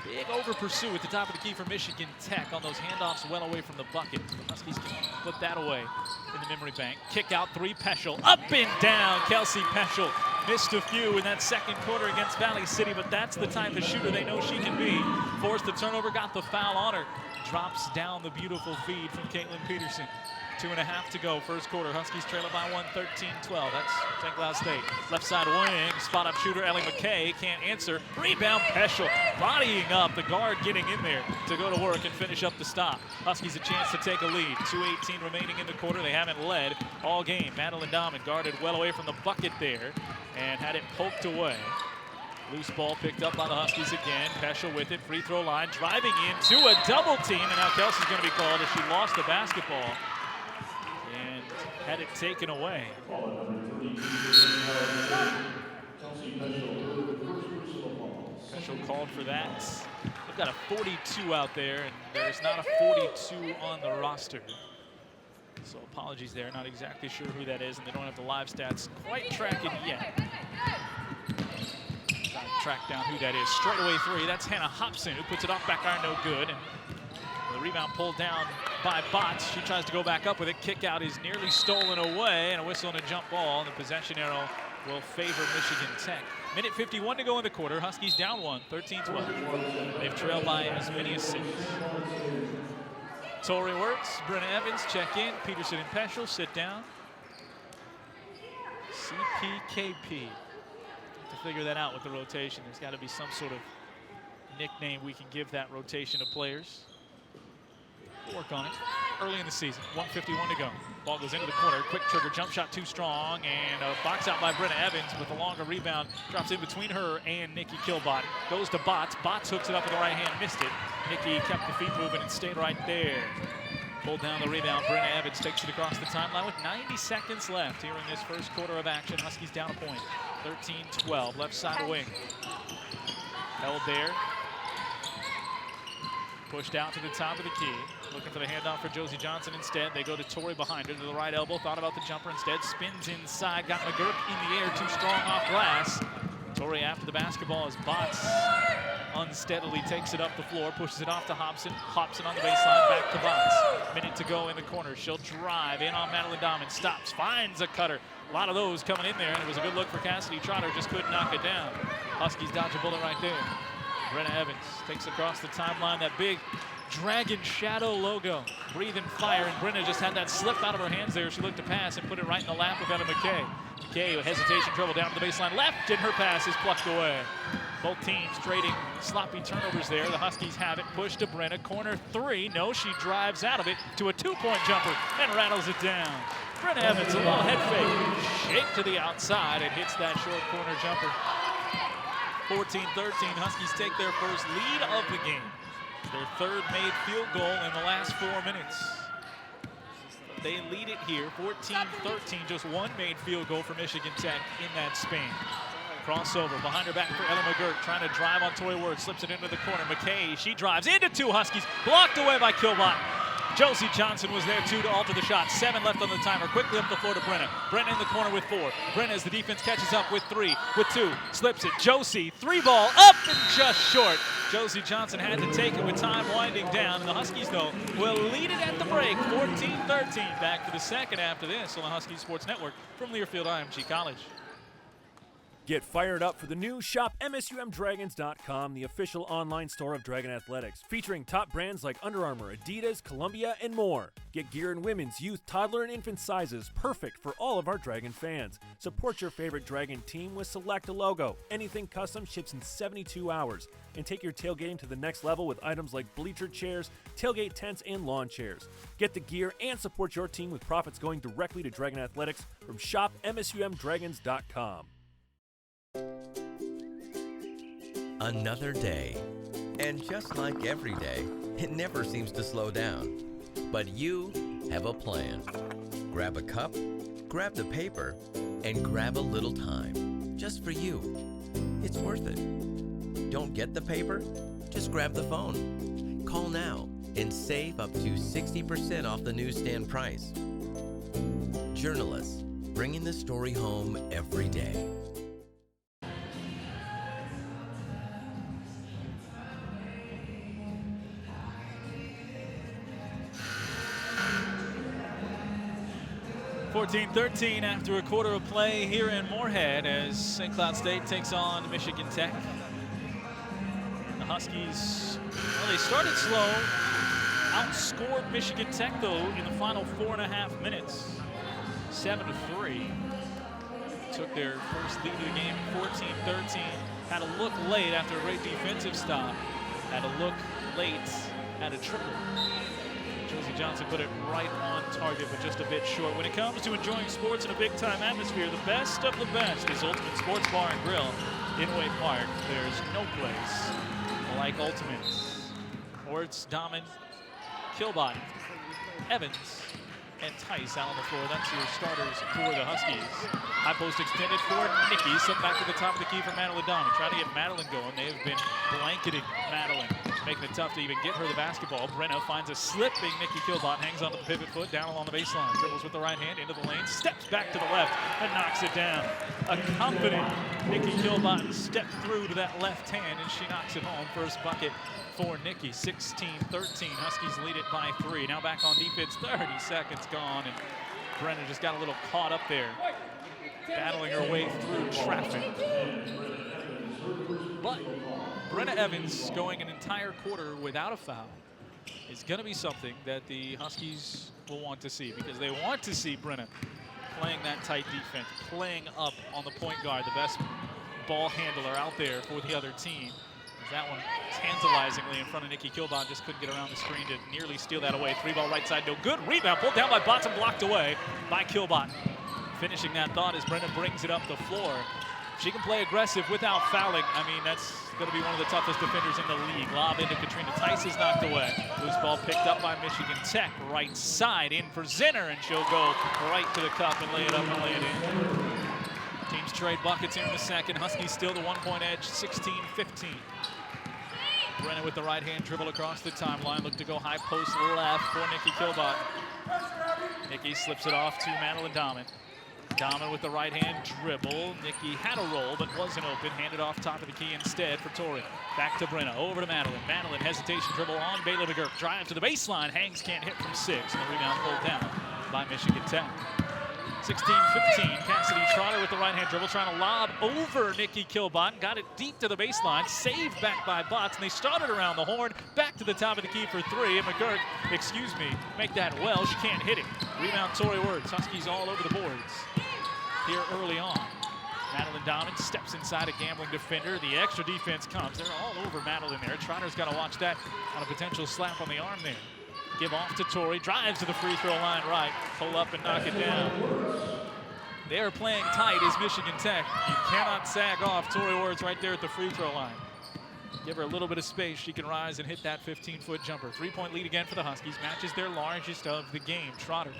Big over pursue at the top of the key for Michigan Tech on those handoffs well away from the bucket. The Huskies can put that away in the memory bank. Kick out 3, Peschel. Up and down, Kelsey Peschel. Missed a few in that second quarter against Valley City, but that's the type of shooter they know she can be. Forced the turnover, got the foul on her. Drops down the beautiful feed from Caitlin Peterson. 2.5 to go, first quarter. Huskies trail it by 1, 13-12. That's St. Cloud State. Left side wing, spot up shooter Ellie McKay can't answer. Rebound Peschel, bodying up the guard, getting in there to go to work and finish up the stop. Huskies a chance to take a lead. 2:18 remaining in the quarter. They haven't led all game. Madeline Dahman guarded well away from the bucket there and had it poked away. Loose ball picked up by the Huskies again. Peschel with it, free throw line, driving into a double team, and now Kelsey's going to be called as she lost the basketball and had it taken away. Peschel called for that. They've got a 42 out there, and there's not a 42 on the roster. So apologies there, not exactly sure who that is, and they don't have the live stats quite tracking yet. Trying to track down who that is. Straightaway 3, that's Hannah Hobson, who puts it off back iron, no good. And the rebound pulled down by Botts. She tries to go back up with it. Kick out is nearly stolen away, and a whistle and a jump ball. And the possession arrow will favor Michigan Tech. Minute 51 to go in the quarter. Huskies down 1, 13-12. They've trailed by as many as 6. Tori Wertz, Brenna Evans check in. Peterson and Peschel sit down. CPKP. To figure that out with the rotation, there's got to be some sort of nickname we can give that rotation of players. We'll work on it early in the season. 1:51 to go. Ball goes into the corner. Quick trigger jump shot too strong, and a box out by Brenna Evans with a longer rebound. Drops in between her and Nikki Kilbot. Goes to Botts. Botts hooks it up with the right hand, missed it. Nikki kept the feet moving and stayed right there. Pulled down the rebound. Brenna Evans takes it across the timeline with 90 seconds left here in this first quarter of action. Huskies down a point. 13-12. Left side wing. Held there. Pushed out to the top of the key. Looking for the handoff for Josie Johnson instead. They go to Tori behind her to the right elbow. Thought about the jumper instead. Spins inside. Got McGurk in the air. Too strong off glass. Tori after the basketball as Botts unsteadily takes it up the floor. Pushes it off to Hobson. Hobson on the baseline. Back to Botts. Minute to go in the corner. She'll drive in on Madeline Dahman. Stops. Finds a cutter. A lot of those coming in there. And it was a good look for Cassidy Trotter. Just couldn't knock it down. Huskies dodge a bullet right there. Brenna Evans takes across the timeline that big Dragon Shadow logo. Breathing fire, and Brenna just had that slip out of her hands there. She looked to pass and put it right in the lap of Ella McKay. McKay with hesitation, trouble down to the baseline left, and her pass is plucked away. Both teams trading sloppy turnovers there. The Huskies have it, push to Brenna, corner three. No, she drives out of it to a two-point jumper and rattles it down. Brenna Evans, a little head fake, shake to the outside, and hits that short corner jumper. 14-13, Huskies take their first lead of the game. Their third made field goal in the last 4 minutes. They lead it here, 14-13, just one made field goal for Michigan Tech in that span. Crossover behind her back for Ella McGirt, trying to drive on Tori Word, slips it into the corner. McKay, she drives into two Huskies, blocked away by Kilbot. Josie Johnson was there too to alter the shot. 7 left on the timer. Quickly up the floor to Brenna. Brenna in the corner with 4. Brenna as the defense catches up with 3, with 2, slips it. Josie, 3-ball, up and just short. Josie Johnson had to take it with time winding down, and the Huskies, though, will lead it at the break, 14-13. Back for the second after this on the Husky Sports Network from Learfield IMG College. Get fired up for the new Shop MSUMDragons.com, the official online store of Dragon Athletics, featuring top brands like Under Armour, Adidas, Columbia, and more. Get gear in women's, youth, toddler, and infant sizes, perfect for all of our Dragon fans. Support your favorite Dragon team with Select a logo. Anything custom ships in 72 hours. And take your tailgating to the next level with items like bleacher chairs, tailgate tents, and lawn chairs. Get the gear and support your team with profits going directly to Dragon Athletics from Shop MSUMDragons.com. Another day. And just like every day, it never seems to slow down. But you have a plan. Grab a cup, grab the paper, and grab a little time. Just for you. It's worth it. Don't get the paper? Just grab the phone. Call now and save up to 60% off the newsstand price. Journalists, bringing the story home every day. (14-13) after a quarter of play here in Moorhead as St. Cloud State takes on Michigan Tech. The Huskies, well, they started slow, outscored Michigan Tech though in the final 4.5 minutes, 7-3. Took their first lead of the game, 14-13. Had a look late after a great defensive stop. Had a look late at a triple. Josie Johnson put it right on target, but just a bit short. When it comes to enjoying sports in a big-time atmosphere, the best of the best is Ultimate Sports Bar and Grill in Way Park. There's no place like Ultimates. Orts, Dahmen, Kilbot, Evans, and Tice out on the floor. That's your starters for the Huskies. High post extended for Nikki. Sent back to the top of the key for Madeline Dahmen. Trying to get Madeline going. They have been blanketing Madeline, making it tough to even get her the basketball. Brenna finds a slipping Nikki Kilbot, hangs onto the pivot foot, down along the baseline. Dribbles with the right hand into the lane, steps back to the left, and knocks it down. A confident Nikki Kilbot stepped through to that left hand, and she knocks it home. First bucket for Nikki. 16-13. Huskies lead it by 3. Now back on defense, 30 seconds gone, and Brenna just got a little caught up there, battling her way through traffic. But Brenna Evans going an entire quarter without a foul is going to be something that the Huskies will want to see, because they want to see Brenna playing that tight defense, playing up on the point guard, the best ball handler out there for the other team. That one tantalizingly in front of Nikki Kilbot, just couldn't get around the screen to nearly steal that away. 3-ball right side, no good. Rebound pulled down by Bottom, blocked away by Kilbot. Finishing that thought as Brenna brings it up the floor. She can play aggressive without fouling. I mean, that's going to be one of the toughest defenders in the league. Lob into Katrina Tice is knocked away. Loose ball picked up by Michigan Tech. Right side in for Zinner, and she'll go right to the cup and lay it up and lay it in. Teams trade buckets here in the second. Huskies still the 1-point edge, 16-15. Brenna with the right hand dribble across the timeline. Look to go high post left for Nikki Kilbot. Nikki slips it off to Madeline Dahmen. Dahmen with the right hand dribble. Nikki had a roll but wasn't open. Handed off top of the key instead for Tori. Back to Brenna. Over to Madeline. Madeline hesitation dribble on Bailey McGurk. Drive to the baseline. Hangs can't hit from 6. And the rebound pulled down by Michigan Tech. 16-15, Cassidy Trotter with the right-hand dribble, trying to lob over Nikki Kilbottom. Got it deep to the baseline, saved back by Botts, and they started around the horn, back to the top of the key for three, and McGurk, make that well. She can't hit it. Rebound, Tori Wertz. Huskies all over the boards here early on. Madeline Domin steps inside a gambling defender. The extra defense comes. They're all over Madeline there. Trotter's got to watch that on a potential slap on the arm there. Give off to Tori, drives to the free throw line right, pull up and knock it down. They are playing tight as Michigan Tech. You cannot sag off Tori Wertz right there at the free throw line. Give her a little bit of space, she can rise and hit that 15-foot jumper. 3-point lead again for the Huskies, matches their largest of the game. Trotter,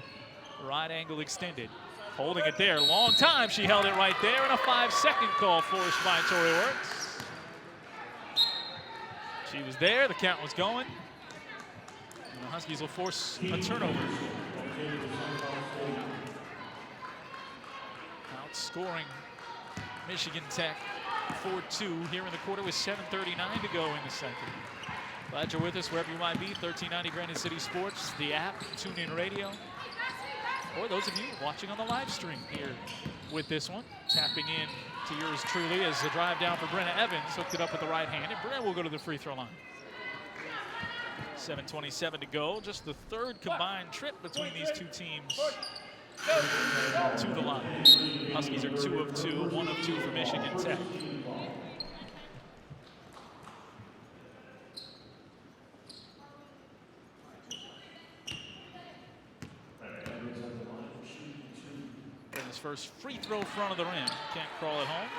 right angle extended, holding it there. Long time she held it right there, and a 5-second call forced by Tori Wertz. She was there, the count was going. The Huskies will force a turnover. Outscoring Michigan Tech 4-2 here in the quarter with 7:39 to go in the second. Glad you're with us wherever you might be. 1390 Granite City Sports, the app, TuneIn Radio, or those of you watching on the live stream here with this one. Tapping in to yours truly as the drive down for Brenna Evans, hooked it up with the right hand, and Brenna will go to the free throw line. 7:27 to go, just the third combined trip between these two teams to the line. Huskies are 2 of 2, 1 of 2 for Michigan Tech. His first free throw front of the rim, can't crawl it home.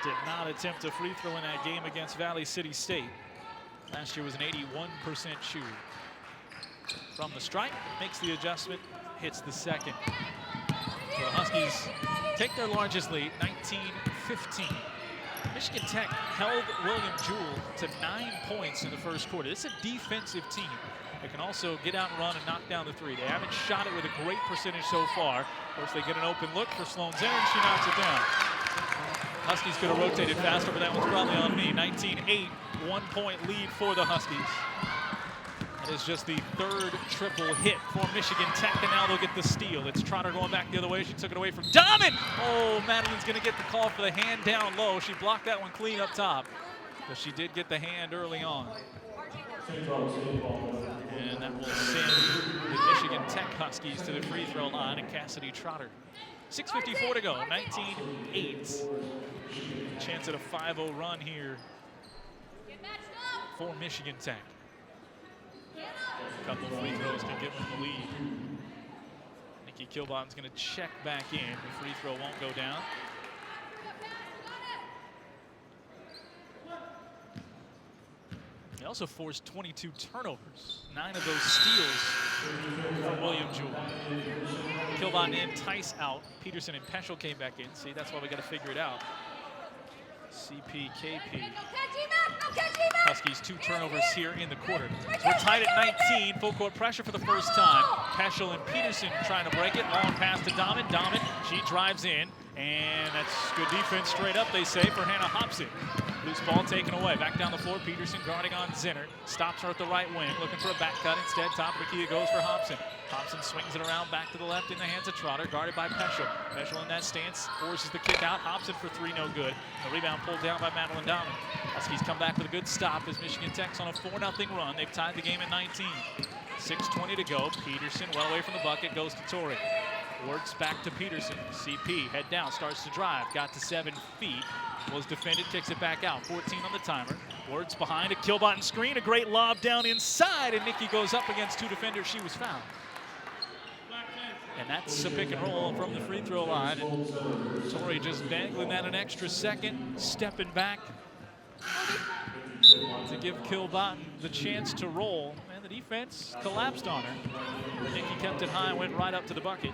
Did not attempt a free throw in that game against Valley City State. Last year was an 81% shooter. From the stripe, makes the adjustment, hits the second. So the Huskies take their largest lead, 19-15. Michigan Tech held William Jewell to 9 points in the first quarter. This is a defensive team that can also get out and run and knock down the three. They haven't shot it with a great percentage so far. Of course, they get an open look for Sloan Zenner, and she knocks it down. Huskies could have rotated faster, but that one's probably on me. 19-8, 1-point lead for the Huskies. That is just the third triple hit for Michigan Tech, and now they'll get the steal. It's Trotter going back the other way. She took it away from Domin. Oh, Madeline's going to get the call for the hand down low. She blocked that one clean up top, but she did get the hand early on. And that will send the Michigan Tech Huskies to the free throw line, and Cassidy Trotter. 6:54 to go, 19-8. Chance at a 5-0 run here for Michigan Tech. A couple of free throws can give them the lead. Nikki Kilbottom's going to check back in. The free throw won't go down. They also forced 22 turnovers. 9 of those steals for William Jewell. Kilbottom in, Tice out. Peterson and Peschel came back in. See, that's why we got to figure it out. CP, KP. Huskies 2 turnovers here in the quarter. So we're tied at 19. Full court pressure for the first time. Peschel and Peterson trying to break it. Long pass to Domin. Domin, she drives in. And that's good defense straight up, they say, for Hannah Hobson. Loose ball taken away. Back down the floor. Peterson guarding on Zinner. Stops her at the right wing. Looking for a back cut instead. Top of the key it goes for Hobson. Hobson swings it around back to the left in the hands of Trotter. Guarded by Peschel. Peschel in that stance. Forces the kick out. Hobson for 3, no good. The rebound pulled down by Madeline Domin. Huskies come back with a good stop as Michigan Tech's on a 4-0 run. They've tied the game at 19. 6:20 to go. Peterson well away from the bucket. Goes to Tori. Works back to Peterson. CP head down. Starts to drive. Got to 7 feet. Was defended, kicks it back out. 14 on the timer. Wertz behind a Kilbottom screen. A great lob down inside, and Nikki goes up against 2 defenders. She was fouled. And that's a pick and roll from the free throw line. And Tori just dangling that an extra second, stepping back to give Kilbottom the chance to roll. And the defense collapsed on her. Nikki kept it high and went right up to the bucket.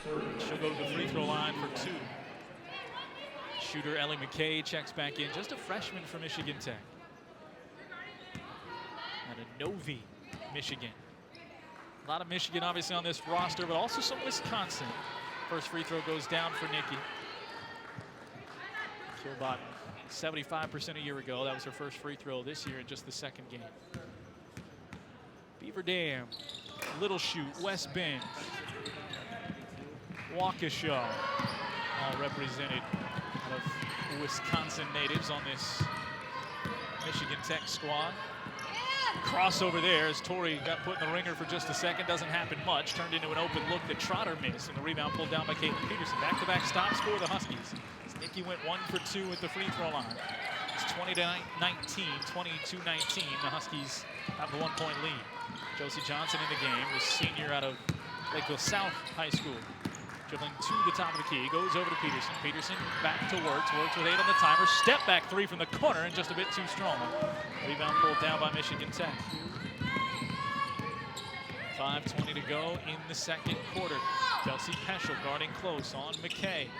She'll go to the free throw line for 2. Shooter Ellie McKay checks back in, just a freshman from Michigan Tech. Out of Novi, Michigan. A lot of Michigan obviously on this roster, but also some Wisconsin. First free throw goes down for Nikki. Kilbottom, 75% a year ago. That was her first free throw this year in just the second game. Beaver Dam, Little Chute, West Bend. Waukesha, all represented out of Wisconsin natives on this Michigan Tech squad. Crossover there as Torrey got put in the ringer for just a second. Doesn't happen much. Turned into an open look that Trotter missed, and the rebound pulled down by Caitlin Peterson. Back-to-back stops for the Huskies. Nikki went 1 for 2 at the free throw line. It's 20-19, 22-19. The Huskies have the 1-point lead. Josie Johnson in the game, the senior out of Lakeville South High School. Dribbling to the top of the key, goes over to Peterson. Peterson back to Wirtz. Wirtz with 8 on the timer. Step back 3 from the corner and just a bit too strong. Rebound pulled down by Michigan Tech. 5:20 to go in the second quarter. Kelsey Peschel guarding close on McKay.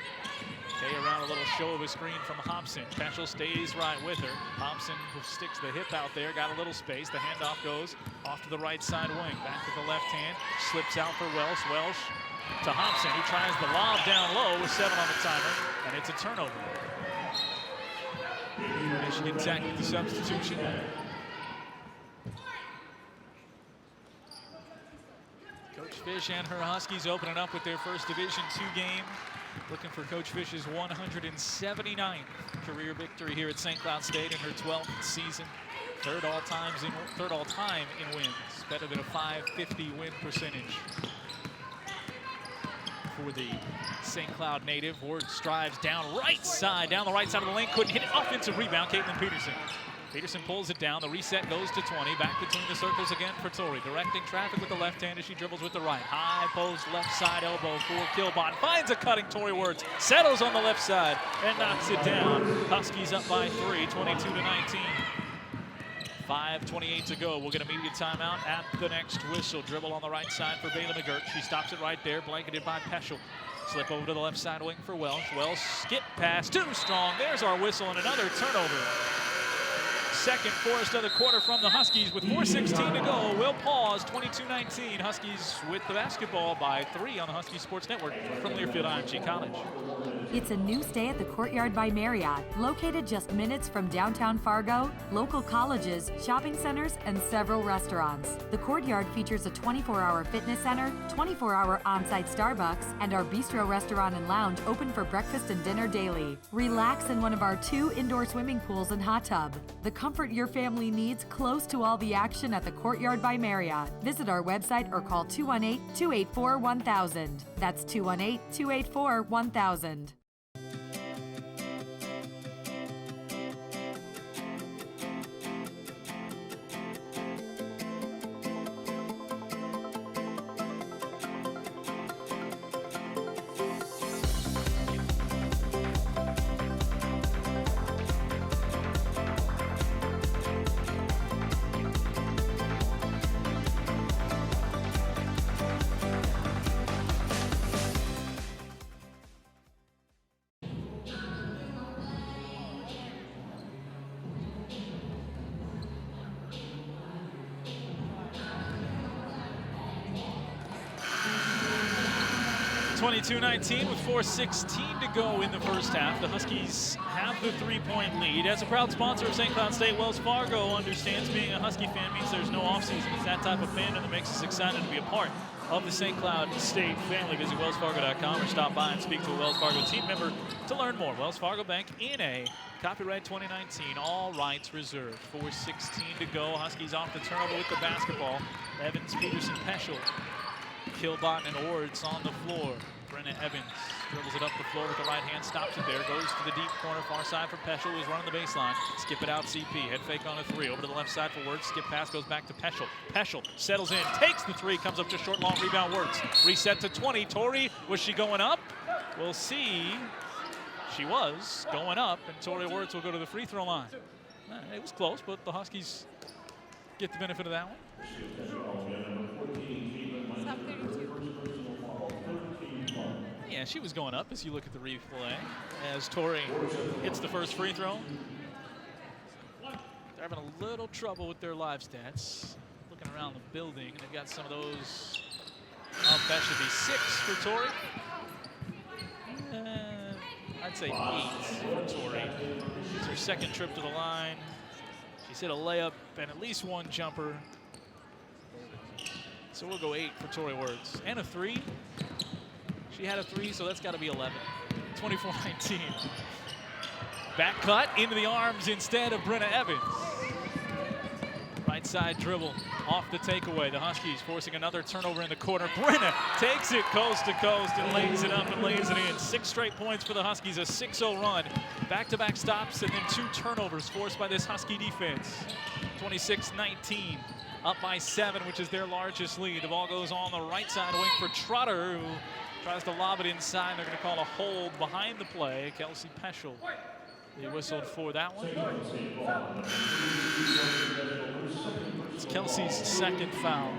McKay around a little show of a screen from Hobson. Peschel stays right with her. Hobson sticks the hip out there, got a little space. The handoff goes off to the right side wing. Back to the left hand, slips out for Welsh. Welsh to Hobson, who tries the lob down low with 7 on the timer, and it's a turnover. Michigan Tech with the substitution. Coach Fish and her Huskies opening up with their first Division II game. Looking for Coach Fish's 179th career victory here at St. Cloud State in her 12th season. Third all time in wins. Better than a .550 win percentage for the St. Cloud native. Wirtz drives down the right side of the lane. Couldn't hit it. Offensive rebound, Caitlin Peterson. Peterson pulls it down. The reset goes to 20. Back between the circles again for Torrey. Directing traffic with the left hand as she dribbles with the right. High post, left side elbow for Kilbot. Finds a cutting Torrey Wirtz. Settles on the left side and knocks it down. Huskies up by 3, 22-19. 5:28 to go. We'll get an immediate timeout at the next whistle. Dribble on the right side for Bailey McGirt. She stops it right there, blanketed by Peschel. Slip over to the left side wing for Welsh. Welsh skip pass, too strong. There's our whistle and another turnover. Second forced of the quarter from the Huskies with 4:16 to go. We'll pause. 22-19. Huskies with the basketball by 3 on the Husky Sports Network from Learfield IMG College. It's a new stay at the Courtyard by Marriott, located just minutes from downtown Fargo, local colleges, shopping centers, and several restaurants. The Courtyard features a 24-hour fitness center, 24-hour on-site Starbucks, and our bistro restaurant and lounge open for breakfast and dinner daily. Relax in one of our 2 indoor swimming pools and hot tub. The comfort your family needs close to all the action at the Courtyard by Marriott. Visit our website or call 218-284-1000. That's 218-284-1000. (22-19) with 4:16 to go in the first half. The Huskies have the 3-point lead. As a proud sponsor of St. Cloud State, Wells Fargo understands being a Husky fan means there's no offseason. It's that type of fandom that makes us excited to be a part of the St. Cloud State family. Visit wellsfargo.com or stop by and speak to a Wells Fargo team member to learn more. Wells Fargo Bank N.A. Copyright 2019, all rights reserved. 4:16 to go. Huskies off the turnover with the basketball. Evans, Peterson, Peschel. Kilbot and Ords on the floor. Brenna Evans dribbles it up the floor with the right hand, stops it there, goes to the deep corner, far side for Peschel, who's running the baseline. Skip it out, CP, head fake on a 3, over to the left side for Wirtz, skip pass goes back to Peschel. Peschel settles in, takes the 3, comes up just short, long rebound, Wirtz. Reset to 20, Torrey, was she going up? We'll see. She was going up, and Torrey Wirtz will go to the free throw line. It was close, but the Huskies get the benefit of that one. Yeah, she was going up as you look at the replay as Torrey hits the first free throw. They're having a little trouble with their live stats. Looking around the building, and they've got some of those up. That should be 6 for Torrey. I'd say 8 for Torrey. It's her second trip to the line. She's hit a layup and at least 1 jumper. So we'll go 8 for Torrey Wirtz. And a 3. She had a 3, so that's got to be 11. 24-19. Back cut into the arms instead of Brenna Evans. Right side dribble off the takeaway. The Huskies forcing another turnover in the corner. Brenna takes it coast to coast and lays it up and lays it in. 6 straight points for the Huskies, a 6-0 run. Back-to-back stops and then 2 turnovers forced by this Husky defense. 26-19, up by 7, which is their largest lead. The ball goes on the right side wing for Trotter, who tries to lob it inside. They're going to call a hold behind the play. Kelsey Peschel. They whistled for that one. It's Kelsey's second foul.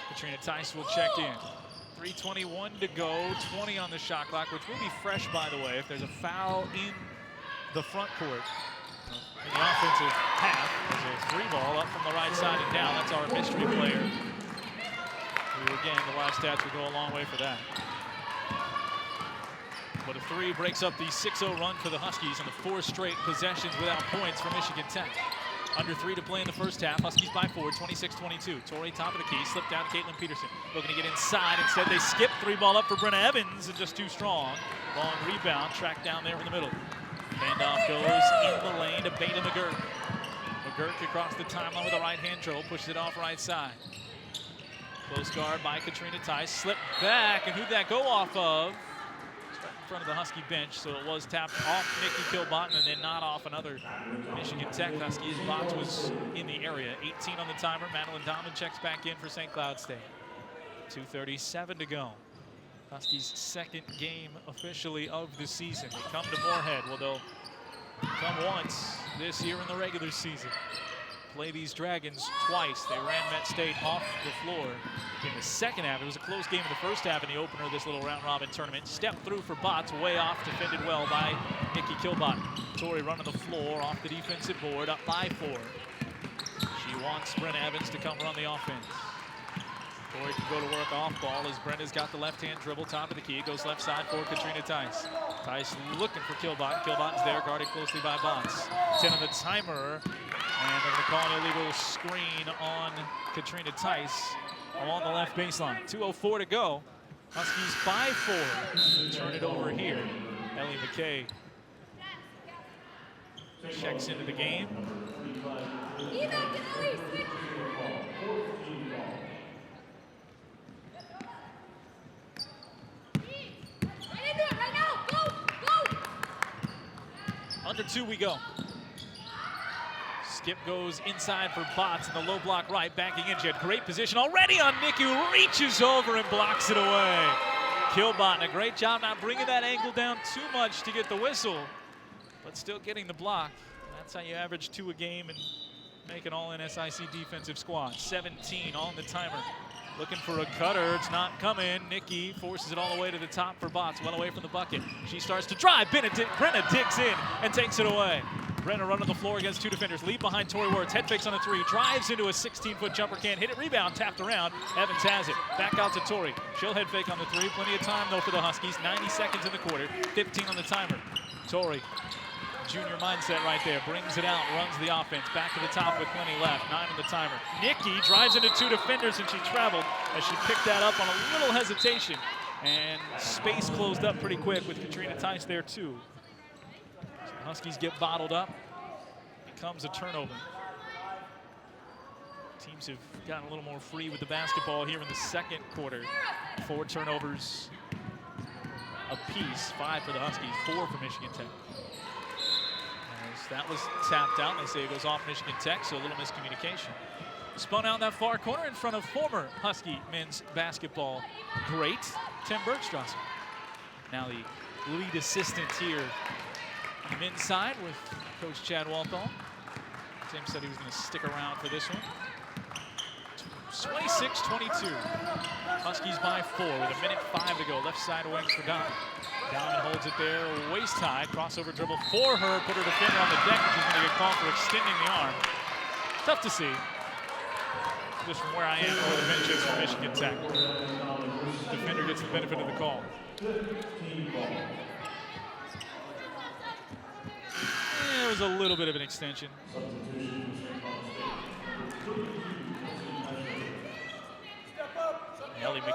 Katrina Tice will check in. 3:21 to go, 20 on the shot clock, which will be fresh, by the way, if there's a foul in the front court. In the offensive half, there's a 3-ball up from the right side and down. That's our mystery player. Again, the live stats would go a long way for that. But a 3 breaks up the 6-0 run for the Huskies and the 4 straight possessions without points for Michigan Tech. Under 3 to play in the first half. Huskies by 4, 26-22. Torrey top of the key, slipped down to Caitlin Peterson. Looking to get inside. Instead, they skip 3-ball up for Brenna Evans and just too strong. Long rebound, tracked down there in the middle. Handoff goes in the lane to Beta McGurk. McGurk across the timeline with a right-hand dribble, pushes it off right side. Close guard by Katrina Tice, slipped back, and who'd that go off of? It's right in front of the Husky bench, so it was tapped off Nikki Kilbottom and then not off another Michigan Tech Husky. Box was in the area. 18 on the timer. Madeline Donovan checks back in for St. Cloud State. 2:37 to go. Huskies' second game officially of the season. They come to Moorhead. Well, they'll come once this year in the regular season. Play these Dragons twice. They ran Met State off the floor in the second half. It was a close game in the first half in the opener of this little round-robin tournament. Step through for Botts, way off, defended well by Nikki Kilbottom. Torrey running the floor off the defensive board, up by 4. She wants Brenna Evans to come run the offense. Torrey can go to work off ball as Brenna's got the left-hand dribble, top of the key. Goes left side for Katrina Tice. Tice looking for Kilbottom. Kilbottom's there, guarded closely by Botts. 10 on the timer. And they're going to call an illegal screen on Katrina Tice along the left baseline. 2:04 to go. Huskies by 4. Turn it over here. Ellie McKay checks into the game. Under 2 we go. Skip goes inside for Botts in the low block right, backing in. She had great position already on Nikki, who reaches over and blocks it away. Kilbottom, a great job not bringing that angle down too much to get the whistle, but still getting the block. That's how you average 2 a game and make an all-NSIC defensive squad. 17 on the timer. Looking for a cutter, it's not coming. Nikki forces it all the way to the top for Botts, well away from the bucket. She starts to drive, Brenna digs in and takes it away. Brenna running the floor against 2 defenders. Lead behind Torrey Wirtz, head fakes on the 3, drives into a 16-foot jumper, can't hit it, rebound, tapped around. Evans has it, back out to Torrey. She'll head fake on the 3, plenty of time though for the Huskies. 90 seconds in the quarter, 15 on the timer. Torrey, junior mindset right there, brings it out, runs the offense, back to the top with plenty left, 9 on the timer. Nikki drives into 2 defenders and she traveled as she picked that up on a little hesitation. And space closed up pretty quick with Katrina Tice there too. So the Huskies get bottled up, becomes a turnover. Teams have gotten a little more free with the basketball here in the second quarter. 4 turnovers apiece, 5 for the Huskies, 4 for Michigan Tech. That was tapped out. They say it goes off Michigan Tech, so a little miscommunication. Spun out in that far corner in front of former Husky men's basketball great Tim Bergstrasser. Now the lead assistant here on the men's side with Coach Chad Walthall. Tim said he was going to stick around for this one. 26-22. Huskies by 4 with 1:05 to go. Left side wing for Donovan. Donovan holds it there, waist high, crossover dribble for her, put her defender on the deck, and she's going to get called for extending the arm. Tough to see, just from where I am, where the bench is for Michigan Tech. Defender gets the benefit of the call. It was a little bit of an extension.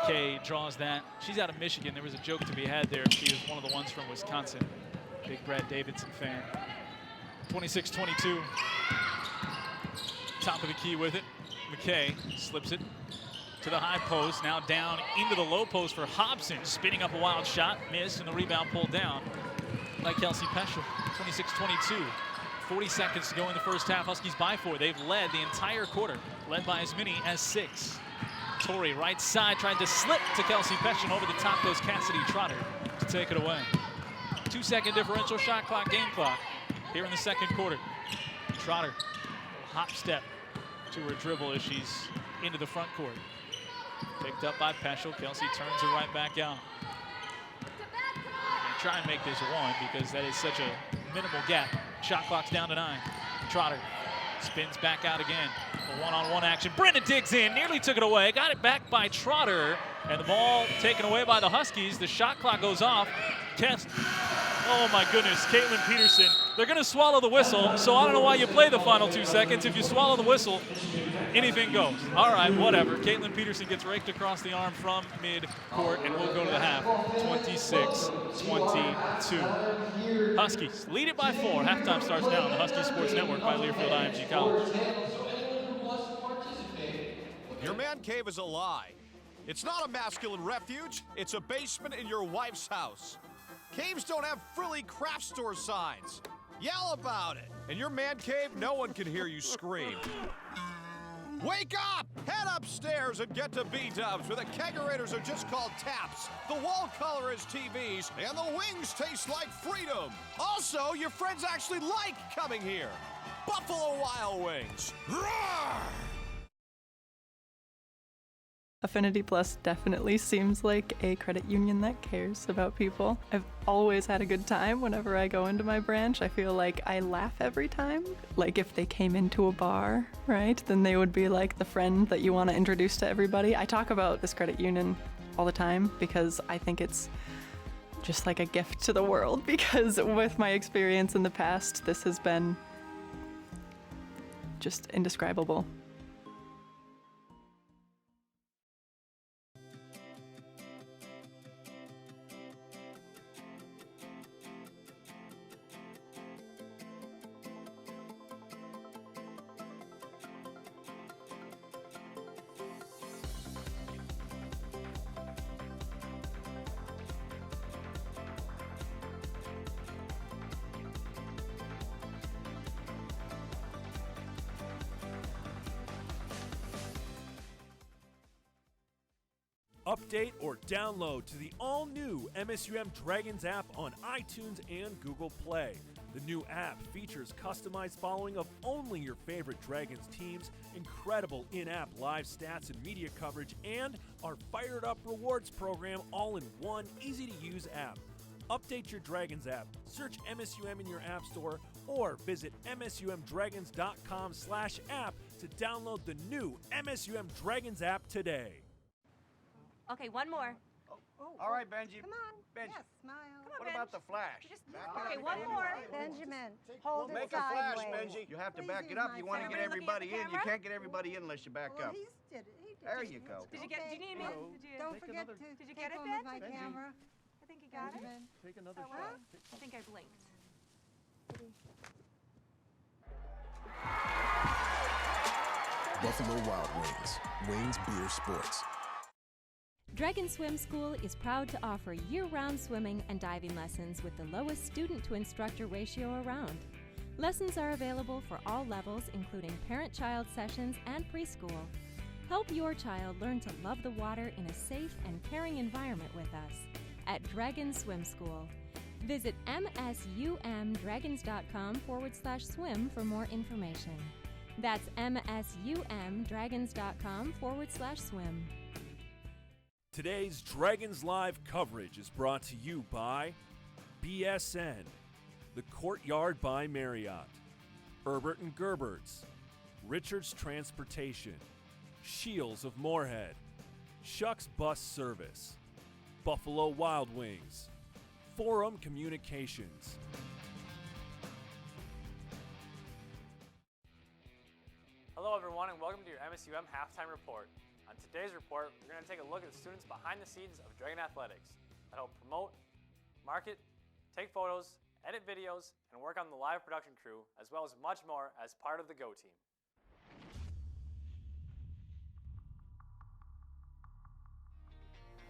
McKay draws that. She's out of Michigan. There was a joke to be had there. She was one of the ones from Wisconsin. Big Brad Davidson fan. 26-22. Top of the key with it. McKay slips it to the high post. Now down into the low post for Hobson. Spinning up a wild shot. Missed, and the rebound pulled down by Kelsey Peschel. 26-22. 40 seconds to go in the first half. Huskies by 4. They've led the entire quarter. Led by as many as 6. Torrey, right side, trying to slip to Kelsey Peschel. Over the top goes Cassidy Trotter to take it away. 2-second differential, shot clock, game clock here in the second quarter. Trotter, hop step to her dribble as she's into the front court. Picked up by Peschel. Kelsey turns her right back out. And try and make this one because that is such a minimal gap. Shot clock's down to 9. Trotter spins back out again. A one-on-one action. Brenna digs in, nearly took it away. Got it back by Trotter. And the ball taken away by the Huskies. The shot clock goes off. Oh my goodness, Caitlin Peterson. They're going to swallow the whistle, so I don't know why you play the final 2 seconds. If you swallow the whistle, anything goes. All right, whatever. Caitlin Peterson gets raked across the arm from mid-court, and we'll go to the half. 26-22. Huskies lead it by 4. Halftime starts now on the Husky Sports Network by Learfield IMG College. Your man cave is a lie. It's not a masculine refuge. It's a basement in your wife's house. Caves don't have frilly craft store signs. Yell about it. In your man cave, no one can hear you scream. Wake up! Head upstairs and get to B-dubs, where the kegerators are just called taps, the wall color is TVs, and the wings taste like freedom. Also, your friends actually like coming here. Buffalo Wild Wings. Roar! Affinity Plus definitely seems like a credit union that cares about people. I've always had a good time whenever I go into my branch. I feel like I laugh every time. Like if they came into a bar, right, then they would be like the friend that you want to introduce to everybody. I talk about this credit union all the time because I think it's just like a gift to the world, because with my experience in the past, this has been just indescribable. Update or download to the all-new MSUM Dragons app on iTunes and Google Play. The new app features customized following of only your favorite Dragons teams, incredible in-app live stats and media coverage, and our Fired Up Rewards program all in one easy-to-use app. Update your Dragons app, search MSUM in your app store, or visit msumdragons.com/app to download the new MSUM Dragons app today. Okay, one more. All right, Benji. Come on. Benji. Yes, smile. What about the flash? Okay, one more. Benjamin, hold it Make a flash, sideways. Benji. You have to Please back use it up. my You want to get camera. everybody in. You camera? can't get everybody in unless you back Well, up. he did. There you go. Did you get? Do you need me? Don't forget to Did you take get it, one Ben? with my camera. I think you got Benjamin. Take another it. shot. I think I blinked. Buffalo Wild Wings. Wings Beer Sports. Dragon Swim School is proud to offer year-round swimming and diving lessons with the lowest student-to-instructor ratio around. Lessons are available for all levels, including parent-child sessions and preschool. Help your child learn to love the water in a safe and caring environment with us at Dragon Swim School. Visit msumdragons.com/swim for more information. That's msumdragons.com/swim. Today's Dragons Live coverage is brought to you by BSN, The Courtyard by Marriott, Herbert & Gerbert's, Richards Transportation, Shields of Moorhead, Shucks Bus Service, Buffalo Wild Wings, Forum Communications. Hello everyone and welcome to your MSUM Halftime Report. On today's report, we're going to take a look at the students behind the scenes of Dragon Athletics that help promote, market, take photos, edit videos, and work on the live production crew, as well as much more as part of the Go Team.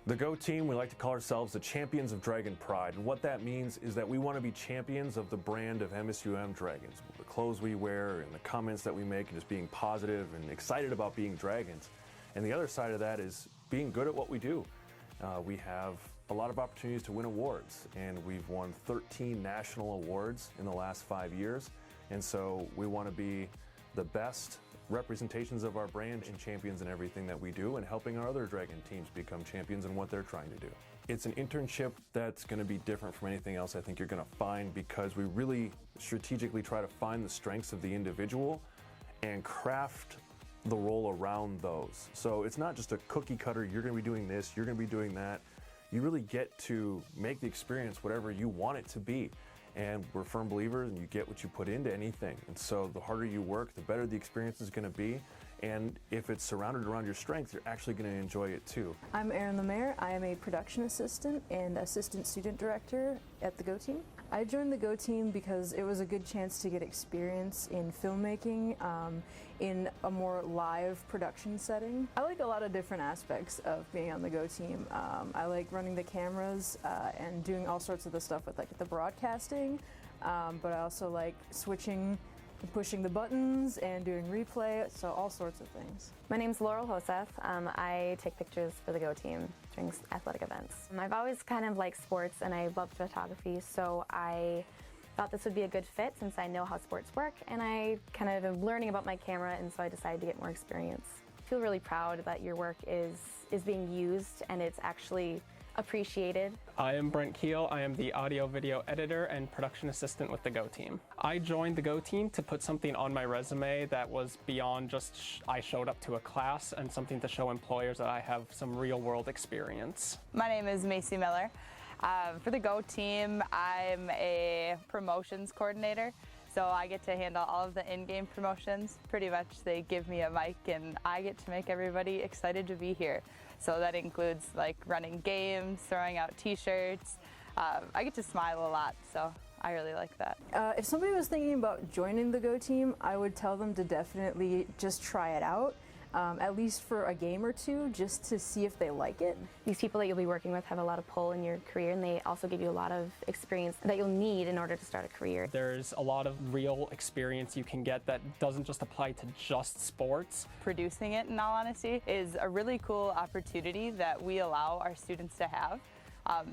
The Go Team, we like to call ourselves the champions of Dragon Pride, and what that means is that we want to be champions of the brand of MSUM Dragons. The clothes we wear and the comments that we make and just being positive and excited about being Dragons. And the other side of that is being good at what we do. We have a lot of opportunities to win awards, and we've won 13 national awards in the last 5 years, and so we want to be the best representations of our brand and champions in everything that we do, and helping our other Dragon teams become champions in what they're trying to do. It's an internship that's going to be different from anything else I think you're going to find, because we really strategically try to find the strengths of the individual and craft the role around those. So it's not just a cookie cutter, you're going to be doing this, you're going to be doing that. You really get to make the experience whatever you want it to be. And we're firm believers, and you get what you put into anything. And so the harder you work, the better the experience is going to be. And if it's surrounded around your strengths, you're actually going to enjoy it too. I'm Erin Lemaire. I am a production assistant and assistant student director at the Go Team. I joined the Go Team because it was a good chance to get experience in filmmaking in a more live production setting. I like a lot of different aspects of being on the Go Team. I like running the cameras and doing all sorts of the stuff with like the broadcasting, but I also like switching, pushing the buttons and doing replay, so all sorts of things. My name's Laurel Hoseth. I take pictures for the Go Team during athletic events. I've always kind of liked sports and I love photography, so I thought this would be a good fit since I know how sports work, and I kind of am learning about my camera, and so I decided to get more experience. I feel really proud that your work is being used and it's actually appreciated. I am Brent Keel. I am the audio video editor and production assistant with the Go Team. I joined the Go Team to put something on my resume that was beyond just I showed up to a class, and something to show employers that I have some real world experience. My name is Macy Miller. For the Go Team, I'm a promotions coordinator. So I get to handle all of the in-game promotions. Pretty much they give me a mic and I get to make everybody excited to be here. So that includes like running games, throwing out t-shirts. I get to smile a lot, so I really like that. If somebody was thinking about joining the Go Team, I would tell them to definitely just try it out. At least for a game or two, just to see if they like it. These people that you'll be working with have a lot of pull in your career, and they also give you a lot of experience that you'll need in order to start a career. There's a lot of real experience you can get that doesn't just apply to just sports. Producing it, in all honesty, is a really cool opportunity that we allow our students to have.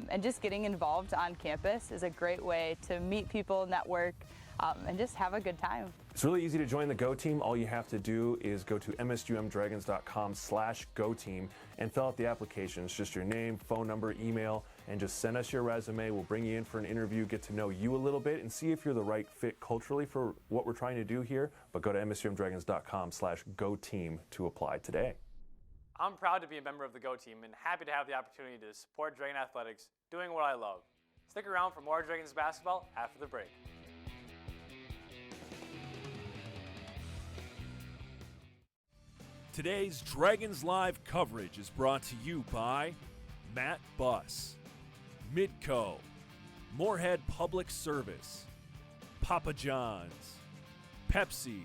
And just getting involved on campus is a great way to meet people, network, and just have a good time. It's really easy to join the Go Team. All you have to do is go to msumdragons.com/Go Team and fill out the application. It's just your name, phone number, email, and just send us your resume. We'll bring you in for an interview, get to know you a little bit, and see if you're the right fit culturally for what we're trying to do here. But go to msumdragons.com/Go Team to apply today. I'm proud to be a member of the Go Team and happy to have the opportunity to support Dragon Athletics, doing what I love. Stick around for more Dragons basketball after the break. Today's Dragons Live coverage is brought to you by Matt Buss, Midco, Moorhead Public Service, Papa John's, Pepsi,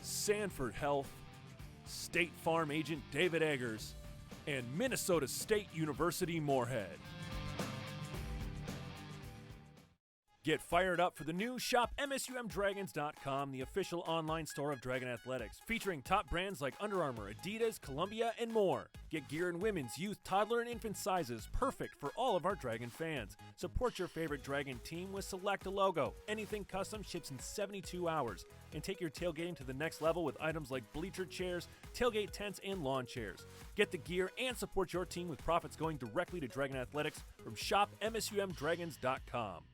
Sanford Health, State Farm agent David Eggers, and Minnesota State University Moorhead. Get fired up for the new Shop MSUMDragons.com, the official online store of Dragon Athletics, featuring top brands like Under Armour, Adidas, Columbia, and more. Get gear in women's, youth, toddler, and infant sizes, perfect for all of our Dragon fans. Support your favorite Dragon team with Select a logo. Anything custom ships in 72 hours. And take your tailgating to the next level with items like bleacher chairs, tailgate tents, and lawn chairs. Get the gear and support your team with profits going directly to Dragon Athletics from shopmsumdragons.com.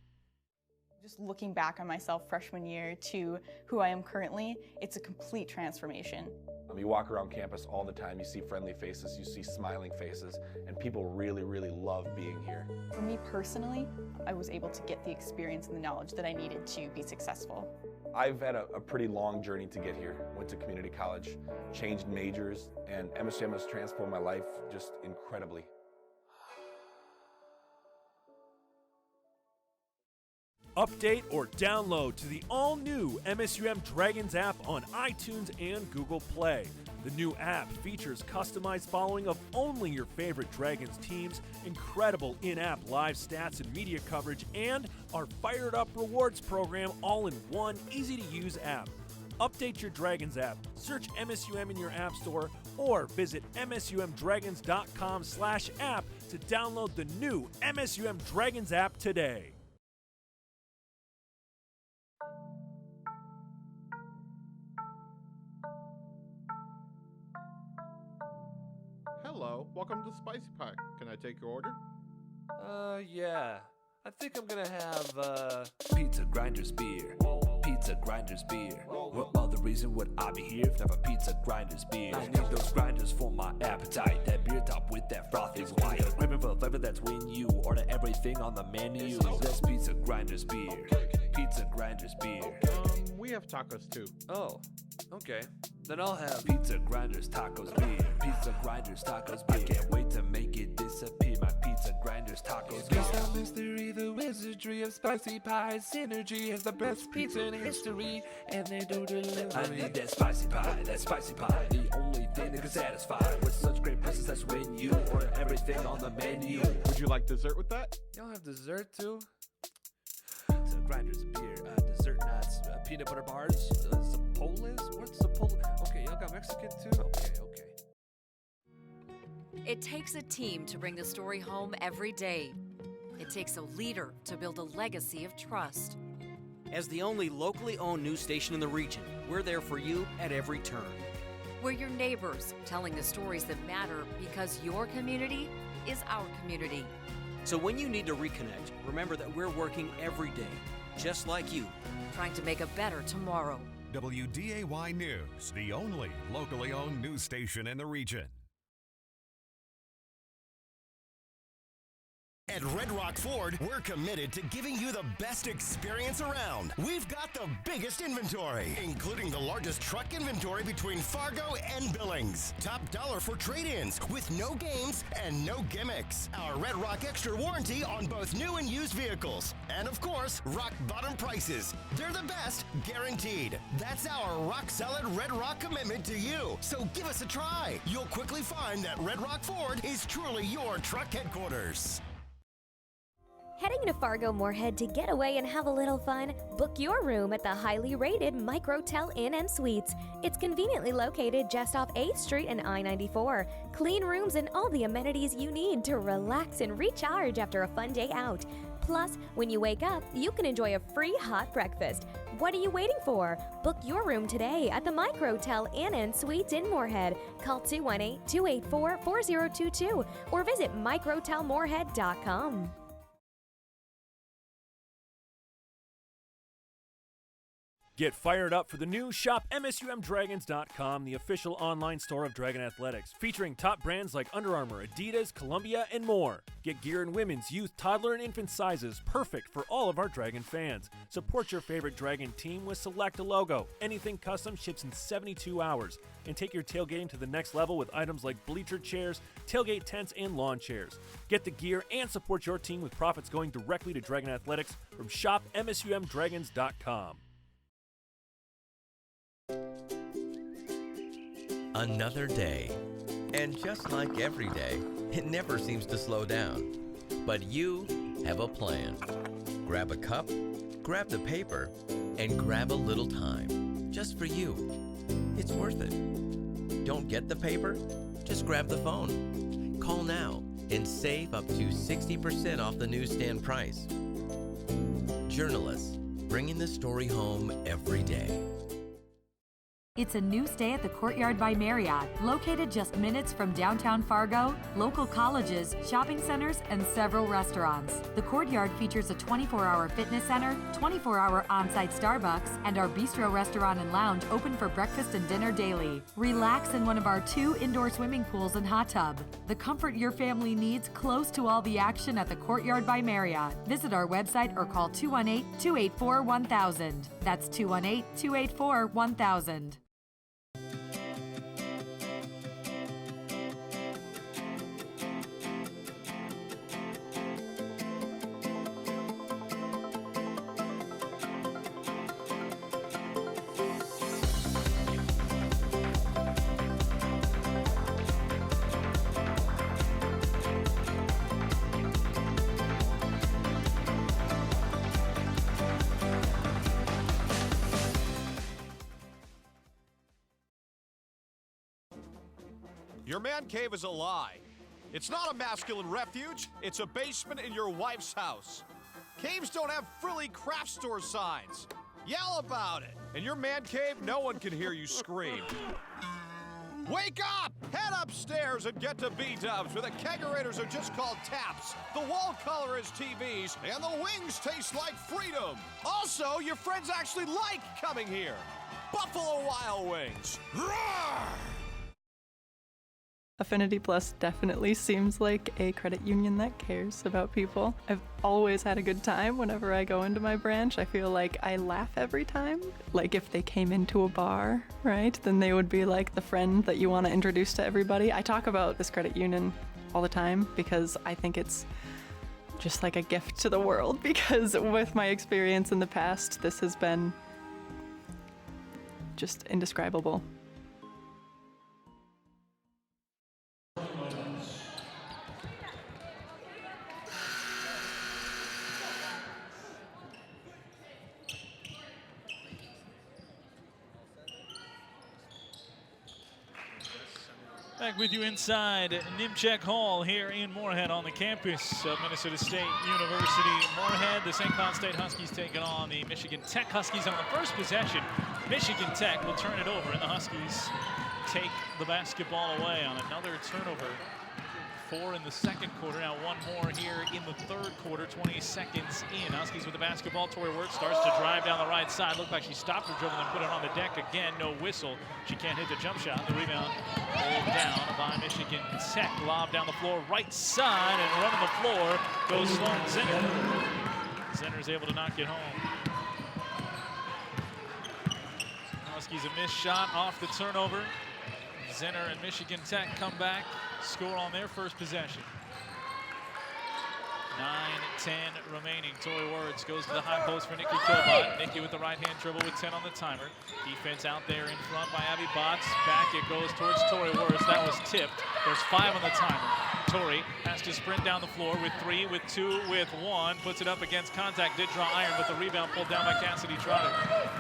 Just looking back on myself freshman year to who I am currently, it's a complete transformation. You walk around campus all the time, you see friendly faces, you see smiling faces, and people really, really love being here. For me personally, I was able to get the experience and the knowledge that I needed to be successful. I've had a pretty long journey to get here. Went to community college, changed majors, and MSUM has transformed my life just incredibly. Update or download to the all-new MSUM Dragons app on iTunes and Google Play. The new app features customized following of only your favorite Dragons teams, incredible in-app live stats and media coverage, and our Fired Up Rewards program all in one easy-to-use app. Update your Dragons app, search MSUM in your app store, or visit msumdragons.com/app to download the new MSUM Dragons app today. Hello, welcome to Spicy Pie. Can I take your order? Yeah. I think I'm gonna have, Pizza Grinders beer. Pizza Grinders beer. What other reason would I be here if not for Pizza Grinders beer? I need those grinders for my appetite. That beer top with that frothy white. Remember the flavor, that's when you order everything on the menu. That's Pizza Grinders beer. Pizza Grinders beer. We have tacos too. Oh, okay. Then I'll have Pizza Grinders tacos beer. Pizza Grinders tacos beer. I can't wait to make it disappear. My Pizza Grinders tacos beer. Pizza mystery, the wizardry of Spicy Pie. Synergy has the best pizza in history, and they do delivery. I need that Spicy Pie, that Spicy Pie. The only thing that can satisfy. With such great prices, that's when you order everything on the menu. Would you like dessert with that? Y'all have dessert too? Pizza Grinders beer, dessert nuts, peanut butter bars, Zapolas? What's Zapola? Okay, y'all got Mexican too? Okay. It takes a team to bring the story home every day. It takes a leader to build a legacy of trust. As the only locally owned news station in the region, we're there for you at every turn. We're your neighbors, telling the stories that matter because your community is our community. So when you need to reconnect, remember that we're working every day, just like you. Trying to make a better tomorrow. WDAY News, the only locally owned news station in the region. At Red Rock Ford, we're committed to giving you the best experience around. We've got the biggest inventory, including the largest truck inventory between Fargo and Billings. Top dollar for trade-ins with no games and no gimmicks. Our Red Rock Extra warranty on both new and used vehicles. And of course, rock bottom prices. They're the best, guaranteed. That's our rock solid Red Rock commitment to you. So give us a try. You'll quickly find that Red Rock Ford is truly your truck headquarters. Heading to Fargo Moorhead to get away and have a little fun? Book your room at the highly rated Microtel Inn and Suites. It's conveniently located just off 8th Street and I-94. Clean rooms and all the amenities you need to relax and recharge after a fun day out. Plus, when you wake up, you can enjoy a free hot breakfast. What are you waiting for? Book your room today at the Microtel Inn and Suites in Moorhead. Call 218-284-4022 or visit microtelmoorhead.com. Get fired up for the new Shop MSUMDragons.com, the official online store of Dragon Athletics, featuring top brands like Under Armour, Adidas, Columbia, and more. Get gear in women's, youth, toddler, and infant sizes, perfect for all of our Dragon fans. Support your favorite Dragon team with Select a Logo. Anything custom ships in 72 hours. And take your tailgating to the next level with items like bleacher chairs, tailgate tents, and lawn chairs. Get the gear and support your team with profits going directly to Dragon Athletics from Shop MSUMDragons.com. Another day. And just like every day, it never seems to slow down. But you have a plan. Grab a cup, grab the paper, and grab a little time. Just for you. It's worth it. Don't get the paper? Just grab the phone. Call now and save up to 60% off the newsstand price. Journalists, bringing the story home every day. It's a new stay at the Courtyard by Marriott, located just minutes from downtown Fargo, local colleges, shopping centers, and several restaurants. The Courtyard features a 24-hour fitness center, 24-hour on-site Starbucks, and our bistro restaurant and lounge open for breakfast and dinner daily. Relax in one of our 2 indoor swimming pools and hot tub. The comfort your family needs close to all the action at the Courtyard by Marriott. Visit our website or call 218-284-1000. That's 218-284-1000. Your man cave is a lie. It's not a masculine refuge, it's a basement in your wife's house. Caves don't have frilly craft store signs. Yell about it. In your man cave, no one can hear you scream. Wake up! Head upstairs and get to B-dubs, where the kegerators are just called taps, the wall color is TVs, and the wings taste like freedom. Also, your friends actually like coming here. Buffalo Wild Wings. Roar! Affinity Plus definitely seems like a credit union that cares about people. I've always had a good time whenever I go into my branch. I feel like I laugh every time. Like if they came into a bar, right, then they would be like the friend that you want to introduce to everybody. I talk about this credit union all the time because I think it's just like a gift to the world, because with my experience in the past, this has been just indescribable. Back with you inside Nimchek Hall here in Moorhead on the campus of Minnesota State University. Moorhead, the St. Cloud State Huskies taking on the Michigan Tech Huskies on the first possession. Michigan Tech will turn it over, and the Huskies take the basketball away on another turnover. 4 in the second quarter, now 1 more here in the third quarter, 20 seconds in. Huskies with the basketball. Tori Wirtz starts to drive down the right side. Looked like she stopped her dribble and put it on the deck again. No whistle. She can't hit the jump shot. The rebound pulled down by Michigan Tech. Lob down the floor, right side, and running the floor goes Sloan Zinner. Zinner's able to knock it home. Huskies a missed shot off the turnover. Zinner and Michigan Tech come back, score on their first possession. 9-10 remaining. Tori Wirtz goes to the high post for Nikki Kilbot. Nikki with the right-hand dribble with 10 on the timer. Defense out there in front by Abby Botts. Back it goes towards Tori Wirtz. That was tipped. There's 5 on the timer. Tori has to sprint down the floor with 3, with 2, with 1. Puts it up against contact. Did draw iron, but the rebound pulled down by Cassidy Trotter.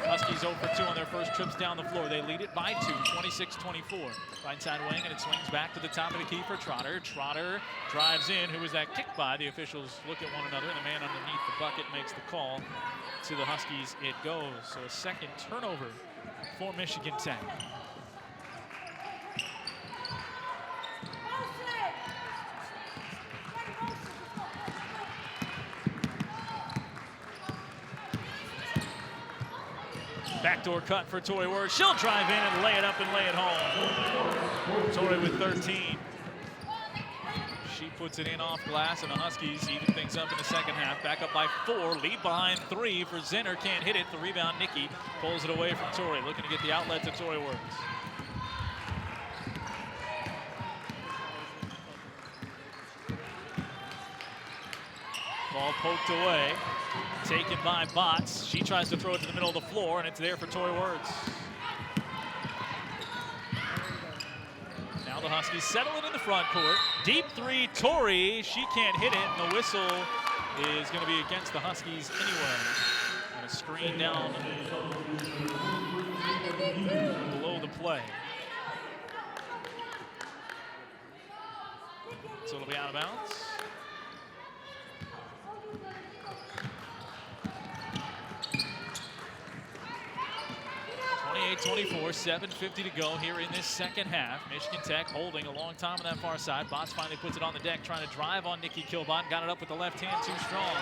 Huskies 0 for 2 on their first trips down the floor. They lead it by 2, 26-24. Right side wing, and it swings back to the top of the key for Trotter. Trotter drives in. Who was that kick by? The officials look at one another, and the man underneath the bucket makes the call. To the Huskies it goes. So a second turnover for Michigan Tech. Backdoor cut for Tori Wirtz. She'll drive in and lay it up and lay it home. Tori with 13. She puts it in off glass, and the Huskies even things up in the second half. Back up by 4, lead behind 3 for Zinner. Can't hit it. The rebound, Nikki pulls it away from Tori. Looking to get the outlet to Tori Wirtz. Ball poked away. Taken by Botts. She tries to throw it to the middle of the floor, and it's there for Tori Wirtz. Now the Huskies settle it in the front court. Deep 3, Tori. She can't hit it, and the whistle is going to be against the Huskies anyway. And a screen down below the play. So it'll be out of bounds. 28-24, 7:50 to go here in this second half. Michigan Tech holding a long time on that far side. Botts finally puts it on the deck, trying to drive on Nikki Kilbot. Got it up with the left hand, too strong.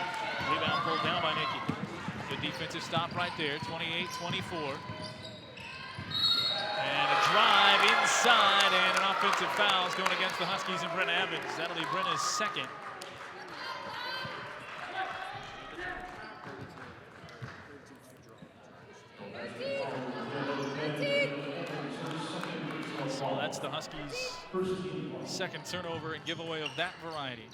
Rebound pulled down by Nikki. Good defensive stop right there, 28-24. And a drive inside, and an offensive foul is going against the Huskies and Brenna Evans. That'll be Brenna's second. So that's the Huskies' second turnover and giveaway of that variety.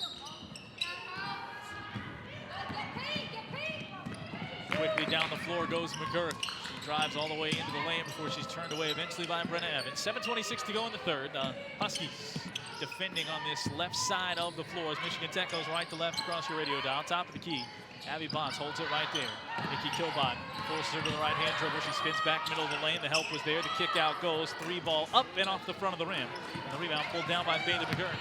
Quickly down the floor goes McGurk. She drives all the way into the lane before she's turned away eventually by Brenna Evans. 7:26 to go in the third. Huskies defending on this left side of the floor as Michigan Tech goes right to left across your radio dial. Top of the key. Abby Bonds holds it right there. Nikki Kilbot forces her to the right-hand dribble. She spins back middle of the lane. The help was there. The kick out goes. 3-ball up and off the front of the rim. And the rebound pulled down by Bailey McGurk.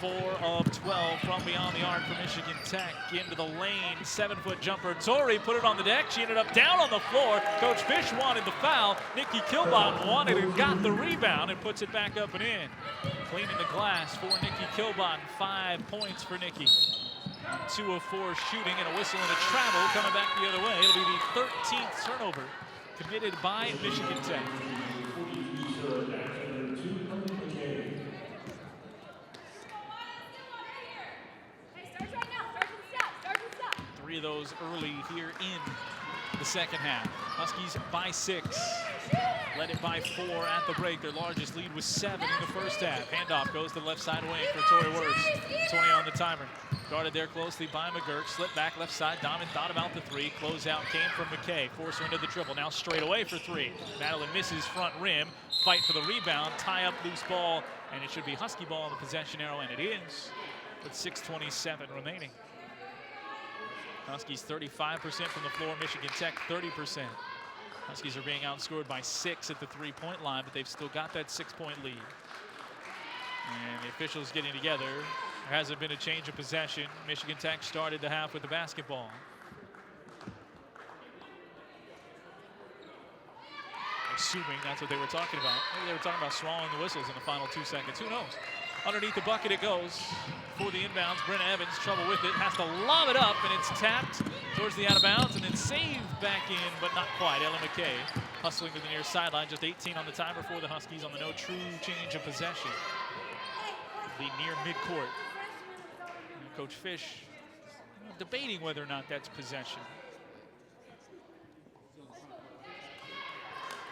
4 of 12 from beyond the arc for Michigan Tech. Into the lane, 7-foot jumper. Torrey put it on the deck. She ended up down on the floor. Coach Fish wanted the foul. Nikki Kilbot wanted and got the rebound and puts it back up and in. Cleaning the glass for Nikki Kilbot. 5 points for Nikki. 2 of 4 shooting and a whistle and a travel coming back the other way. It'll be the 13th turnover committed by Michigan Tech. Three of those early here in the second half. Huskies by 6. Led it by 4 at the break. Their largest lead was 7 in the first half. Handoff goes to the left side wing for Tori Wirtz. 20 on the timer. Guarded there closely by McGurk. Slip back left side. Donovan thought about the 3. Closeout came from McKay. Force her into the dribble. Now straight away for 3. Madeline misses front rim. Fight for the rebound. Tie up loose ball. And it should be Husky ball on the possession arrow. And it is with 6:27 remaining. Huskies 35% from the floor. Michigan Tech 30%. Huskies are being outscored by 6 at the 3-point line, but they've still got that 6-point lead. And the officials getting together. There hasn't been a change of possession. Michigan Tech started the half with the basketball. Assuming that's what they were talking about. Maybe they were talking about swallowing the whistles in the final 2 seconds. Who knows? Underneath the bucket it goes for the inbounds. Brenna Evans, trouble with it, has to lob it up, and it's tapped towards the out of bounds, and then saved back in, but not quite. Ella McKay hustling to the near sideline, just 18 on the timer for the Huskies on the no true change of possession. The near midcourt. And Coach Fish debating whether or not that's possession.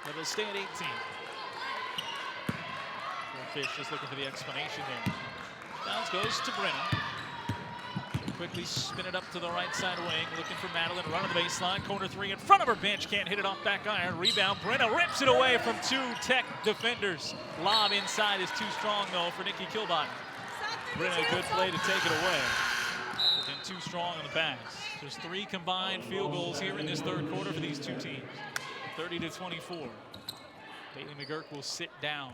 But it'll stay at 18. Fish just looking for the explanation there. Bounce goes to Brenna. Quickly spin it up to the right side wing, looking for Madeline. Run on the baseline, corner 3 in front of her bench. Can't hit it off back iron. Rebound, Brenna rips it away from 2 Tech defenders. Lob inside is too strong though for Nikki Kilbot. Brenna, good play to take it away. But then too strong on the pass. There's 3 combined field goals here in this third quarter for these 2 teams. 30-24. Bailey McGurk will sit down.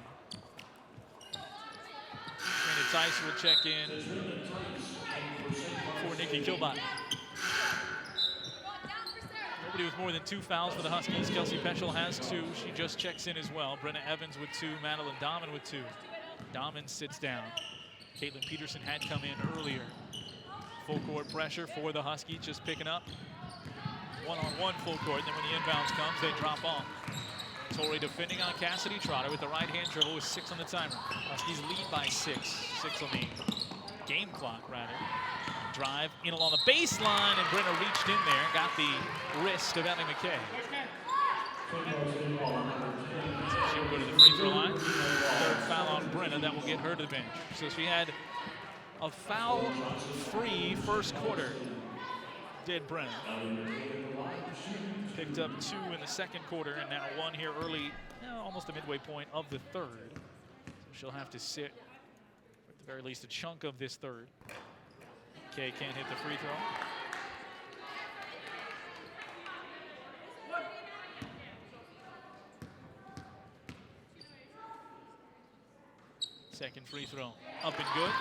Trina Tice will check in for Nikki Kilbot. Nobody with more than 2 fouls for the Huskies. Kelsey Peschel has 2. She just checks in as well. Brenna Evans with 2. Madeline Dahman with 2. Dahman sits down. Caitlin Peterson had come in earlier. Full court pressure for the Huskies, just picking up. 1-on-1 full court. Then when the inbounds comes, they drop off. Torrey defending on Cassidy Trotter with the right-hand dribble with 6 on the timer. Huskies lead by 6. 6 on the game clock, rather. Drive in along the baseline, and Brenna reached in there and got the wrist of Ellie McKay. So she will go to the free throw line. Third foul on Brenna. That will get her to the bench. So she had a foul-free first quarter. Did Brenna. Picked up 2 in the second quarter, and now 1 here early, almost the midway point of the third. So she'll have to sit, at the very least, a chunk of this third. Kay can't hit the free throw. Second free throw, up and good.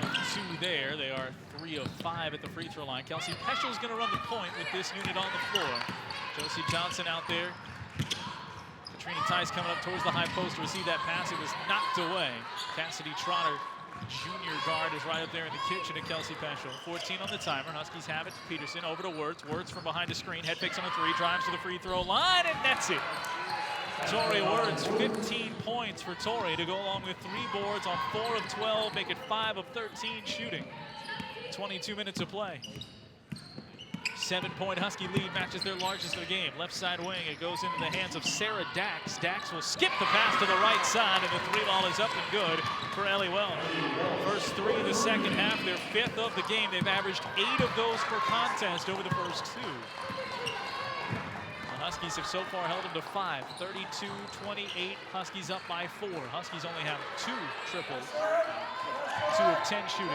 1 of 2 there. They are 3 of 5 at the free throw line. Kelsey Peschel's going to run the point with this unit on the floor. Josie Johnson out there. Katrina Tice coming up towards the high post to receive that pass. It was knocked away. Cassidy Trotter, junior guard, is right up there in the kitchen of Kelsey Peschel. 14 on the timer. Huskies have it to Peterson. Over to Wirtz. Wirtz from behind the screen. Head fakes on a 3. Drives to the free throw line and nets it. Tori Wirtz, 15 points for Tori to go along with 3 boards on 4 of 12, make it 5 of 13 shooting. 22 minutes of play. 7-point Husky lead matches their largest of the game. Left side wing, it goes into the hands of Sarah Dax. Dax will skip the pass to the right side, and the three ball is up and good for Ellie Welch. First three in the second half, their 5th of the game. They've averaged 8 of those per contest over the first 2. The Huskies have so far held them to 5. 32-28, Huskies up by 4. Huskies only have 2 triples. 2 of 10 shooting.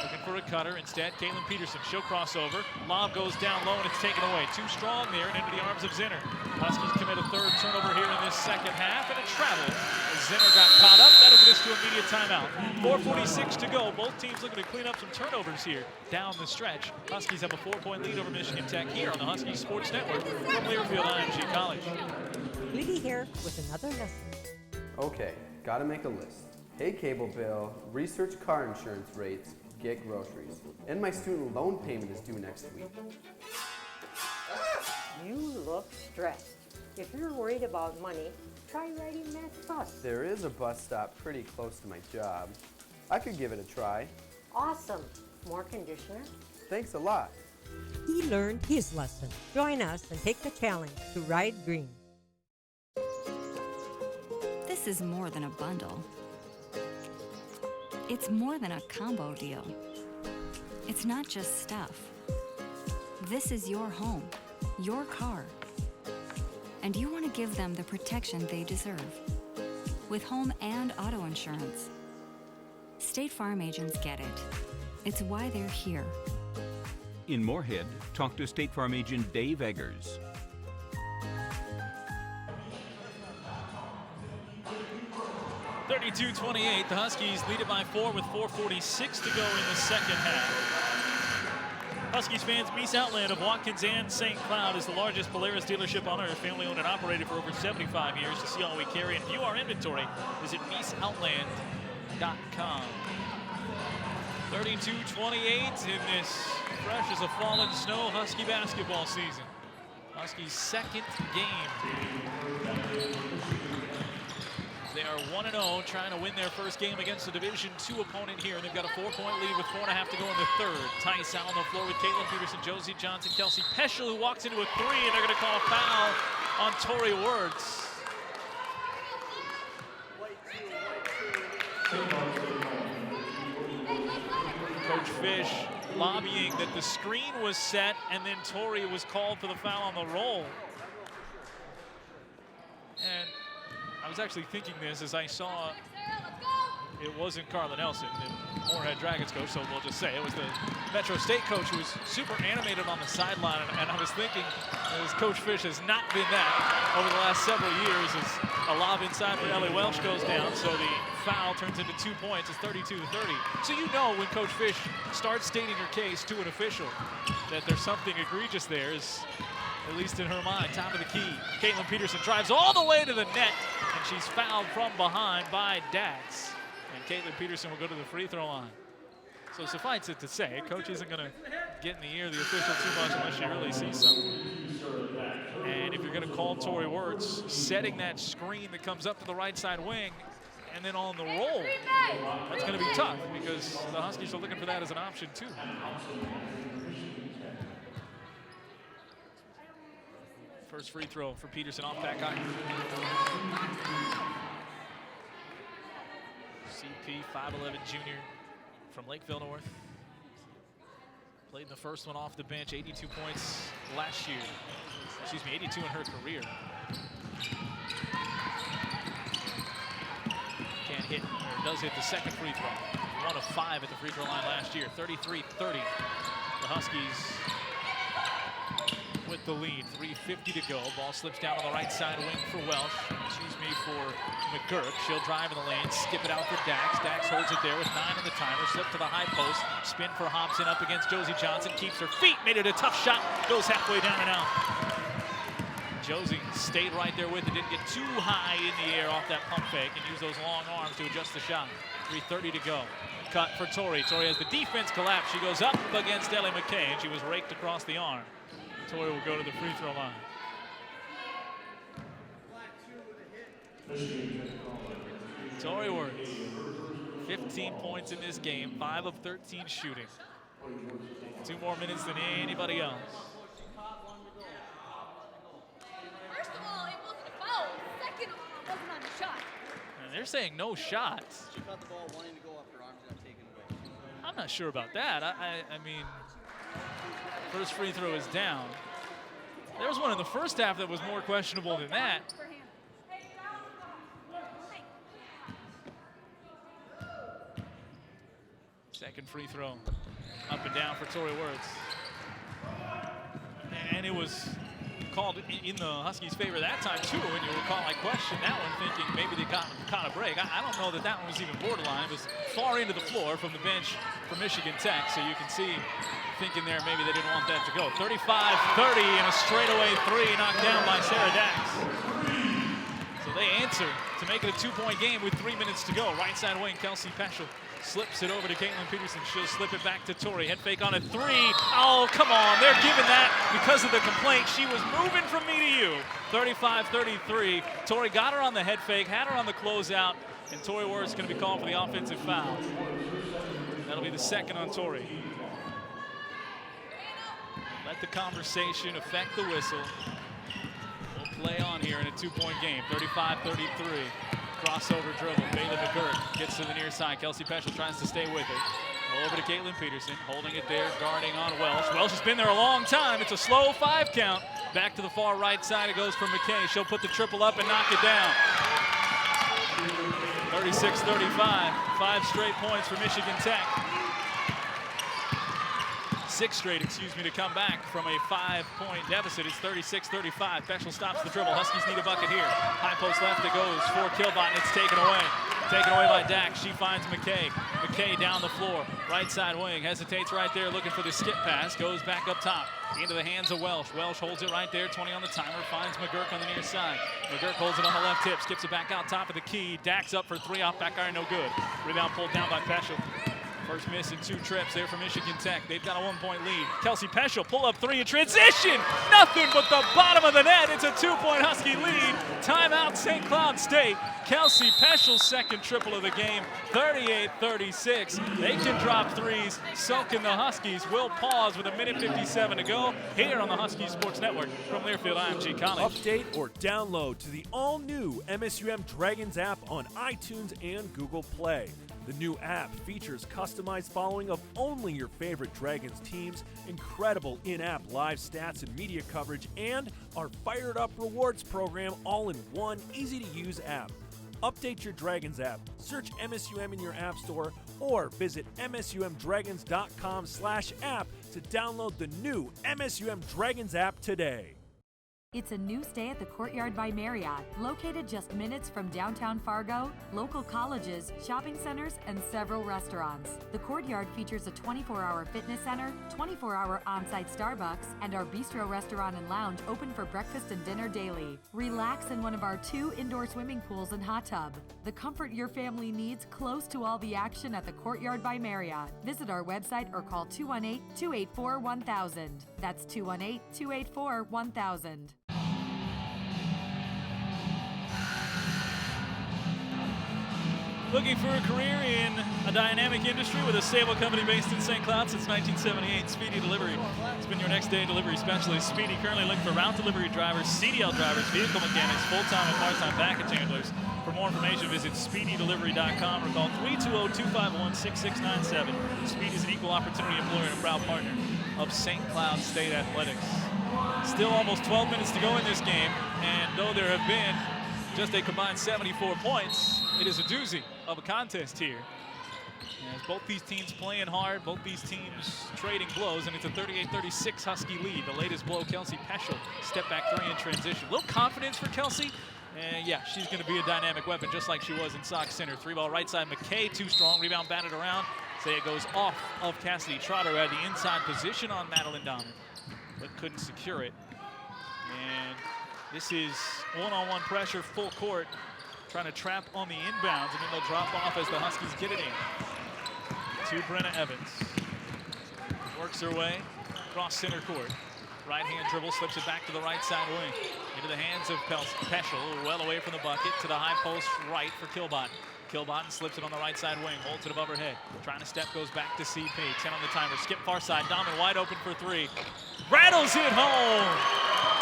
Looking for a cutter. Instead, Caitlin Peterson. She'll cross over. Lob goes down low, and it's taken away. Too strong there and into the arms of Zinner. Huskies commit a 3rd turnover here in this second half, and it traveled. As Zinner got caught up, that'll get us to immediate timeout. 4:46 to go. Both teams looking to clean up some turnovers here down the stretch. Huskies have a 4-point lead over Michigan Tech here on the Huskies Sports Network from Learfield IMG College. Lily here with another lesson. Okay, gotta make a list. Pay cable bill, research car insurance rates, get groceries. And my student loan payment is due next week. You look stressed. If you're worried about money, try riding that bus. There is a bus stop pretty close to my job. I could give it a try. Awesome. More conditioner? Thanks a lot. He learned his lesson. Join us and take the challenge to ride green. This is more than a bundle. It's more than a combo deal. It's not just stuff. This is your home, your car. And you want to give them the protection they deserve. With home and auto insurance. State Farm agents get it. It's why they're here. In Moorhead, talk to State Farm agent Dave Eggers. (32-28), the Huskies lead it by 4 with 4:46 to go in the second half. Huskies fans, Mies Outland of Watkins and St. Cloud is the largest Polaris dealership on earth, family owned and operated for over 75 years. To see all we carry and view our inventory, visit MiesOutland.com. 32-28 in this fresh as a fallen snow Husky basketball season. Huskies' second game. They are 1-0, trying to win their first game against a Division II opponent here. And they've got a 4-point lead with 4.5 to go in the third. Tice out on the floor with Caitlin Peterson, Josie Johnson, Kelsey Peschel, who walks into a 3, and they're going to call a foul on Tori Wirtz. Coach Fish lobbying that the screen was set, and then Tori was called for the foul on the roll. And I was actually thinking this as I saw it wasn't Carla Nelson, the Moorhead Dragons coach, so we'll just say it was the Metro State coach who was super animated on the sideline. And I was thinking, as Coach Fish has not been that over the last several years, as a lob inside for Ellie Welch goes down, so the foul turns into 2 points. It's 32-30. So you know when Coach Fish starts stating her case to an official that there's something egregious there, is at least in her mind. Top of the key. Caitlin Peterson drives all the way to the net, and she's fouled from behind by Dax. And Caitlin Peterson will go to the free throw line. So suffice it to say, Coach isn't going to get in the ear of the official too much unless she really sees something. And if you're going to call Tori Wirtz, setting that screen that comes up to the right side wing, and then on the roll, that's going to be tough because the Huskies are looking for that as an option too. First free throw for Peterson off back iron. CP, 5'11" junior from Lakeville North. Played in the first one off the bench, 82 points last year. Excuse me, 82 in her career. Can't hit, or does hit the second free throw. 1 of 5 at the free throw line last year, 33-30. The Huskies with the lead, 3:50 to go. Ball slips down on the right side wing for Welsh. For McGurk. She'll drive in the lane, skip it out for Dax. Dax holds it there with 9 in the timer. Slip to the high post. Spin for Hobson up against Josie Johnson. Keeps her feet, made it a tough shot. Goes halfway down and out. Josie stayed right there with it. Didn't get too high in the air off that pump fake and used those long arms to adjust the shot. 3:30 to go. Cut for Tori. Tori has the defense collapse. She goes up against Ellie McKay, and she was raked across the arm. Tori will go to the free throw line. Tori Wirtz, 15 points in this game, 5 of 13 shooting. 2 more minutes than anybody else. And they're saying no shots. She caught the ball wanting to go up, her arms got taken away. I'm not sure about that. I mean, first free throw is down. There was one in the first half that was more questionable than that. Second free throw, up and down for Tori Wirtz. And it was called in the Huskies' favor that time too, when you recall I questioned that one thinking maybe they caught a break. I don't know that that one was even borderline. It was far into the floor from the bench for Michigan Tech, so you can see thinking there maybe they didn't want that to go. 35-30 and a straightaway three knocked down by Sarah Dax. So they answer to make it a 2-point game with 3 minutes to go. Right side wing, Kelsey Peschel slips it over to Caitlin Peterson. She'll slip it back to Tori. Head fake on a three. Oh, come on. They're giving that because of the complaint. She was moving from me to you. 35-33. Tori got her on the head fake, had her on the closeout, and Tori Wirtz is going to be called for the offensive foul. That'll be the second on Tori. Let the conversation affect the whistle. We'll play on here in a 2-point game. 35-33. Crossover dribble. Bailey McGurk gets to the near side. Kelsey Peschel tries to stay with her. Over to Caitlin Peterson, holding it there, guarding on Welsh. Welsh has been there a long time. It's a slow 5 count. Back to the far right side it goes for McKay. She'll put the triple up and knock it down. 36-35. 5 straight points for Michigan Tech. 6 straight, to come back from a 5-point deficit. It's 36-35. Peschel stops the dribble. Huskies need a bucket here. High post left it goes for Kilbot, and it's taken away. Taken away by Dax. She finds McKay. McKay down the floor. Right side wing. Hesitates right there looking for the skip pass. Goes back up top. Into the hands of Welsh. Welsh holds it right there. 20 on the timer. Finds McGurk on the near side. McGurk holds it on the left hip. Skips it back out top of the key. Dax up for 3 off back iron. No good. Rebound pulled down by Peschel. First miss in 2 trips there for Michigan Tech. They've got a 1-point lead. Kelsey Peschel, pull-up 3 in transition. Nothing but the bottom of the net. It's a 2-point Husky lead. Timeout St. Cloud State. Kelsey Peschel's second triple of the game, 38-36. They can drop threes, soaking the Huskies. Will pause with 1:57 to go here on the Husky Sports Network from Learfield IMG College. Update or download to the all-new MSUM Dragons app on iTunes and Google Play. The new app features customized following of only your favorite Dragons teams, incredible in-app live stats and media coverage, and our Fired Up Rewards program all in one easy-to-use app. Update your Dragons app, search MSUM in your app store, or visit msumdragons.com/app to download the new MSUM Dragons app today. It's a new stay at the Courtyard by Marriott, located just minutes from downtown Fargo, local colleges, shopping centers, and several restaurants. The Courtyard features a 24-hour fitness center, 24-hour on-site Starbucks, and our bistro restaurant and lounge open for breakfast and dinner daily. Relax in one of our 2 indoor swimming pools and hot tub. The comfort your family needs close to all the action at the Courtyard by Marriott. Visit our website or call 218-284-1000. That's 218-284-1000. Looking for a career in a dynamic industry with a stable company based in St. Cloud since 1978, Speedy Delivery has been your next day delivery specialist. Speedy currently looking for route delivery drivers, CDL drivers, vehicle mechanics, full-time and part-time package handlers. For more information, visit SpeedyDelivery.com or call 320-251-6697. Speedy is an equal opportunity employer and a proud partner of St. Cloud State Athletics. Still almost 12 minutes to go in this game, and though there have been just a combined 74 points, it is a doozy of a contest here. As both these teams playing hard, both these teams trading blows, and it's a 38-36 Husky lead. The latest blow, Kelsey Peschel, step back 3 in transition. A little confidence for Kelsey. And yeah, she's going to be a dynamic weapon just like she was in Sauk Center. 3-ball right side, McKay too strong, rebound batted around. Say it goes off of Cassidy Trotter, who had the inside position on Madeline Donner, but couldn't secure it. And this is one-on-one pressure, full court, trying to trap on the inbounds, and then they'll drop off as the Huskies get it in. To Brenna Evans. Works her way across center court. Right-hand dribble, slips it back to the right side wing. Into the hands of Peschel, well away from the bucket, to the high post right for Kilbot. Kilbot slips it on the right side wing, holds it above her head. Trying to step, goes back to CP. 10 on the timer, skip far side, Dahman wide open for 3. Rattles it home!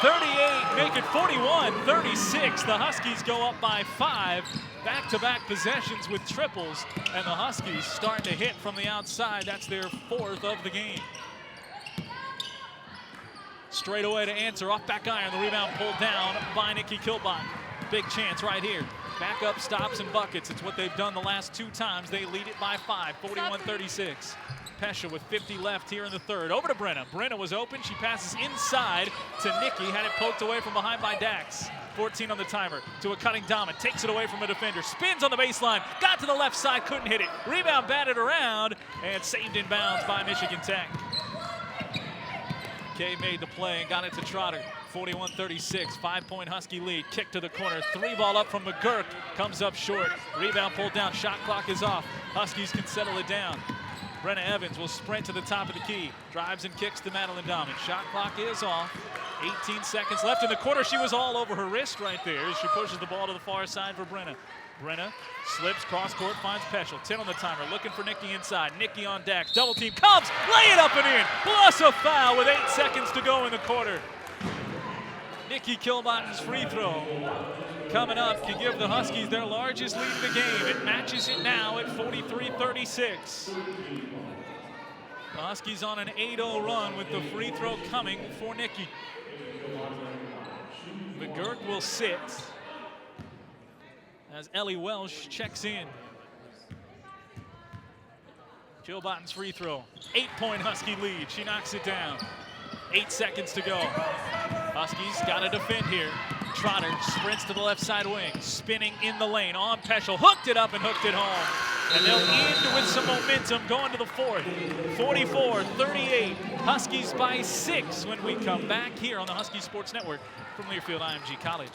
38, make it 41-36. The Huskies go up by 5. Back-to-back possessions with triples, and the Huskies starting to hit from the outside. That's their 4th of the game. Straight away to answer, off back iron. The rebound pulled down by Nikki Kilbott. Big chance right here. Back up, stops, and buckets. It's what they've done the last 2 times. They lead it by 5, 41-36. Pesha with 50 left here in the third. Over to Brenna. Brenna was open. She passes inside to Nikki. Had it poked away from behind by Dax. 14 on the timer to a cutting Daman. Takes it away from a defender. Spins on the baseline. Got to the left side. Couldn't hit it. Rebound batted around and saved in bounds by Michigan Tech. Kay made the play and got it to Trotter. 41-36, 5-point Husky lead. Kick to the corner. 3-ball up from McGurk. Comes up short. Rebound pulled down. Shot clock is off. Huskies can settle it down. Brenna Evans will sprint to the top of the key. Drives and kicks to Madeline Daman. Shot clock is off. 18 seconds left in the quarter. She was all over her wrist right there as she pushes the ball to the far side for Brenna. Brenna slips cross court, finds Peschel. 10 on the timer, looking for Nikki inside. Nikki on Dax. Double team comes, lay it up and in. Plus a foul with 8 seconds to go in the quarter. Nikki Kilbotton's free throw coming up can give the Huskies their largest lead of the game. It matches it now at 43-36. The Huskies on an 8-0 run with the free throw coming for Nikki. McGurk will sit as Ellie Welsh checks in. Kilbotton's free throw. 8-point Husky lead. She knocks it down. 8 seconds to go. Huskies got to defend here. Trotter sprints to the left side wing. Spinning in the lane on Peschel. Hooked it up and hooked it home. And they'll end with some momentum going to the fourth. 44-38. Huskies by 6 when we come back here on the Husky Sports Network from Learfield IMG College.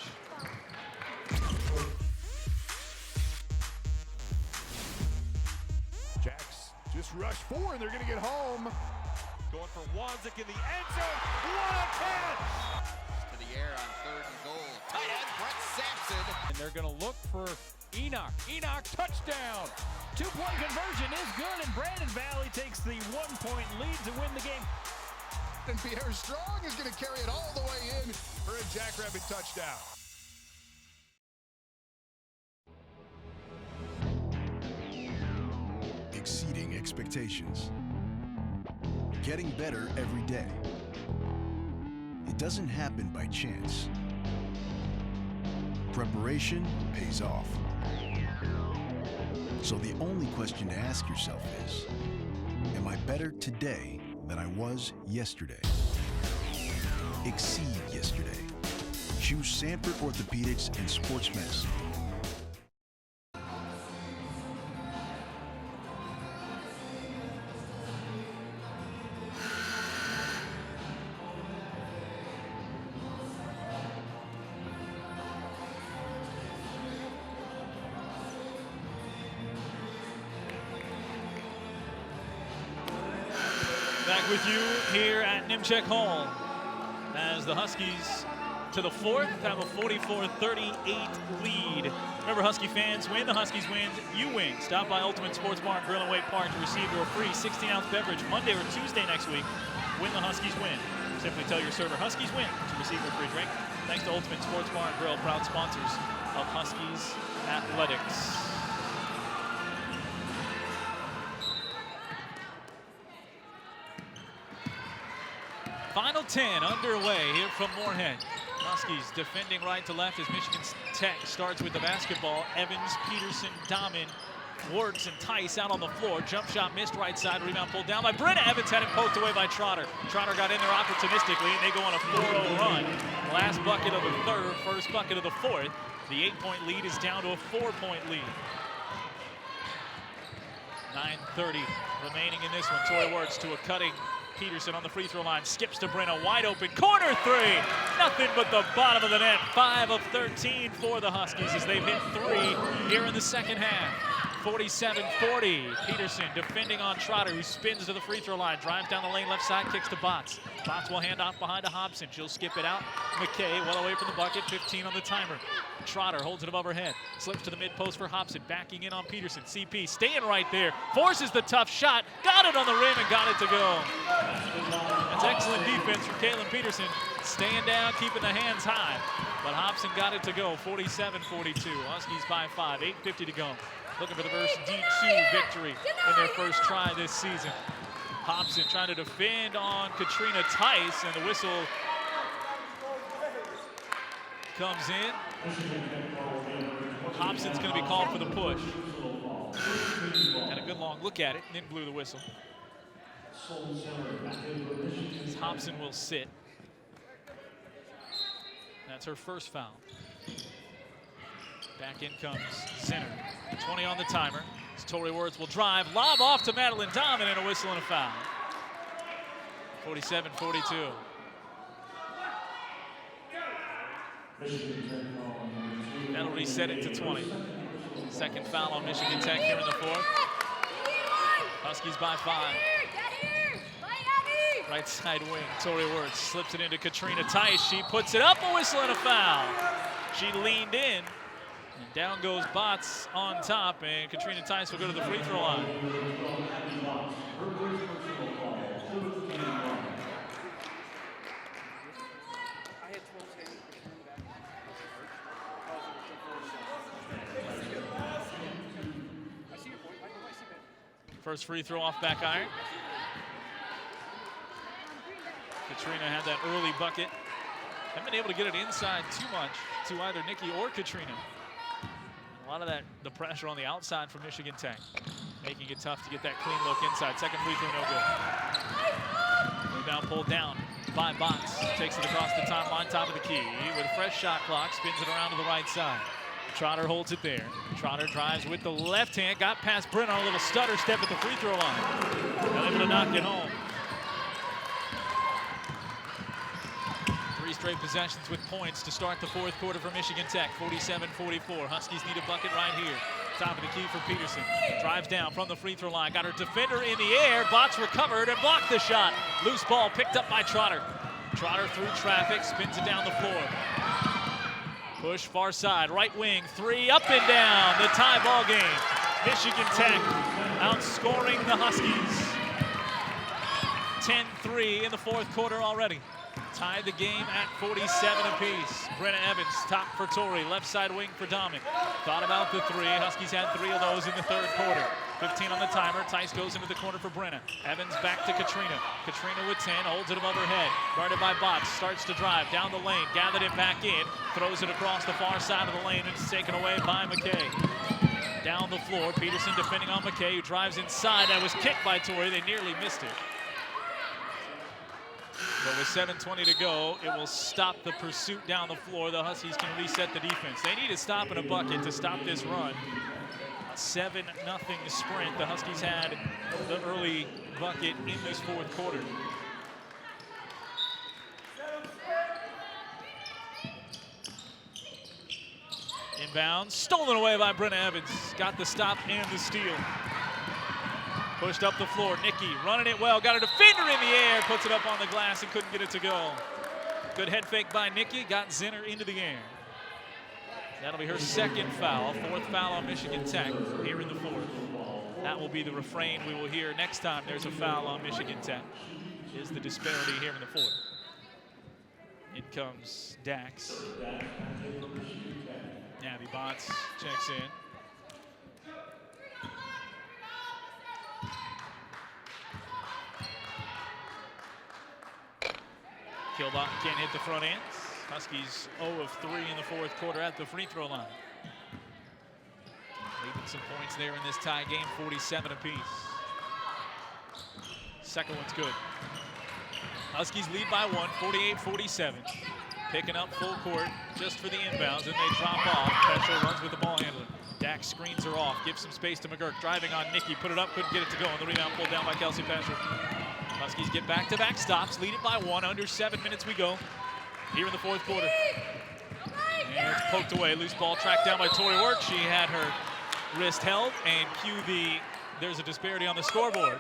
Jacks just rushed 4 and they're going to get home. Going for Wanzik in the end zone. What a catch! To the air on 3rd and goal. Tight end Brett Sampson. And they're going to look for Enoch. Enoch, touchdown. 2-point conversion is good, and Brandon Valley takes the 1-point lead to win the game. And Pierre Strong is going to carry it all the way in for a Jackrabbit touchdown. Exceeding expectations. Getting better every day. It doesn't happen by chance. Preparation pays off. So the only question to ask yourself is, am I better today than I was yesterday? Exceed yesterday. Choose Sanford Orthopedics and Sports Medicine. Back with you here at Nimchek Hall as the Huskies to the fourth have a 44-38 lead. Remember, Husky fans, when the Huskies win, you win. Stop by Ultimate Sports Bar and Grill in Wake Park to receive your free 16-ounce beverage Monday or Tuesday next week when the Huskies win. Simply tell your server Huskies win to receive your free drink. Thanks to Ultimate Sports Bar and Grill, proud sponsors of Huskies Athletics. Final 10 underway here from Moorhead. Huskies defending right to left as Michigan Tech starts with the basketball. Evans, Peterson, Daman, Wards, and Tice out on the floor. Jump shot missed right side. Rebound pulled down by Brenna. Evans had it poked away by Trotter. Trotter got in there opportunistically, and they go on a 4-0 run. Last bucket of the third, first bucket of the fourth. The 8-point lead is down to a 4-point lead. 9:30 remaining in this one. Tori Wards to a cutting Peterson on the free throw line, skips to Brenna, wide open, corner three. Nothing but the bottom of the net. 5 of 13 for the Huskies as they've hit 3 here in the second half. 47-40. Peterson defending on Trotter, who spins to the free throw line, drives down the lane left side, kicks to Botts. Botts will hand off behind to Hobson. She'll skip it out. McKay well away from the bucket, 15 on the timer. Trotter holds it above her head, slips to the mid post for Hobson, backing in on Peterson. CP staying right there, forces the tough shot, got it on the rim and got it to go. That's excellent defense from Caitlin Peterson, staying down, keeping the hands high. But Hobson got it to go, 47-42. Huskies by 5, 8:50 to go. Looking for the first D2 victory in their first try this season. Hobson trying to defend on Katrina Tice, and the whistle comes in. Hobson's going to be called for the push. Had a good long look at it, and then blew the whistle. Hobson will sit. That's her first foul. Back in comes Zinner. 20 on the timer. Tori Wirtz will drive, lob off to Madeline Domin, and a whistle and a foul. 47-42. That'll reset it to 20. Second foul on Michigan Tech here in the fourth. Huskies by 5. Right side wing, Tori Wirtz slips it into Katrina Tice. She puts it up, a whistle and a foul. She leaned in, and down goes Botts on top, and Katrina Tice will go to the free throw line. First free throw off back iron. Katrina had that early bucket. Haven't been able to get it inside too much to either Nikki or Katrina. A lot of that, the pressure on the outside from Michigan Tech, making it tough to get that clean look inside. Second free throw, no good. Rebound pulled down by Botts. Takes it across the timeline, top of the key. With a fresh shot clock, spins it around to the right side. Trotter holds it there. Trotter drives with the left hand, got past Brent on a little stutter step at the free throw line. Now able to knock it home. 3 straight possessions with points to start the fourth quarter for Michigan Tech. 47-44. Huskies need a bucket right here. Top of the key for Peterson. Drives down from the free throw line. Got her defender in the air. Botts recovered and blocked the shot. Loose ball picked up by Trotter. Trotter through traffic, spins it down the floor. Push far side, right wing, 3 up and down. The tie ball game. Michigan Tech outscoring the Huskies. 10-3 in the fourth quarter already. Tied the game at 47 apiece. Brenna Evans, top for Tori, left side wing for Domin. Thought about the 3. Huskies had 3 of those in the third quarter. 15 on the timer. Tice goes into the corner for Brenna. Evans back to Katrina. Katrina with 10, holds it above her head. Guarded by Botts, starts to drive down the lane, gathered it back in, throws it across the far side of the lane, and it's taken away by McKay. Down the floor, Peterson defending on McKay, who drives inside. That was kicked by Tori. They nearly missed it. But with 7:20 to go, it will stop the pursuit down the floor. The Huskies can reset the defense. They need a stop and a bucket to stop this run. 7-0 sprint. The Huskies had the early bucket in this fourth quarter. Inbounds, stolen away by Brenna Evans. Got the stop and the steal. Pushed up the floor, Nikki running it well, got a defender in the air, puts it up on the glass and couldn't get it to go. Good head fake by Nikki, got Zinner into the air. That'll be her second foul, 4th foul on Michigan Tech here in the fourth. That will be the refrain we will hear next time there's a foul on Michigan Tech, is the disparity here in the fourth. In comes Dax. Abby Botts checks in. Kilbach can't hit the front ends. Huskies 0 of 3 in the fourth quarter at the free throw line. Leaving some points there in this tie game, 47 apiece. Second one's good. Huskies lead by 1, 48-47. Picking up full court just for the inbounds, and they drop off. Petrol runs with the ball handler. Dax screens her off, gives some space to McGurk. Driving on Nikki, put it up, couldn't get it to go, and the rebound pulled down by Kelsey Petrol. Huskies get back-to-back stops, lead it by 1, under 7 minutes we go here in the fourth quarter. And it's poked away, loose ball tracked down by Tori Wirtz. She had her wrist held, and there's a disparity on the scoreboard.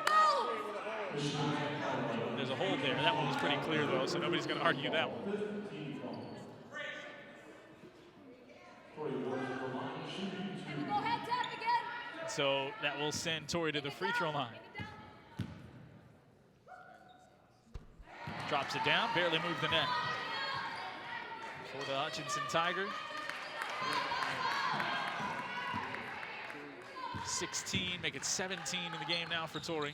There's a hold there. That one was pretty clear, though, so nobody's going to argue that one. So that will send Tori to the free throw line. Drops it down, barely moved the net. For the Hutchinson Tiger. 16, make it 17 in the game now for Tori.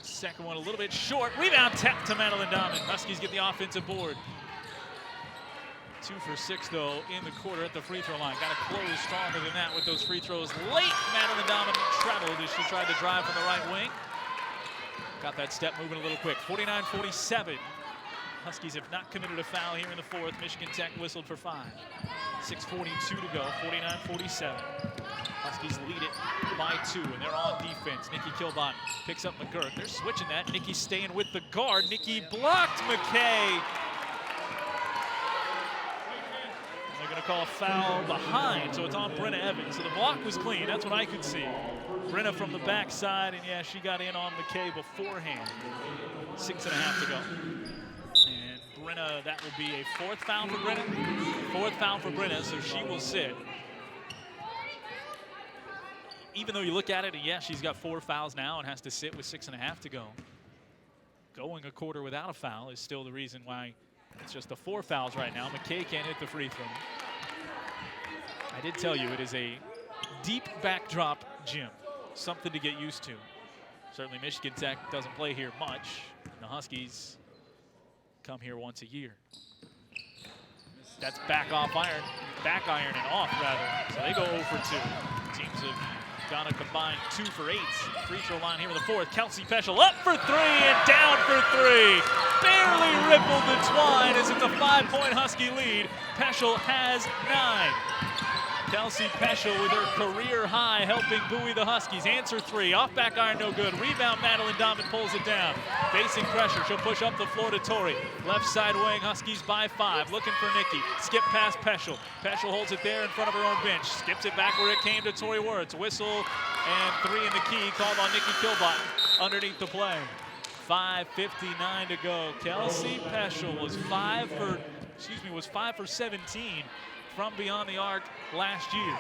Second one a little bit short. Rebound tapped to Madeline Dahman. Huskies get the offensive board. 2 for 6, though, in the quarter at the free throw line. Got to close stronger than that with those free throws late. Madeline Dahman traveled as she tried to drive from the right wing. Got that step moving a little quick. 49-47. Huskies have not committed a foul here in the fourth. Michigan Tech whistled for 5. 6:42 to go, 49-47. Huskies lead it by 2, and they're on defense. Nikki Kilbot picks up McGurk. They're switching that. Nikki staying with the guard. Nikki blocked McKay. They're going to call a foul behind, so it's on Brenna Evans. So the block was clean. That's what I could see. Brenna from the backside, and yeah, she got in on McKay beforehand. 6.5 to go. And Brenna, that will be a 4th foul for Brenna. 4th foul for Brenna, so she will sit. Even though you look at it, and yeah, she's got 4 fouls now and has to sit with 6.5 to go. Going a quarter without a foul is still the reason why it's just the 4 fouls right now. McKay can't hit the free throw. I did tell you it is a deep backdrop gym. Something to get used to. Certainly Michigan Tech doesn't play here much. The Huskies come here once a year. That's back iron and off, rather. So they go 0 for 2. Teams have gone a combined 2 for 8. Free throw line here in the fourth. Kelsey Peschel up for 3 and down for 3. Barely rippled the twine as it's a 5-point Husky lead. Peschel has 9. Kelsey Peschel with her career high helping buoy the Huskies. Answer 3, off back iron, no good. Rebound, Madeline Dahman pulls it down. Facing pressure, she'll push up the floor to Tori. Left side wing, Huskies by 5. Looking for Nikki. Skip past Peschel. Peschel holds it there in front of her own bench. Skips it back where it came to Tori Wirtz. Whistle and 3 in the key called on Nikki Kilbot underneath the play. 5:59 to go. Kelsey Peschel was 5 for 17 from beyond the arc last year.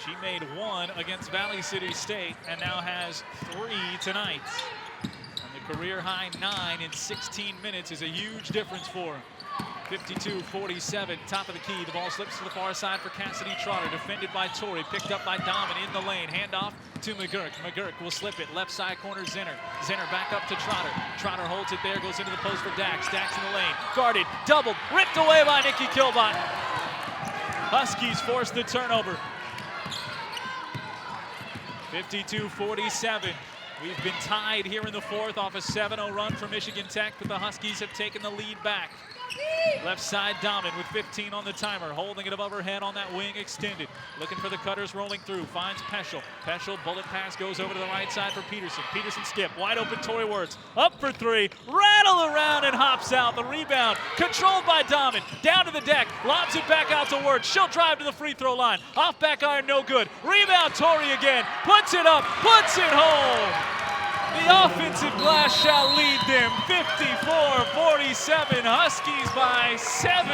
She made 1 against Valley City State and now has 3 tonight. And the career high 9 in 16 minutes is a huge difference for her. 52-47, top of the key. The ball slips to the far side for Cassidy Trotter. Defended by Tori, picked up by Dahman in the lane. Handoff to McGurk. McGurk will slip it. Left side corner, Zinner. Zinner back up to Trotter. Trotter holds it there, goes into the post for Dax. Dax in the lane. Guarded, doubled, ripped away by Nikki Kilbot. Huskies force the turnover. 52-47. We've been tied here in the fourth off a 7-0 run for Michigan Tech, but the Huskies have taken the lead back. Left side, Dahman with 15 on the timer, holding it above her head on that wing extended. Looking for the cutters rolling through, finds Peschel. Peschel, bullet pass, goes over to the right side for Peterson. Peterson skip, wide open Tori Wirtz, up for 3, rattle around and hops out. The rebound, controlled by Dahman, down to the deck, lobs it back out to Wirtz. She'll drive to the free throw line. Off back iron, no good. Rebound, Tori again, puts it up, puts it home. The offensive glass shall lead them. 54-47, Huskies by 7.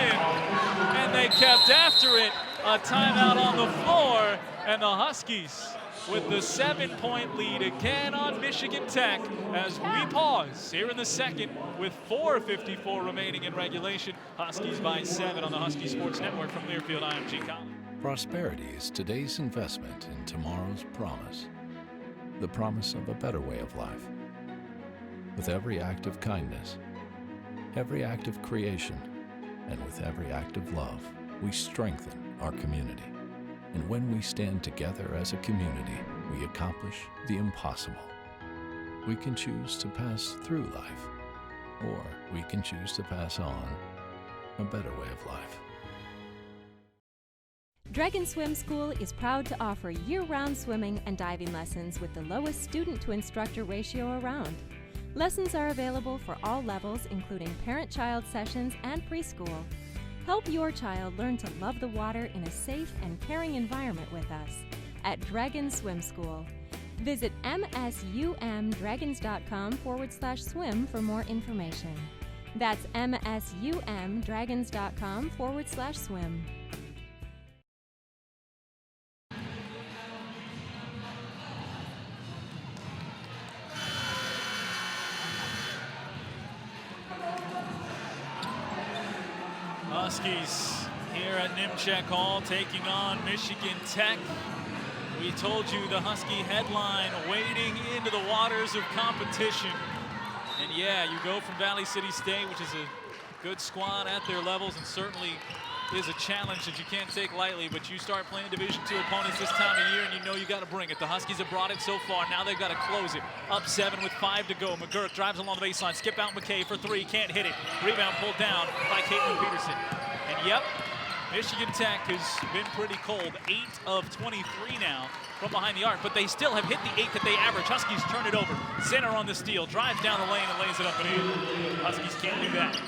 And they kept after it. A timeout on the floor. And the Huskies with the 7-point lead again on Michigan Tech as we pause here in the second with 4:54 remaining in regulation. Huskies by 7 on the Husky Sports Network from Learfield. I am G. Collins. Prosperity is today's investment in tomorrow's promise. The promise of a better way of life. With every act of kindness, every act of creation, and with every act of love, we strengthen our community. And when we stand together as a community, we accomplish the impossible. We can choose to pass through life, or we can choose to pass on a better way of life. Dragon Swim School is proud to offer year-round swimming and diving lessons with the lowest student-to-instructor ratio around. Lessons are available for all levels, including parent-child sessions and preschool. Help your child learn to love the water in a safe and caring environment with us at Dragon Swim School. Visit msumdragons.com/swim for more information. That's msumdragons.com/swim. Huskies here at Nimchek Hall taking on Michigan Tech. We told you the Husky headline, wading into the waters of competition. And yeah, you go from Valley City State, which is a good squad at their levels and certainly is a challenge that you can't take lightly, but you start playing Division II opponents this time of year and you know you got to bring it. The Huskies have brought it so far. Now they've got to close it. Up 7 with 5 to go. McGurk drives along the baseline. Skip out McKay for 3. Can't hit it. Rebound pulled down by Caitlin Peterson. And yep, Michigan Tech has been pretty cold. 8 of 23 now from behind the arc, but they still have hit the 8 that they average. Huskies turn it over. Center on the steal. Drives down the lane and lays it up and in. Huskies can't do that.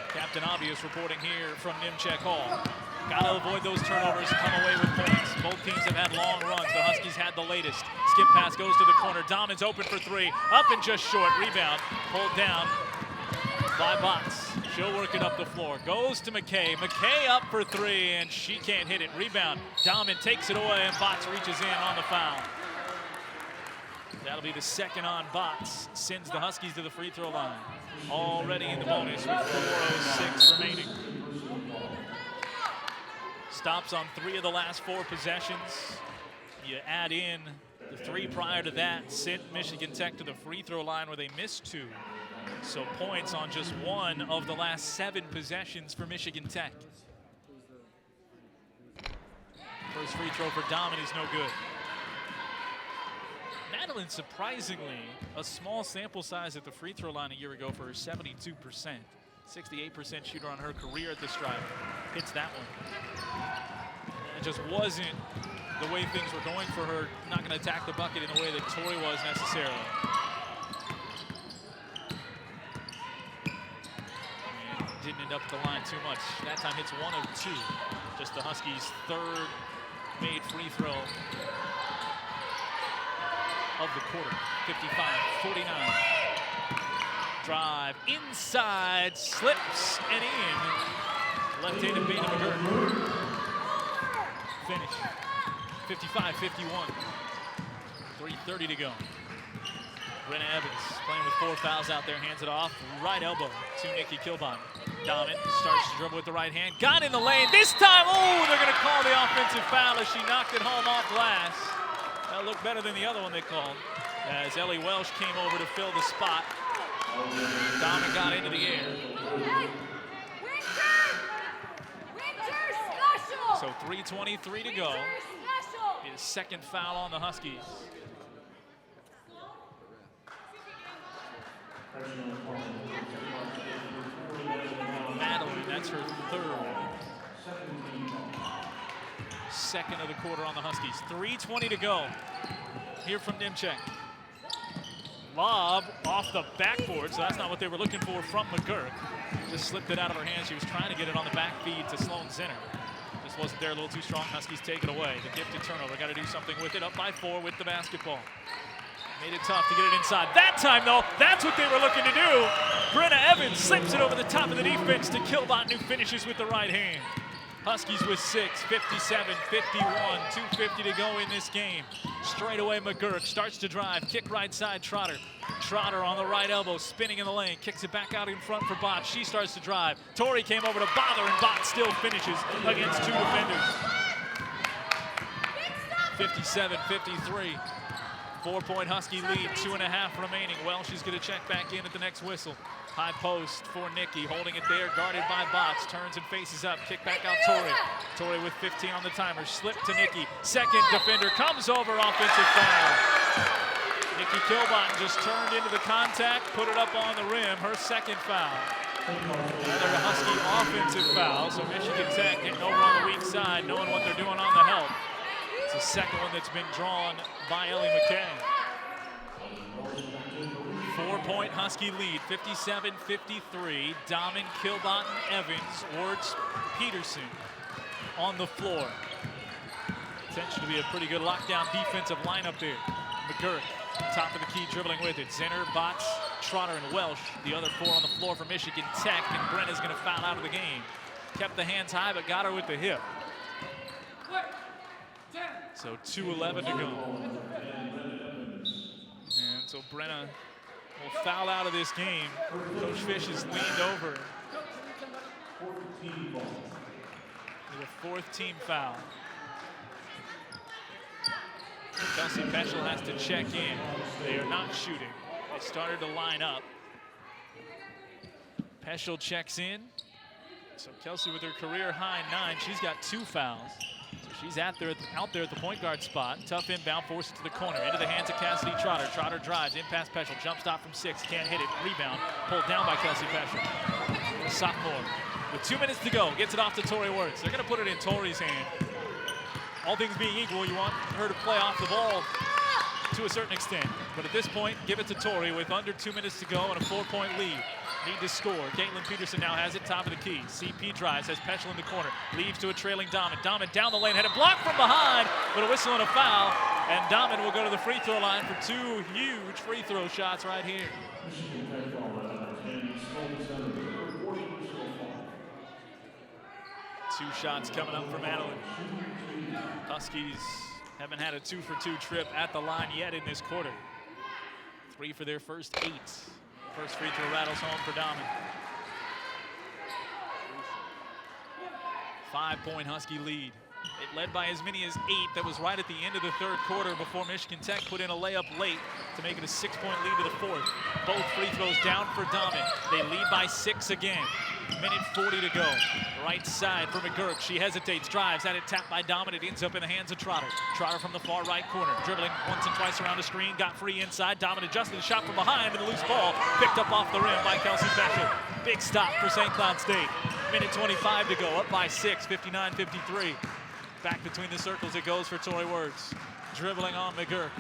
Captain Obvious reporting here from Nimchek Hall. Got to avoid those turnovers, come away with points. Both teams have had long runs. The Huskies had the latest. Skip pass goes to the corner. Domin's open for 3. Up and just short. Rebound pulled down by Botts. She'll work it up the floor. Goes to McKay. McKay up for 3, and she can't hit it. Rebound. Domin takes it away, and Botts reaches in on the foul. That'll be the second on Botts. Sends the Huskies to the free throw line. Already in the bonus with 4:06 remaining. Stops on 3 of the last 4 possessions. You add in the 3 prior to that, sent Michigan Tech to the free throw line where they missed 2. So points on just 1 of the last 7 possessions for Michigan Tech. First free throw for Domin is no good. Madeline, surprisingly, a small sample size at the free throw line a year ago for her 72%. 68% shooter on her career at the stripe. Hits that one. It just wasn't the way things were going for her. Not going to attack the bucket in the way that Tori was necessarily. And didn't end up at the line too much. That time hits 1 of 2. Just the Huskies' 3rd made free throw of the quarter. 55-49. Drive inside, slips and in. Left-handed Bailey McGurk. Finish. 55-51. 3:30 to go. Brenna Evans playing with 4 fouls out there, hands it off. Right elbow to Nikki Kilbon. Domin starts to dribble with the right hand. Got in the lane. This time, oh, they're going to call the offensive foul as she knocked it home off glass. That looked better than the other one they called, as Ellie Welsh came over to fill the spot. Domin got into the air. So 3:23 to go. His second foul on the Huskies. Madeline, that's her 3rd. Second of the quarter on the Huskies. 3:20 to go. Here from Nimchek. Lob off the backboard, so that's not what they were looking for from McGurk. Just slipped it out of her hands. She was trying to get it on the back feed to Sloan Zinner. Just wasn't there, a little too strong. Huskies take it away. The gifted turnover. Got to do something with it. Up by 4 with the basketball. Made it tough to get it inside. That time, though, that's what they were looking to do. Brenna Evans slips it over the top of the defense to Kilbot, who finishes with the right hand. Huskies with 6, 57-51, 2:50 to go in this game. Straight away, McGurk starts to drive, kick right side, Trotter. Trotter on the right elbow, spinning in the lane, kicks it back out in front for Botts. She starts to drive. Tori came over to bother, and Botts still finishes against 2 defenders. 57-53. 4-point Husky lead, 2.5 remaining. Well, she's going to check back in at the next whistle. High post for Nikki, holding it there, guarded by Botts. Turns and faces up, kick back out Tori. Tori with 15 on the timer, slip to Nikki. Second defender comes over, offensive foul. Nikki Kilbot just turned into the contact, put it up on the rim, her second foul. Another Husky offensive foul, so Michigan Tech getting over on the weak side, knowing what they're doing on the help. It's the second one that's been drawn by Ellie McKay. 4-point Husky lead, 57-53. Dahman, Kilbott, Evans, Wertz, Peterson on the floor. Potential to be a pretty good lockdown defensive lineup there. McGurk, top of the key, dribbling with it. Zinner, Botts, Trotter, and Welsh, the other 4 on the floor for Michigan Tech, and Brent is going to foul out of the game. Kept the hands high, but got her with the hip. So 2:11 to go. And so Brenna will foul out of this game. Coach Fish has leaned over. With a 4th team foul. Kelsey Peschel has to check in. They are not shooting. They started to line up. Peschel checks in. So Kelsey with her career high 9. She's got 2 fouls. So she's out there at the point guard spot. Tough inbound, forced it to the corner. Into the hands of Cassidy Trotter. Trotter drives, in past Peschel. Jump stop from 6, can't hit it. Rebound, pulled down by Kelsey Peschel. The sophomore, with 2 minutes to go, gets it off to Tori Wertz. They're gonna put it in Tori's hand. All things being equal, you want her to play off the ball to a certain extent. But at this point, give it to Tori with under 2 minutes to go and a 4-point lead. Need to score. Caitlin Peterson now has it, top of the key. CP drives, has Peschel in the corner. Leaves to a trailing Dahman. Dahman down the lane, had it blocked from behind, with a whistle and a foul. And Dahman will go to the free throw line for 2 huge free throw shots right here. Two shots coming up for Madeline. Huskies haven't had a 2-for-2 trip at the line yet in this quarter. 3 for their first 8. First free throw rattles home for Dahman. 5-point Husky lead. It led by as many as 8. That was right at the end of the 3rd quarter before Michigan Tech put in a layup late to make it a 6-point lead to the 4th. Both free throws down for Dahman. They lead by 6 again. Minute 40 to go. Right side for McGurk. She hesitates, drives, had it tapped by Dahman. It ends up in the hands of Trotter. Trotter from the far right corner, dribbling once and twice around the screen, got free inside. Dahman adjusted the shot from behind, and the loose ball picked up off the rim by Kelsey Peschel. Big stop for St. Cloud State. Minute 25 to go, up by 6, 59-53. Back between the circles it goes for Tori Wertz. Dribbling on McGurk.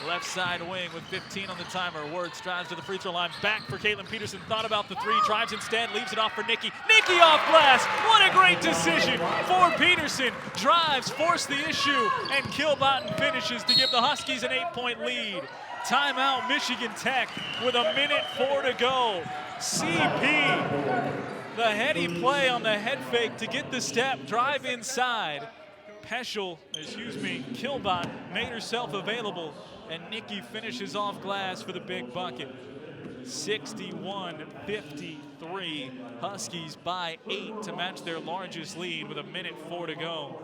Left side wing with 15 on the timer. Wertz drives to the free throw line. Back for Caitlin Peterson. Thought about the 3. Drives instead. Leaves it off for Nikki. Nikki off glass. What a great decision for Peterson. Drives, forced the issue, and Kilbott finishes to give the Huskies an 8-point lead. Timeout Michigan Tech with a minute 4 to go. CP, the heady play on the head fake to get the step. Drive inside. Kilbott made herself available, and Nikki finishes off glass for the big bucket. 61-53, Huskies by 8 to match their largest lead with a minute 4 to go.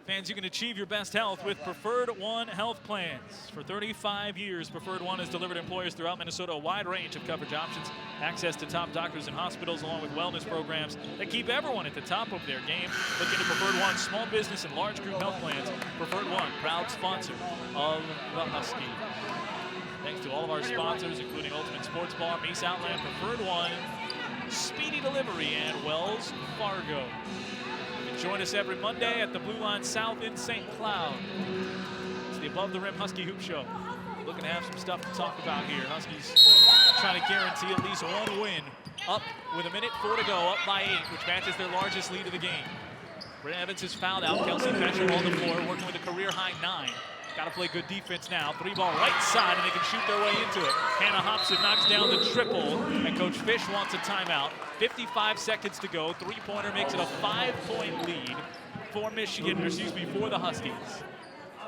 Fans, you can achieve your best health with Preferred One health plans. For 35 years, Preferred One has delivered employers throughout Minnesota a wide range of coverage options, access to top doctors and hospitals, along with wellness programs that keep everyone at the top of their game. Look into Preferred One small business and large group health plans. Preferred One, proud sponsor of the Huskies. Thanks to all of our sponsors, including Ultimate Sports Bar, Mace Outland, Preferred One, Speedy Delivery, and Wells Fargo. Join us every Monday at the Blue Line South in St. Cloud. It's the Above the Rim Husky Hoop Show. Looking to have some stuff to talk about here. Huskies trying to guarantee at least 1 win. Up with a minute 4 to go, up by 8, which matches their largest lead of the game. Brent Evans is fouled out. Kelsey Peschel on the floor, working with a career-high 9. Got to play good defense now. 3-ball right side, and they can shoot their way into it. Hannah Hobson knocks down the triple, and Coach Fish wants a timeout. 55 seconds to go. 3-pointer makes it a 5-point lead for for the Huskies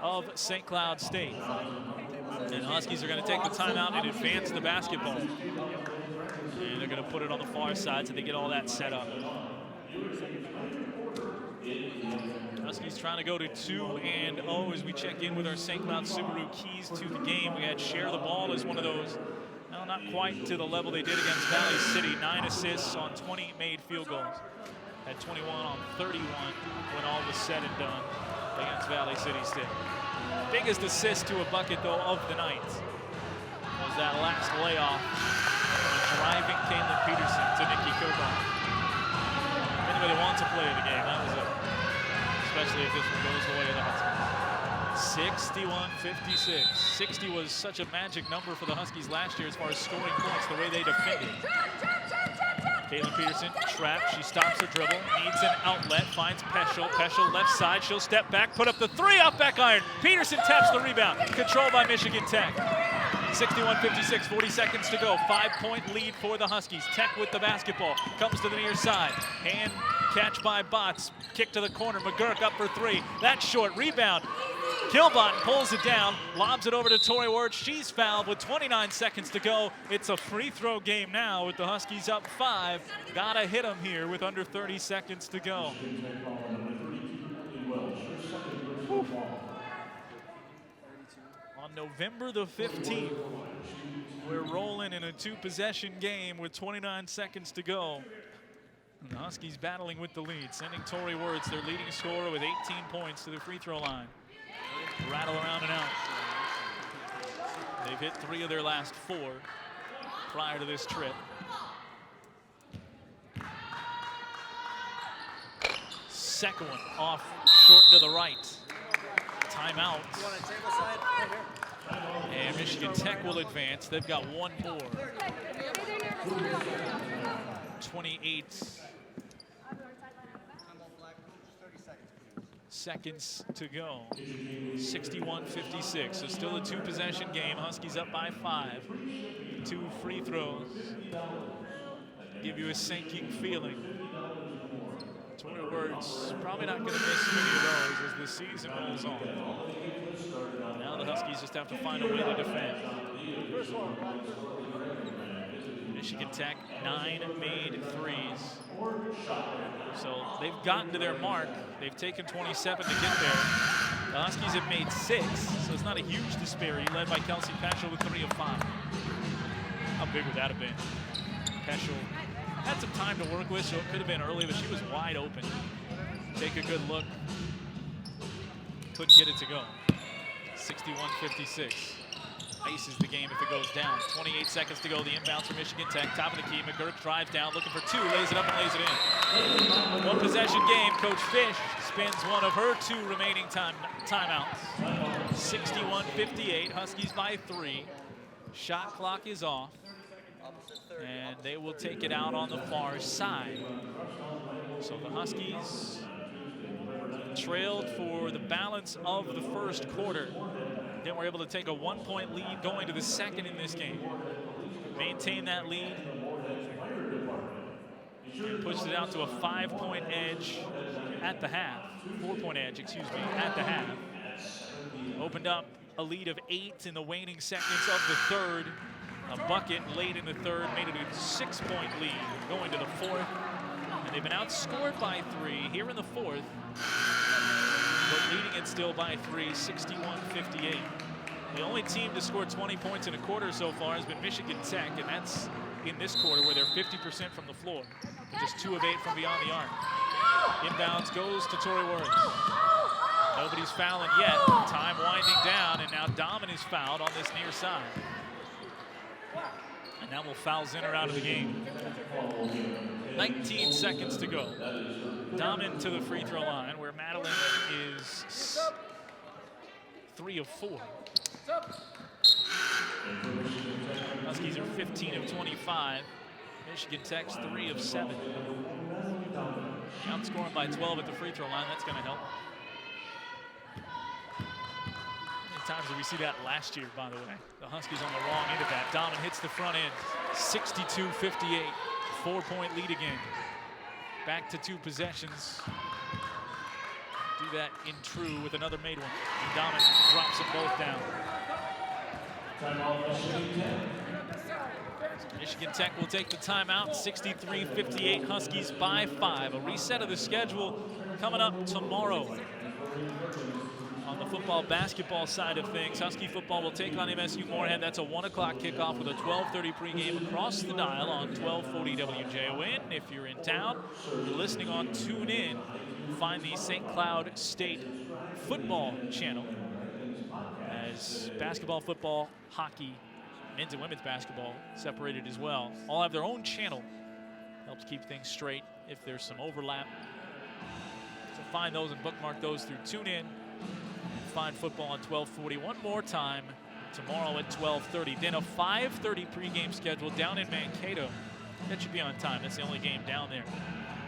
of St. Cloud State. And the Huskies are going to take the timeout and advance the basketball. And they're going to put it on the far side so they get all that set up. Huskies trying to go to 2-0 as we check in with our St. Cloud Subaru keys to the game. We had Share the Ball as one of those. Well, not quite to the level they did against Valley City. 9 assists on 20 made field goals. Had 21 on 31 when all was said and done against Valley City State. Biggest assist to a bucket, though, of the night was that last layoff from driving Caitlin Peterson to Nikki Kilbott. If anybody wants to play the game, that was it. Especially if this one goes the way of the Huskies. 61-56. 60 was such a magic number for the Huskies last year as far as scoring points, the way they defended. Caitlin Peterson trapped. She stops the dribble, needs an outlet, finds Peschel. Peschel left side. She'll step back, put up the three off back iron. Peterson taps the rebound. Controlled by Michigan Tech. 61-56, 40 seconds to go. 5-point lead for the Huskies. Tech with the basketball. Comes to the near side. Hand catch by Botts. Kick to the corner. McGurk up for three. That's short. Rebound. Kilbot pulls it down, lobs it over to Tori Ward. She's fouled with 29 seconds to go. It's a free throw game now with the Huskies up 5. Gotta hit them here with under 30 seconds to go. Whew. On November the 15th, we're rolling in a 2-possession game with 29 seconds to go. And the Huskies battling with the lead, sending Tori Wertz, their leading scorer, with 18 points to the free throw line. Rattle around and out. They've hit 3 of their last 4 prior to this trip. Second one off short to the right. Timeout. And Michigan Tech will advance. They've got one more. 28 seconds to go. 61-56, so still a 2-possession game. Huskies up by 5. 2 free throws give you a sinking feeling. Tori Wertz probably not going to miss many of those as the season rolls on. Now the Huskies just have to find a way to defend. Michigan Tech, 9 made threes. So they've gotten to their mark. They've taken 27 to get there. The Huskies have made 6, so it's not a huge disparity, led by Kelsey Peschel with 3 of 5. How big would that have been? Peschel had some time to work with, so it could have been early, but she was wide open. Take a good look. Couldn't get it to go. 61-56. Ices the game if it goes down. 28 seconds to go. The inbounds for Michigan Tech. Top of the key. McGurk drives down, looking for 2. Lays it up and lays it in. 1-possession game. Coach Fish spins one of her 2 remaining timeouts. 61-58. Huskies by 3. Shot clock is off. And they will take it out on the far side. So the Huskies trailed for the balance of the first quarter. Then we're able to take a 1-point lead going to the second in this game. Maintain that lead. And pushed it out to a 5-point edge at the half. 4-point edge, excuse me, at the half. Opened up a lead of 8 in the waning seconds of the third. A bucket late in the third made it a 6-point lead going to the fourth. And they've been outscored by 3 here in the fourth. But leading it still by 3, 61-58. The only team to score 20 points in a quarter so far has been Michigan Tech, and that's in this quarter where they're 50% from the floor. Just 2 of 8 from beyond the arc. Inbounds goes to Tori Wertz. Nobody's fouling yet. Time winding down, and now Dahmen is fouled on this near side. And now will foul Zinner out of the game. 19 seconds to go. Dahmen to the free throw line, where Madeline is 3 of 4. Huskies are 15 of 25. Michigan Tech's 3 of 7. Outscoring by 12 at the free throw line. That's going to help. How many times did we see that last year, by the way? The Huskies on the wrong end of that. Dahmen hits the front end. 62-58. 4-point lead again. Back to 2 possessions. Do that in true with another made one. And Dahmen drops them both down. Michigan Tech will take the timeout. 63-58, Huskies by 5. A reset of the schedule coming up tomorrow. On the football basketball side of things, Husky football will take on MSU Moorhead. That's a 1 o'clock kickoff with a 12:30 pregame across the dial on 1240 WJON. If you're in town, you're listening on TuneIn. Find the St. Cloud State football channel, as basketball, football, hockey, men's and women's basketball separated as well. All have their own channel. Helps keep things straight if there's some overlap. So find those and bookmark those through TuneIn. fine football on 1240 one more time tomorrow at 12:30. Then a 5:30 pregame schedule down in Mankato. That should be on time. That's the only game down there.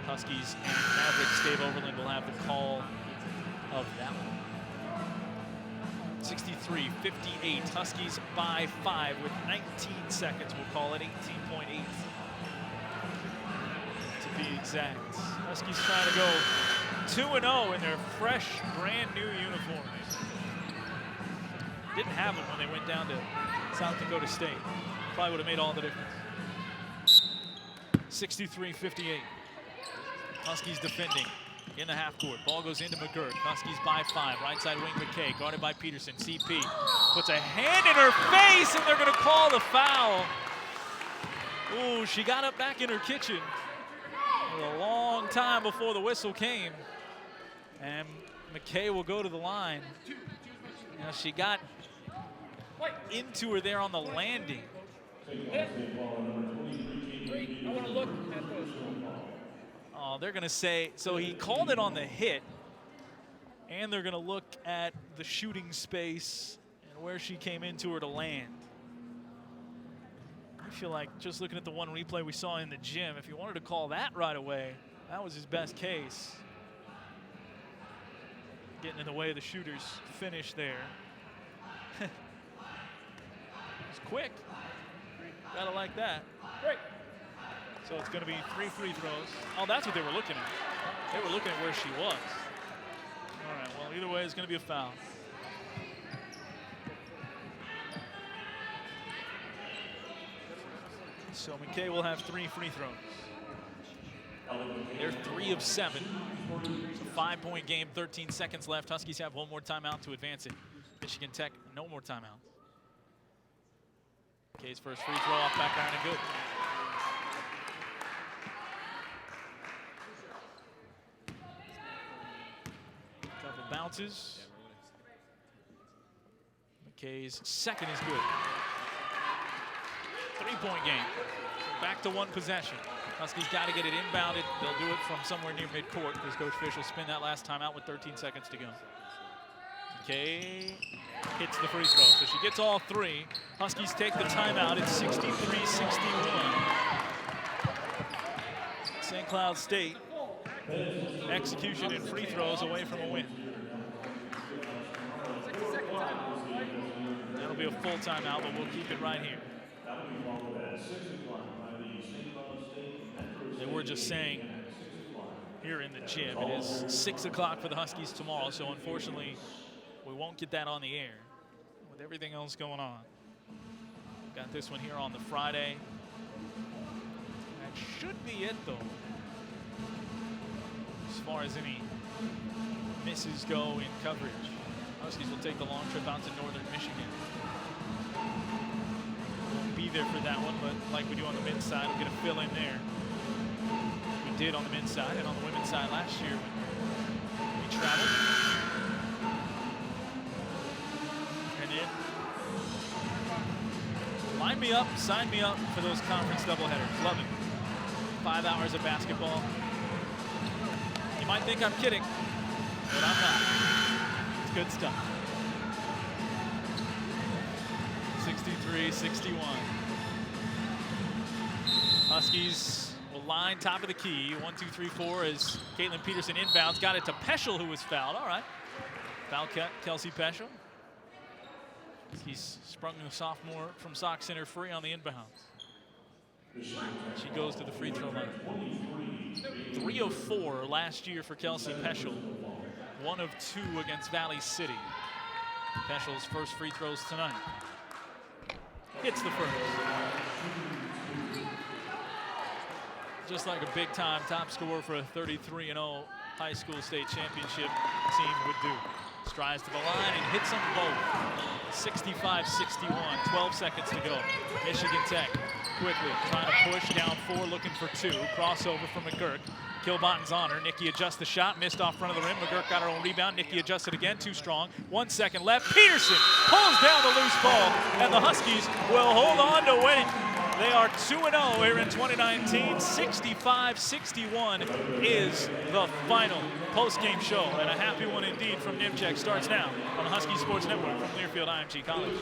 Huskies and Mavericks. Dave Overland will have the call of that one. 63-58. Huskies by 5 with 19 seconds. We'll call it 18.8 to be exact. Huskies trying to go 2-0 in their fresh, brand new uniforms. Didn't have them when they went down to South Dakota State. Probably would have made all the difference. 63-58. Huskies defending in the half court. Ball goes into McGurk. Huskies by 5. Right side wing McKay, guarded by Peterson. CP puts a hand in her face, and they're going to call the foul. Ooh, she got up back in her kitchen a long time before the whistle came. And McKay will go to the line. Now she got into her there on the landing. I want to look at those. Oh, they're going to say, so he called it on the hit, and they're going to look at the shooting space and where she came into her to land. I feel like just looking at the one replay we saw in the gym, if you wanted to call that right away, that was his best case. Getting in the way of the shooter's finish there. It's quick. Gotta like that. Great. So it's going to be 3 free throws. Oh, that's what they were looking at. They were looking at where she was. All right, well, either way, it's going to be a foul. So McKay will have 3 free throws. They're 3 of 7. It's a 5-point game, 13 seconds left. Huskies have one more timeout to advance it. Michigan Tech, no more timeouts. McKay's first free throw off back iron and good. Couple bounces. McKay's second is good. 3-point game. Back to one possession. Huskies got to get it inbounded. They'll do it from somewhere near midcourt because Coach Fish will spin that last time out with 13 seconds to go. McKay hits the free throw, so she gets all 3. Huskies take the timeout at 63-61. St. Cloud State, execution and free throws away from a win. That'll be a full timeout, but we'll keep it right here. They were just saying here in the gym, it is 6 o'clock for the Huskies tomorrow, so unfortunately, we won't get that on the air with everything else going on. Got this one here on the Friday. That should be it, though, as far as any misses go in coverage. Huskies will take the long trip out to northern Michigan. Won't be there for that one, but like we do on the men's side, we'll get a fill in there. We did on the men's side and on the women's side last year when we traveled. And then line me up, sign me up for those conference doubleheaders. Love it. 5 hours of basketball. You might think I'm kidding, but I'm not. It's good stuff. 63-61. Huskies will line top of the key. 1, 2, 3, 4 as Caitlin Peterson inbounds. Got it to Peschel, who was fouled. All right. Foul cut, Kelsey Peschel. He's sprung the sophomore from Sauk Center free on the inbounds. She goes to the free throw line. 3 of 4 last year for Kelsey Peschel. 1 of 2 against Valley City. Peschel's first free throws tonight. Hits the first. Just like a big-time top scorer for a 33-0 high school state championship team would do. Strides to the line and hits them both. 65-61, 12 seconds to go. Michigan Tech quickly trying to push down 4, looking for 2. Crossover from McGurk. Kilbotton's on her. Nikki adjusts the shot, missed off front of the rim. McGurk got her own rebound. Nikki adjusted again, too strong. 1 second left. Peterson pulls down the loose ball, and the Huskies will hold on to win it. They are 2-0 here in 2019. 65-61 is the final post-game show, and a happy one indeed from Nimchek starts now on the Husky Sports Network from Learfield IMG College.